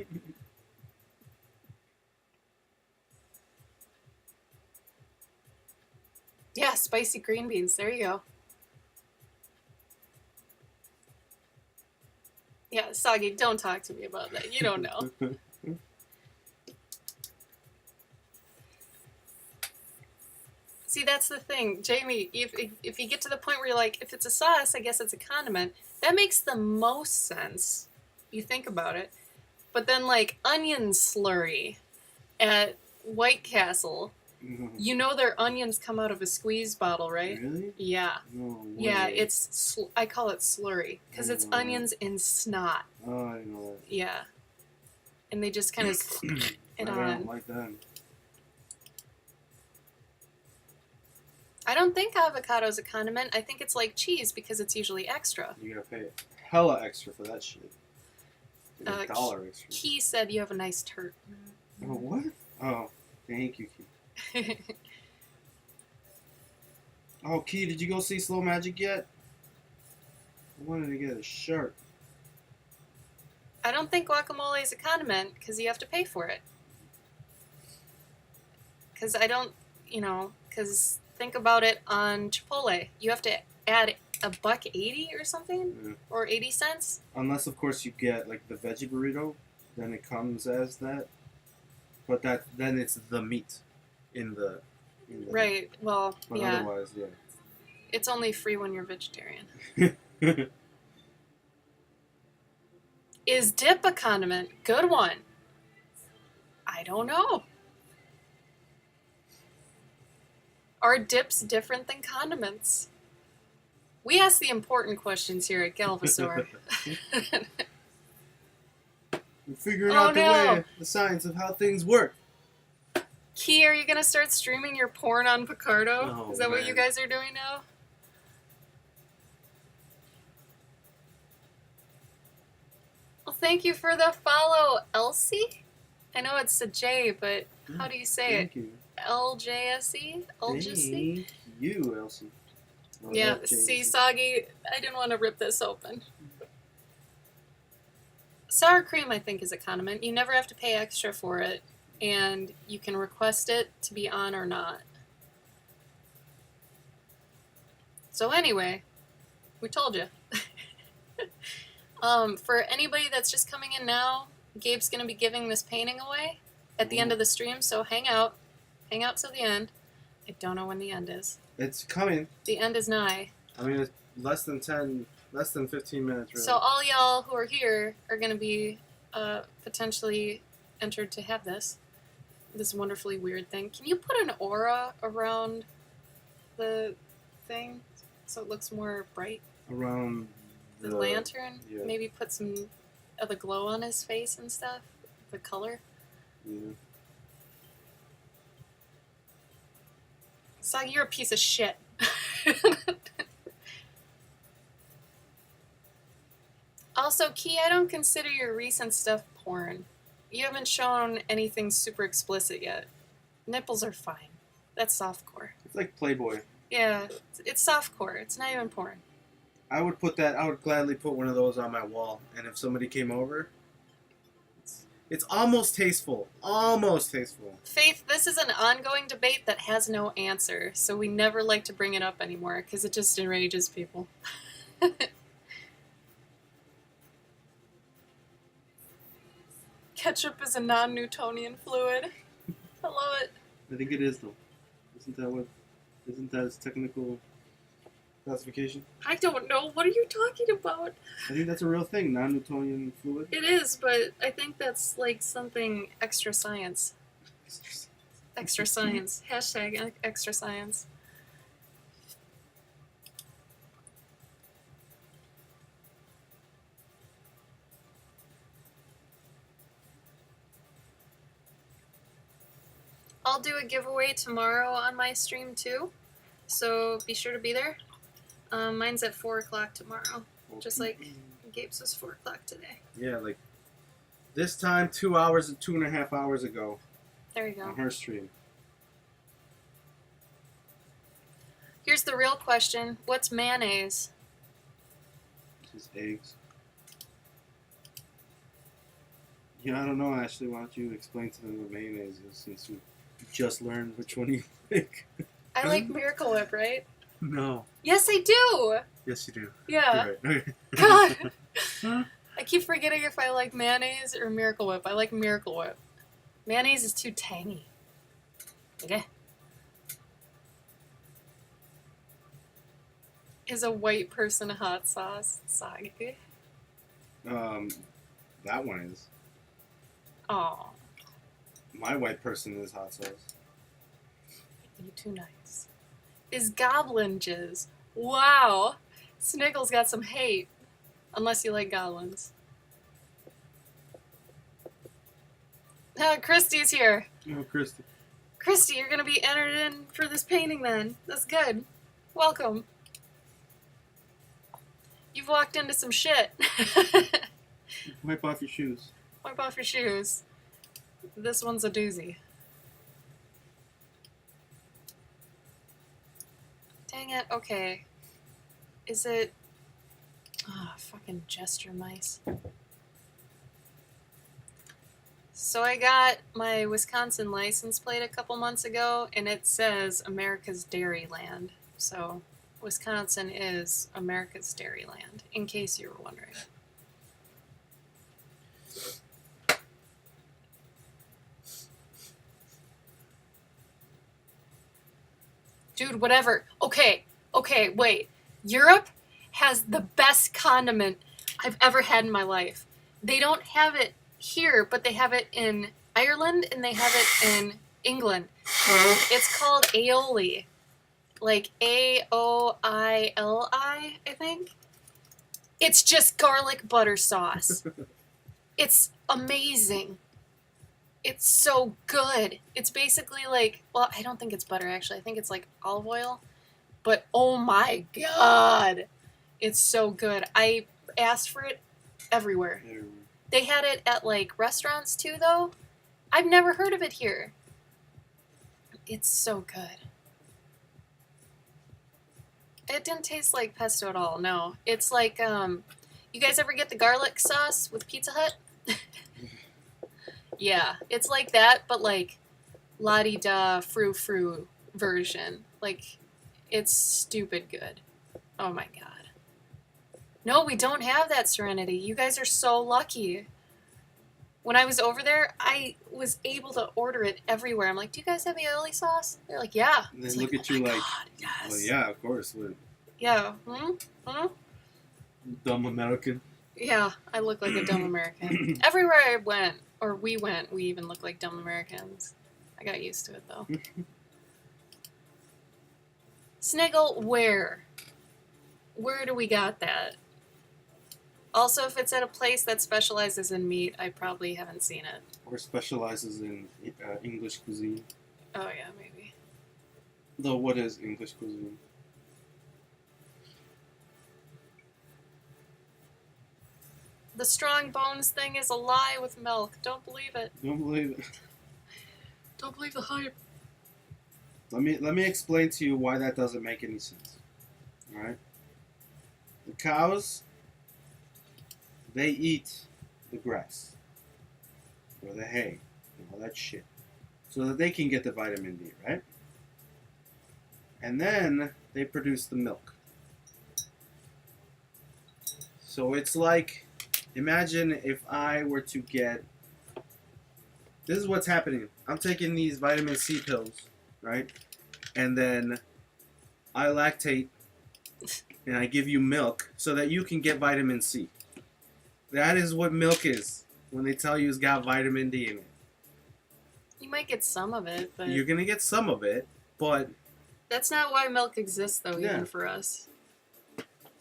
Yeah, spicy green beans. There you go. Yeah, Soggy, don't talk to me about that. You don't know. See, that's the thing. Jamie, if you get to the point where you're like, if it's a sauce, I guess it's a condiment, that makes the most sense. You think about it. But then, like, onion slurry at White Castle, you know their onions come out of a squeeze bottle, right? Really? Yeah. No way. Yeah, I call it slurry, because it's Oh. onions in snot. Oh, I know it. Yeah. And they just kind of it I on. don't like that. I don't think avocado's a condiment. I think it's like cheese because it's usually extra. You gotta pay hella extra for that shit. Like $1 extra. Key said you have a nice turd. Oh, what? Oh, thank you, Key. Oh, Key, did you go see Slow Magic yet? I wanted to get a shirt. I don't think guacamole is a condiment because you have to pay for it. Because I don't, because think about it on Chipotle. You have to add $1.80 or something? Yeah. Or 80 cents? Unless, of course, you get like the veggie burrito, then it comes as that. But then it's the meat in the Right, well, But yeah. otherwise, yeah. It's only free when you're vegetarian. Is dip a condiment? Good one. I don't know. Are dips different than condiments? We ask the important questions here at Galvasaur. We're figuring Oh, out the science of how things work. Key, are you going to start streaming your porn on Picardo? Oh, Is that what man. you guys are doing now? Well, thank you for the follow, Elsie. I know it's a J, but how do you say Thank you. it? LJSE? LJSE? Thank you, Elsie. Oh, Yeah, LJSE. see, Soggy, I didn't want to rip this open. Sour cream, I think, is a condiment. You never have to pay extra for it, and you can request it to be on or not. So anyway, we told you. For anybody that's just coming in now, Gabe's going to be giving this painting away at the end of the stream, so hang out. Hang out till the end. I don't know when the end is. It's coming. The end is nigh. I mean, it's less than 15 minutes, really. So all y'all who are here are going to be potentially entered to have this wonderfully weird thing. Can you put an aura around the thing so it looks more bright? Around The lantern? yeah. Maybe put some of the glow on his face and stuff? The color? Yeah. Soggy, you're a piece of shit. Also, Key, I don't consider your recent stuff porn. You haven't shown anything super explicit yet. Nipples are fine. That's softcore. It's like Playboy. Yeah, it's softcore. It's not even porn. I would gladly put one of those on my wall, and if somebody came over, it's almost tasteful. Almost tasteful. Faith, this is an ongoing debate that has no answer, so we never like to bring it up anymore because it just enrages people. Ketchup is a non-Newtonian fluid. I love it. I think it is, though. Isn't Isn't that its technical classification? I don't know. What are you talking about? I think that's a real thing, non-Newtonian fluid. It is, but I think that's like something extra science. Extra science. Hashtag extra science. I'll do a giveaway tomorrow on my stream too, so be sure to be there. Mine's at 4 o'clock tomorrow, just like Gabe's was 4 o'clock today. Yeah, like this time 2 hours and 2.5 hours ago There you go. on her stream. Here's the real question. What's mayonnaise? Just eggs. Yeah, I don't know, Ashley. Why don't you explain to them what mayonnaise is since you just learned which one you like? I like Miracle Whip, right? No. Yes, I do! Yes, you do. Yeah. You're right. God! Huh? I keep forgetting if I like mayonnaise or Miracle Whip. I like Miracle Whip. Mayonnaise is too tangy. Okay. Is a white person a hot sauce? Sage. That one is. Oh, My white person is hot sauce. you too nice. Is goblin jizz? Wow. Sniggles got some hate. Unless you like goblins. Christy's here. Oh, Christy. Christy, you're gonna be entered in for this painting then. That's good. Welcome. You've walked into some shit. Wipe off your shoes. Wipe off your shoes. This one's a doozy. Dang it, okay. Is it... Ah, fucking gesture mice. So I got my Wisconsin license plate a couple months ago, and it says America's Dairyland. So Wisconsin is America's Dairyland, in case you were wondering. Dude, whatever. Okay, wait. Europe has the best condiment I've ever had in my life. They don't have it here, but they have it in Ireland and they have it in England. It's called aioli. Like Aoili, I think. It's just garlic butter sauce. It's amazing. It's so good. It's basically like, well, I don't think it's butter actually. I think it's like olive oil. But oh my god. It's so good. I asked for it everywhere. They had it at like restaurants too though. I've never heard of it here. It's so good. It didn't taste like pesto at all, no. It's like, you guys ever get the garlic sauce with Pizza Hut? Yeah, it's like that, but like la-di-da frou-frou version. Like, it's stupid good. Oh my god. No, we don't have that, Serenity. You guys are so lucky. When I was over there, I was able to order it everywhere. I'm like, do you guys have aioli sauce? They're like, yeah. And they It's look like, at oh you my like, God, yes. well, yeah, of course. What, Yeah. dumb American. Yeah, I look like a dumb American. Everywhere I went, or we went, we even looked like dumb Americans. I got used to it, though. Sniggle, where? Where do we got that? Also, if it's at a place that specializes in meat, I probably haven't seen it. Or specializes in English cuisine. Oh, yeah, maybe. Though, what is English cuisine? The strong bones thing is a lie with milk. Don't believe it. Don't believe it. Don't believe the hype. Let me explain to you why that doesn't make any sense. All right. The cows, they eat the grass or the hay and all that shit, so that they can get the vitamin D, right? And then they produce the milk. So it's like, imagine if I were to get. This is what's happening. I'm taking these vitamin C pills, right? And then I lactate and I give you milk so that you can get vitamin C. That is what milk is when they tell you it's got vitamin D in it. You might get some of it, but You're going to get some of it, but that's not why milk exists, though, Yeah. even for us.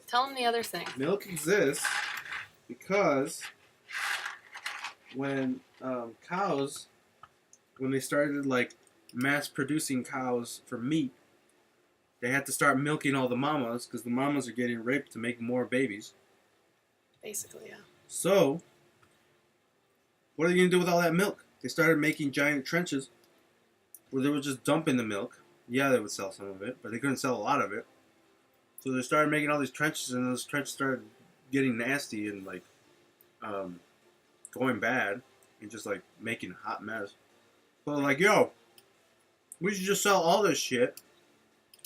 Tell them the other thing. milk exists because when cows, when they started like mass producing cows for meat, they had to start milking all the mamas because the mamas are getting raped to make more babies. Basically, yeah. So, what are they going to do with all that milk? They started making giant trenches where they would just dump in the milk. Yeah, they would sell some of it, but they couldn't sell a lot of it. So they started making all these trenches, and those trenches started getting nasty and like going bad and just like making a hot mess. So they're like, yo, we should just sell all this shit.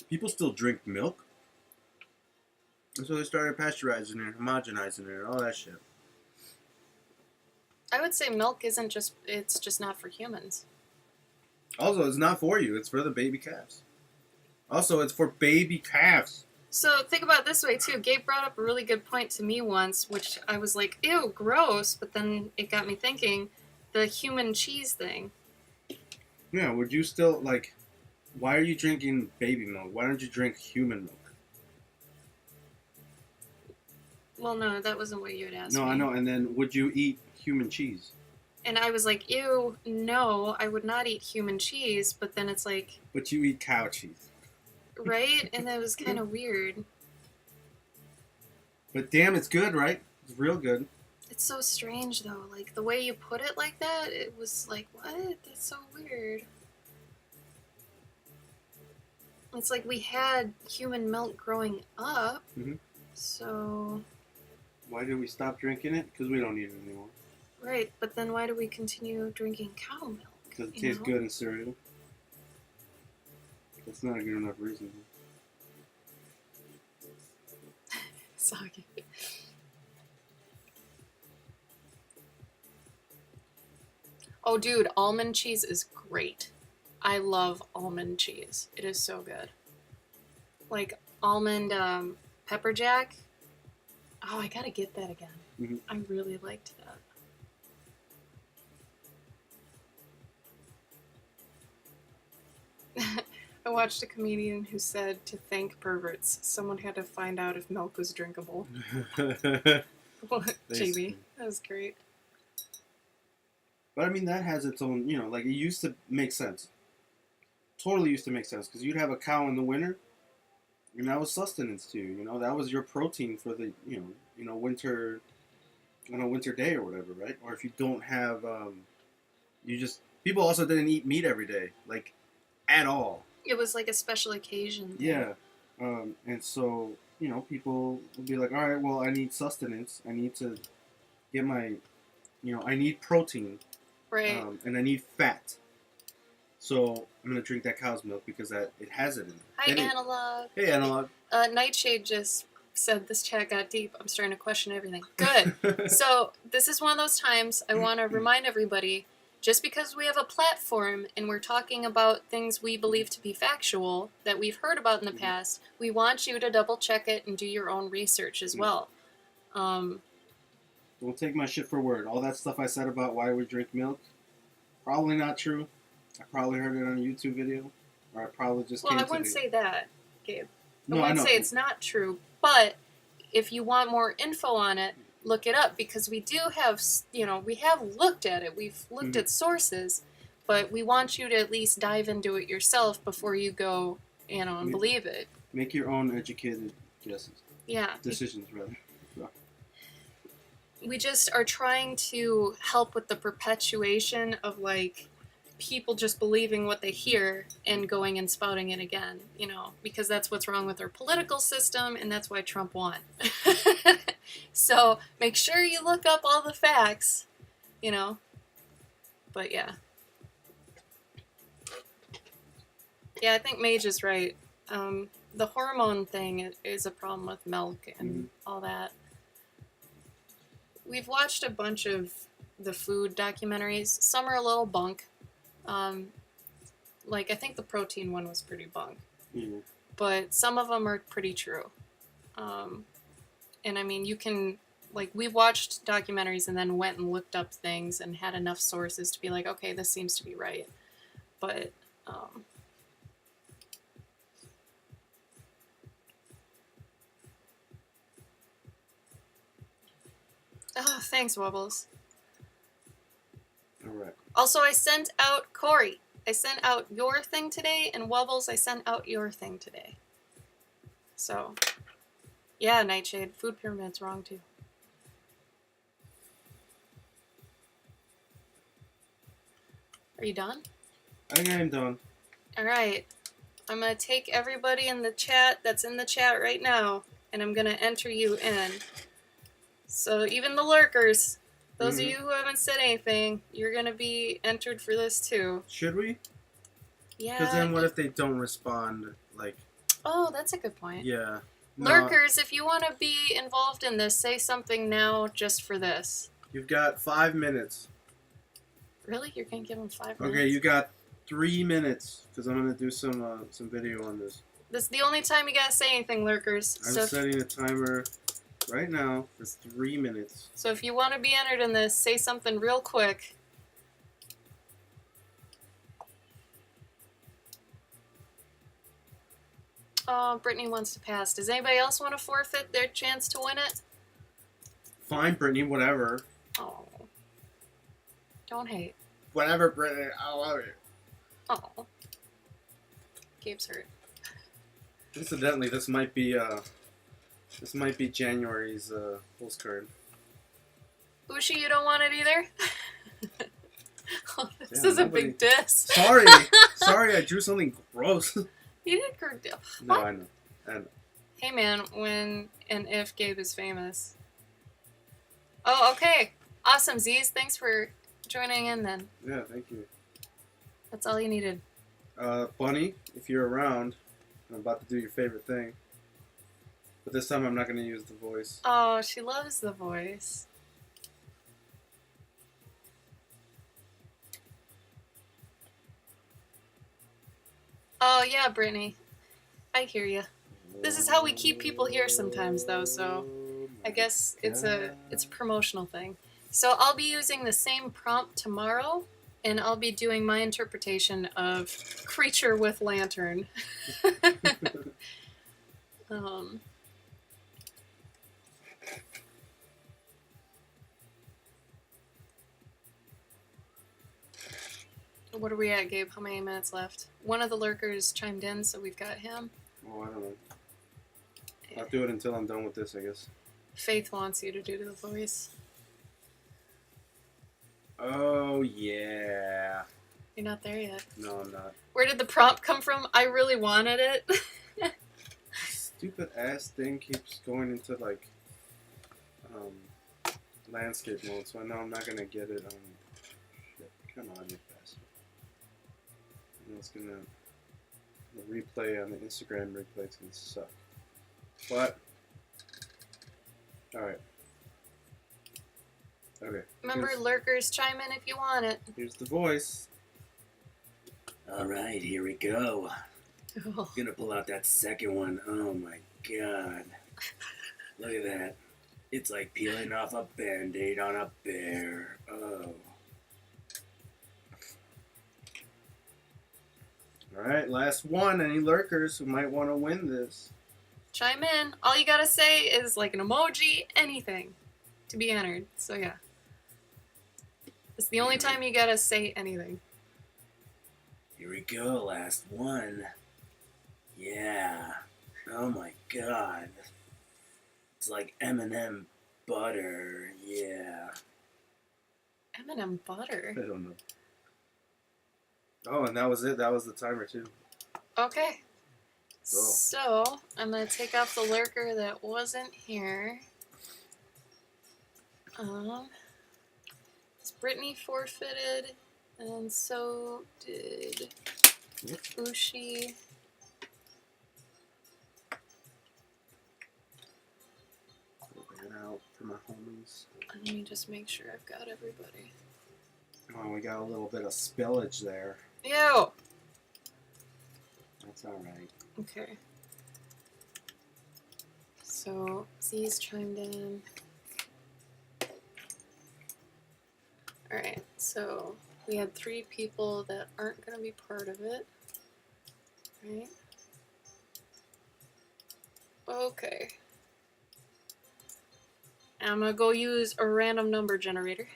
People still drink milk. And so they started pasteurizing it, homogenizing it, and all that shit. I would say milk isn't just, it's just not for humans. Also, it's not for you. It's for the baby calves. Also, it's for baby calves. So think about it this way, too. Gabe brought up a really good point to me once, which I was like, ew, gross. But then it got me thinking, the human cheese thing. Yeah, would you still, like, why are you drinking baby milk? Why don't you drink human milk? Well, no, that wasn't what you had asked No, me. I know. And then would you eat human cheese? And I was like, ew, no, I would not eat human cheese. But then it's like, But you eat cow cheese. right? And that was kind of weird. But damn, it's good, right? It's real good. It's so strange, though. Like, the way you put it like that, it was like, what? That's so weird. It's like we had human milk growing up, Mhm. so... Why did we stop drinking it? Because we don't need it anymore. Right, but then why do we continue drinking cow milk? Because it you tastes know? good in cereal. That's not a good enough reason. Soggy. Oh, dude, almond cheese is great. I love almond cheese. It is so good. Like almond pepper jack. Oh, I gotta get that again. Mhm. I really liked that. I watched a comedian who said to thank perverts, someone had to find out if milk was drinkable. What, Basically. JB? That was great. But I mean, that has its own, you know, like it used to make sense. Totally used to make sense because you'd have a cow in the winter, and that was sustenance to you. You know, that was your protein for the, winter, on a winter day or whatever, right? Or if you don't have, people also didn't eat meat every day, like, at all. It was like a special occasion. thing. Yeah. And so, people would be like, all right, well, I need sustenance. I need to get my, I need protein. Right. And I need fat. So I'm going to drink that cow's milk because it has it in it. Hi, And Analog. Hey, Analog. Nightshade just said this chat got deep. I'm starting to question everything. Good. So this is one of those times I want to remind everybody, just because we have a platform and we're talking about things we believe to be factual that we've heard about in the past, we want you to double check it and do your own research as well. Don't take my shit for word. All that stuff I said about why we drink milk, probably not true. I probably heard it on a YouTube video, or I probably just Well, came I to wouldn't say that, Gabe. I No, I wouldn't know. say it's not true, but if you want more info on it, look it up, because we do have, we have looked at it. We've looked at sources, but we want you to at least dive into it yourself before you go, and believe it. Make your own educated guesses. Yeah. Decisions, rather. We just are trying to help with the perpetuation of, like, people just believing what they hear and going and spouting it again, because that's what's wrong with our political system, and that's why Trump won. So make sure you look up all the facts, But yeah. Yeah, I think Mage is right. The hormone thing is a problem with milk and all that. We've watched a bunch of the food documentaries. Some are a little bunk. I think the protein one was pretty bunk. Yeah. but some of them are pretty true. And I mean, you can, like, we watched documentaries and then went and looked up things and had enough sources to be like, okay, this seems to be right. But, oh, thanks, Wobbles. All right. Also, I sent out Corey. I sent out your thing today, and Wobbles, I sent out your thing today. So, yeah, Nightshade, food pyramid's wrong too. Are you done? I think I am done. Alright. I'm gonna take everybody in the chat that's in the chat right now, and I'm gonna enter you in. So even the lurkers, those of you who haven't said anything, you're gonna be entered for this too. Should we? Yeah. Because then what if they don't respond? Like, Oh, that's a good point. yeah. No, Lurkers, if you want to be involved in this, say something now just for this. you've got 5 minutes. Really? You're gonna give them 5 minutes? Okay, you got 3 minutes because I'm gonna do some video on this. This is the only time you gotta say anything, lurkers. I'm setting a timer right now for 3 minutes. So if you want to be entered in this, say something real quick. Oh, Brittany wants to pass. Does anybody else want to forfeit their chance to win it? Fine, Brittany, whatever. Oh. Don't hate. Whatever, Brittany, I love it. Oh. Gabe's hurt. Incidentally, this might be January's postcard. Ushi, you don't want it either? Oh, this Yeah, is a big diss. Sorry, sorry, I drew something gross. You did good. No, What? I know. Hey man, when and if Gabe is famous. Oh, okay. Awesome, Z's. Thanks for joining in then. Yeah, thank you. That's all you needed. Bunny, if you're around, I'm about to do your favorite thing. But this time I'm not going to use the voice. Oh, she loves the voice. Oh, yeah, Brittany. I hear you. This is how we keep people here sometimes, though, so I guess it's a promotional thing. So I'll be using the same prompt tomorrow, and I'll be doing my interpretation of Creature with Lantern. What are we at, Gabe? How many minutes left? One of the lurkers chimed in, so we've got him. Oh, I don't know. I'll do it until I'm done with this, I guess. Faith wants you to do the voice. Oh, yeah. You're not there yet. No, I'm not. Where did the prompt come from? I really wanted it. Stupid ass thing keeps going into, like, landscape mode, so I know I'm not going to get it on... Shit, come on, you bastard. I know it's going to... The replay on the Instagram replay is going to suck. But... Alright. Okay. Remember, lurkers, chime in if you want it. Here's the voice. Alright, here we go. Oh. Gonna pull out that second one. Oh my god. Look at that. It's like peeling off a band-aid on a bear. Oh. Alright, last one. Any lurkers who might want to win this? Chime in. All you gotta say is like an emoji, anything, to be entered. So yeah. It's the only time you gotta say anything. Here we go, last one. Yeah. Oh my god. It's like M&M butter. Yeah. M&M butter. I don't know. Oh, and that was it. That was the timer, too. Okay. Oh. So, I'm gonna take off the lurker that wasn't here. Brittany forfeited, and so did Ushi. Bring it out for my homies. Let me just make sure I've got everybody. Oh, we got a little bit of spillage there. Ew! That's alright. Okay. So Z's chimed in. Alright, so we had 3 people that aren't going to be part of it. Right? Okay. I'm going to go use a random number generator.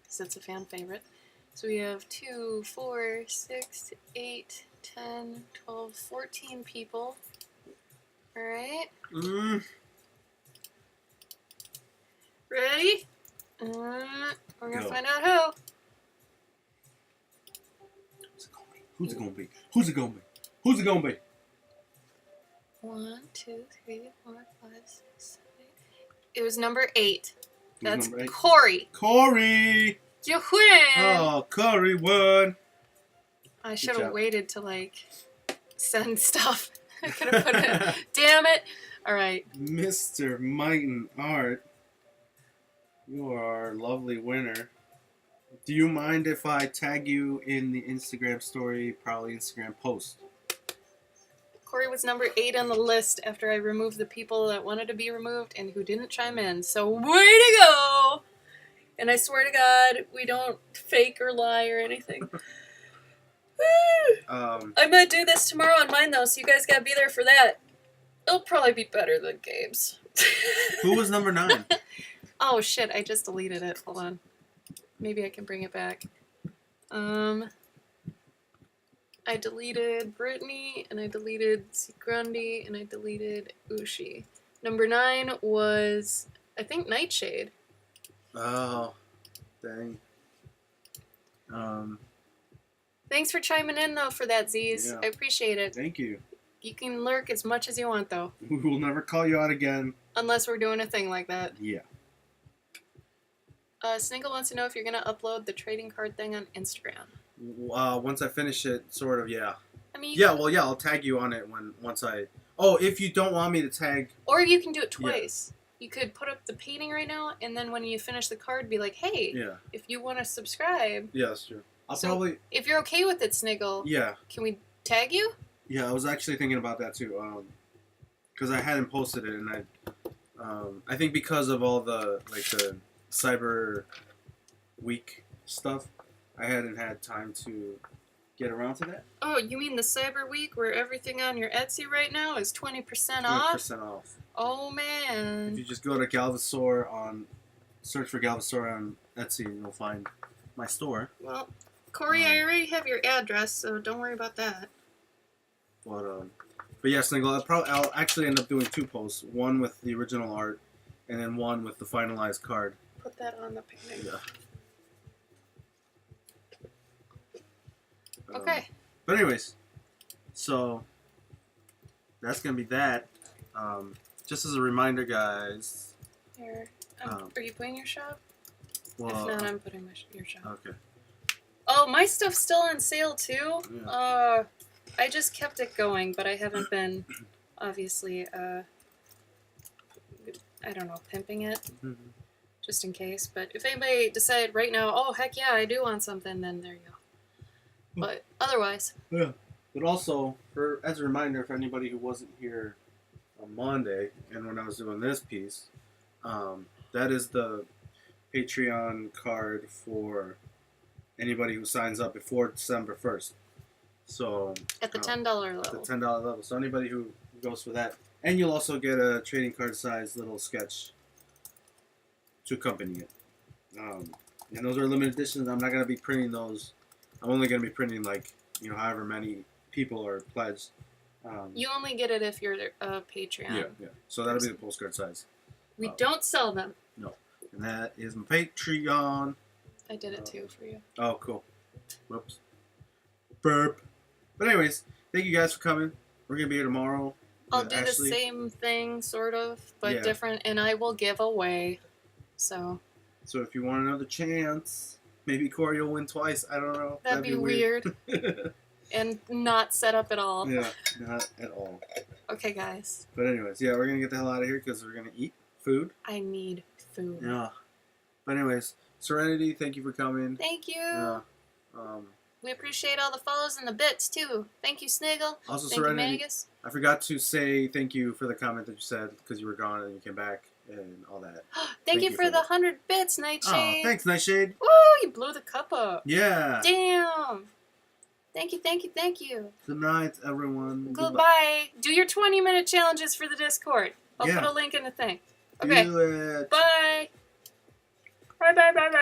Because it's a fan favorite. So we have 2, 4, 6, 8, 10, 12, 14 people. Alright. Ready? We're going to Go. find out who. Who's it gonna be? Who's it gonna be? Who's it gonna be? 1, 2, 3, 4, 5, 6, 7, 8. It was number 8. That's Number 8. Corey. Corey! You win! Oh, Corey won! I should job. have waited to, like, send stuff. I could have put it. Damn it! Alright. Mr. Might and Art, you are our lovely winner. Do you mind if I tag you in the Instagram story, probably Instagram post? Corey was number 8 on the list after I removed the people that wanted to be removed and who didn't chime in. So, way to go! And I swear to God, we don't fake or lie or anything. I'm gonna do this tomorrow on mine, though, so you guys gotta be there for that. It'll probably be better than Gabe's. Who was number 9? Oh, shit, I just deleted it. Hold on. Maybe I can bring it back. I deleted Brittany, and I deleted Grundy, and I deleted Ushi. Number 9 was, I think, Nightshade. Oh, dang. Thanks for chiming in, though, for that, Z's. Yeah. I appreciate it. Thank you. You can lurk as much as you want, though. We will never call you out again. Unless we're doing a thing like that. Yeah. Sniggle wants to know if you're going to upload the trading card thing on Instagram. Once I finish it, sort of, yeah. I mean, Yeah, well, yeah, I'll tag you on it once I... Oh, if you don't want me to tag... Or you can do it twice. You could put up the painting right now, and then when you finish the card, be like, hey, Yeah. if you want to subscribe... Yeah, that's true. I'll So- probably... If you're okay with it, Sniggle, Yeah. can we tag you? Yeah, I was actually thinking about that, too. Because I hadn't posted it, and I think because of all the, like, the Cyber Week stuff, I hadn't had time to get around to that. Oh, you mean the Cyber Week where everything on your Etsy right now is 20% off? 20% off. Oh, If man. you just go to Galvasaur search for Galvasaur on Etsy, and you'll find my store. Well, Corey, I already have your address, so don't worry about that. But yeah, Sniggle, I'll actually end up doing 2 posts. One with the original art, and then one with the finalized card. Put that on the painting. Yeah. Okay. But anyways, so that's gonna be that. Just as a reminder, guys. Here. Um, Are you putting your shop? Well, If not, I'm putting your shop. okay. Oh, my stuff's still on sale, too? Yeah. I just kept it going, but I haven't been, obviously, I don't know, pimping it, Mhm. just in case. But if anybody decided right now, oh, heck yeah, I do want something, then there you go. But otherwise, Yeah. But also, as a reminder for anybody who wasn't here on Monday and when I was doing this piece, that is the Patreon card for anybody who signs up before December 1st. So at the $10 at the level. $10 level. So anybody who goes for that, and you'll also get a trading card size little sketch to accompany it. And those are limited editions. I'm not gonna be printing those. I'm only gonna be printing however many people are pledged. You only get it if you're a Patreon. Yeah. So that'll be the postcard size, We don't sell them. and that is my Patreon. I did it too for you. Oh, cool. Whoops. Burp. But anyways, thank you guys for coming. We're gonna be here tomorrow. I'll with do Ashley. the same thing, sort of, but Yeah. different, and I will give away. So So if you want another chance, maybe Corey will win twice. I don't know. that'd be weird and not set up at all. Yeah, not at all. Okay, guys. But anyways, yeah, we're gonna get the hell out of here because we're gonna eat food. I need food. Yeah. But anyways, Serenity, thank you for coming. Thank you. Yeah. We appreciate all the follows and the bits too. Thank you, Sniggle. Also, Thank you, Serenity, Magus. I forgot to say thank you for the comment that you said because you were gone and you came back and all that. Thank you for the that. 100 bits, Nightshade. Oh, thanks, Nightshade. Woo! You blew the cup up. Yeah. Damn. Thank you, thank you, thank you. Good night, everyone. Goodbye. Do your 20-minute challenges for the Discord. I'll Yeah. put a link in the thing. Okay. Do it. Bye. Bye, bye, bye, bye.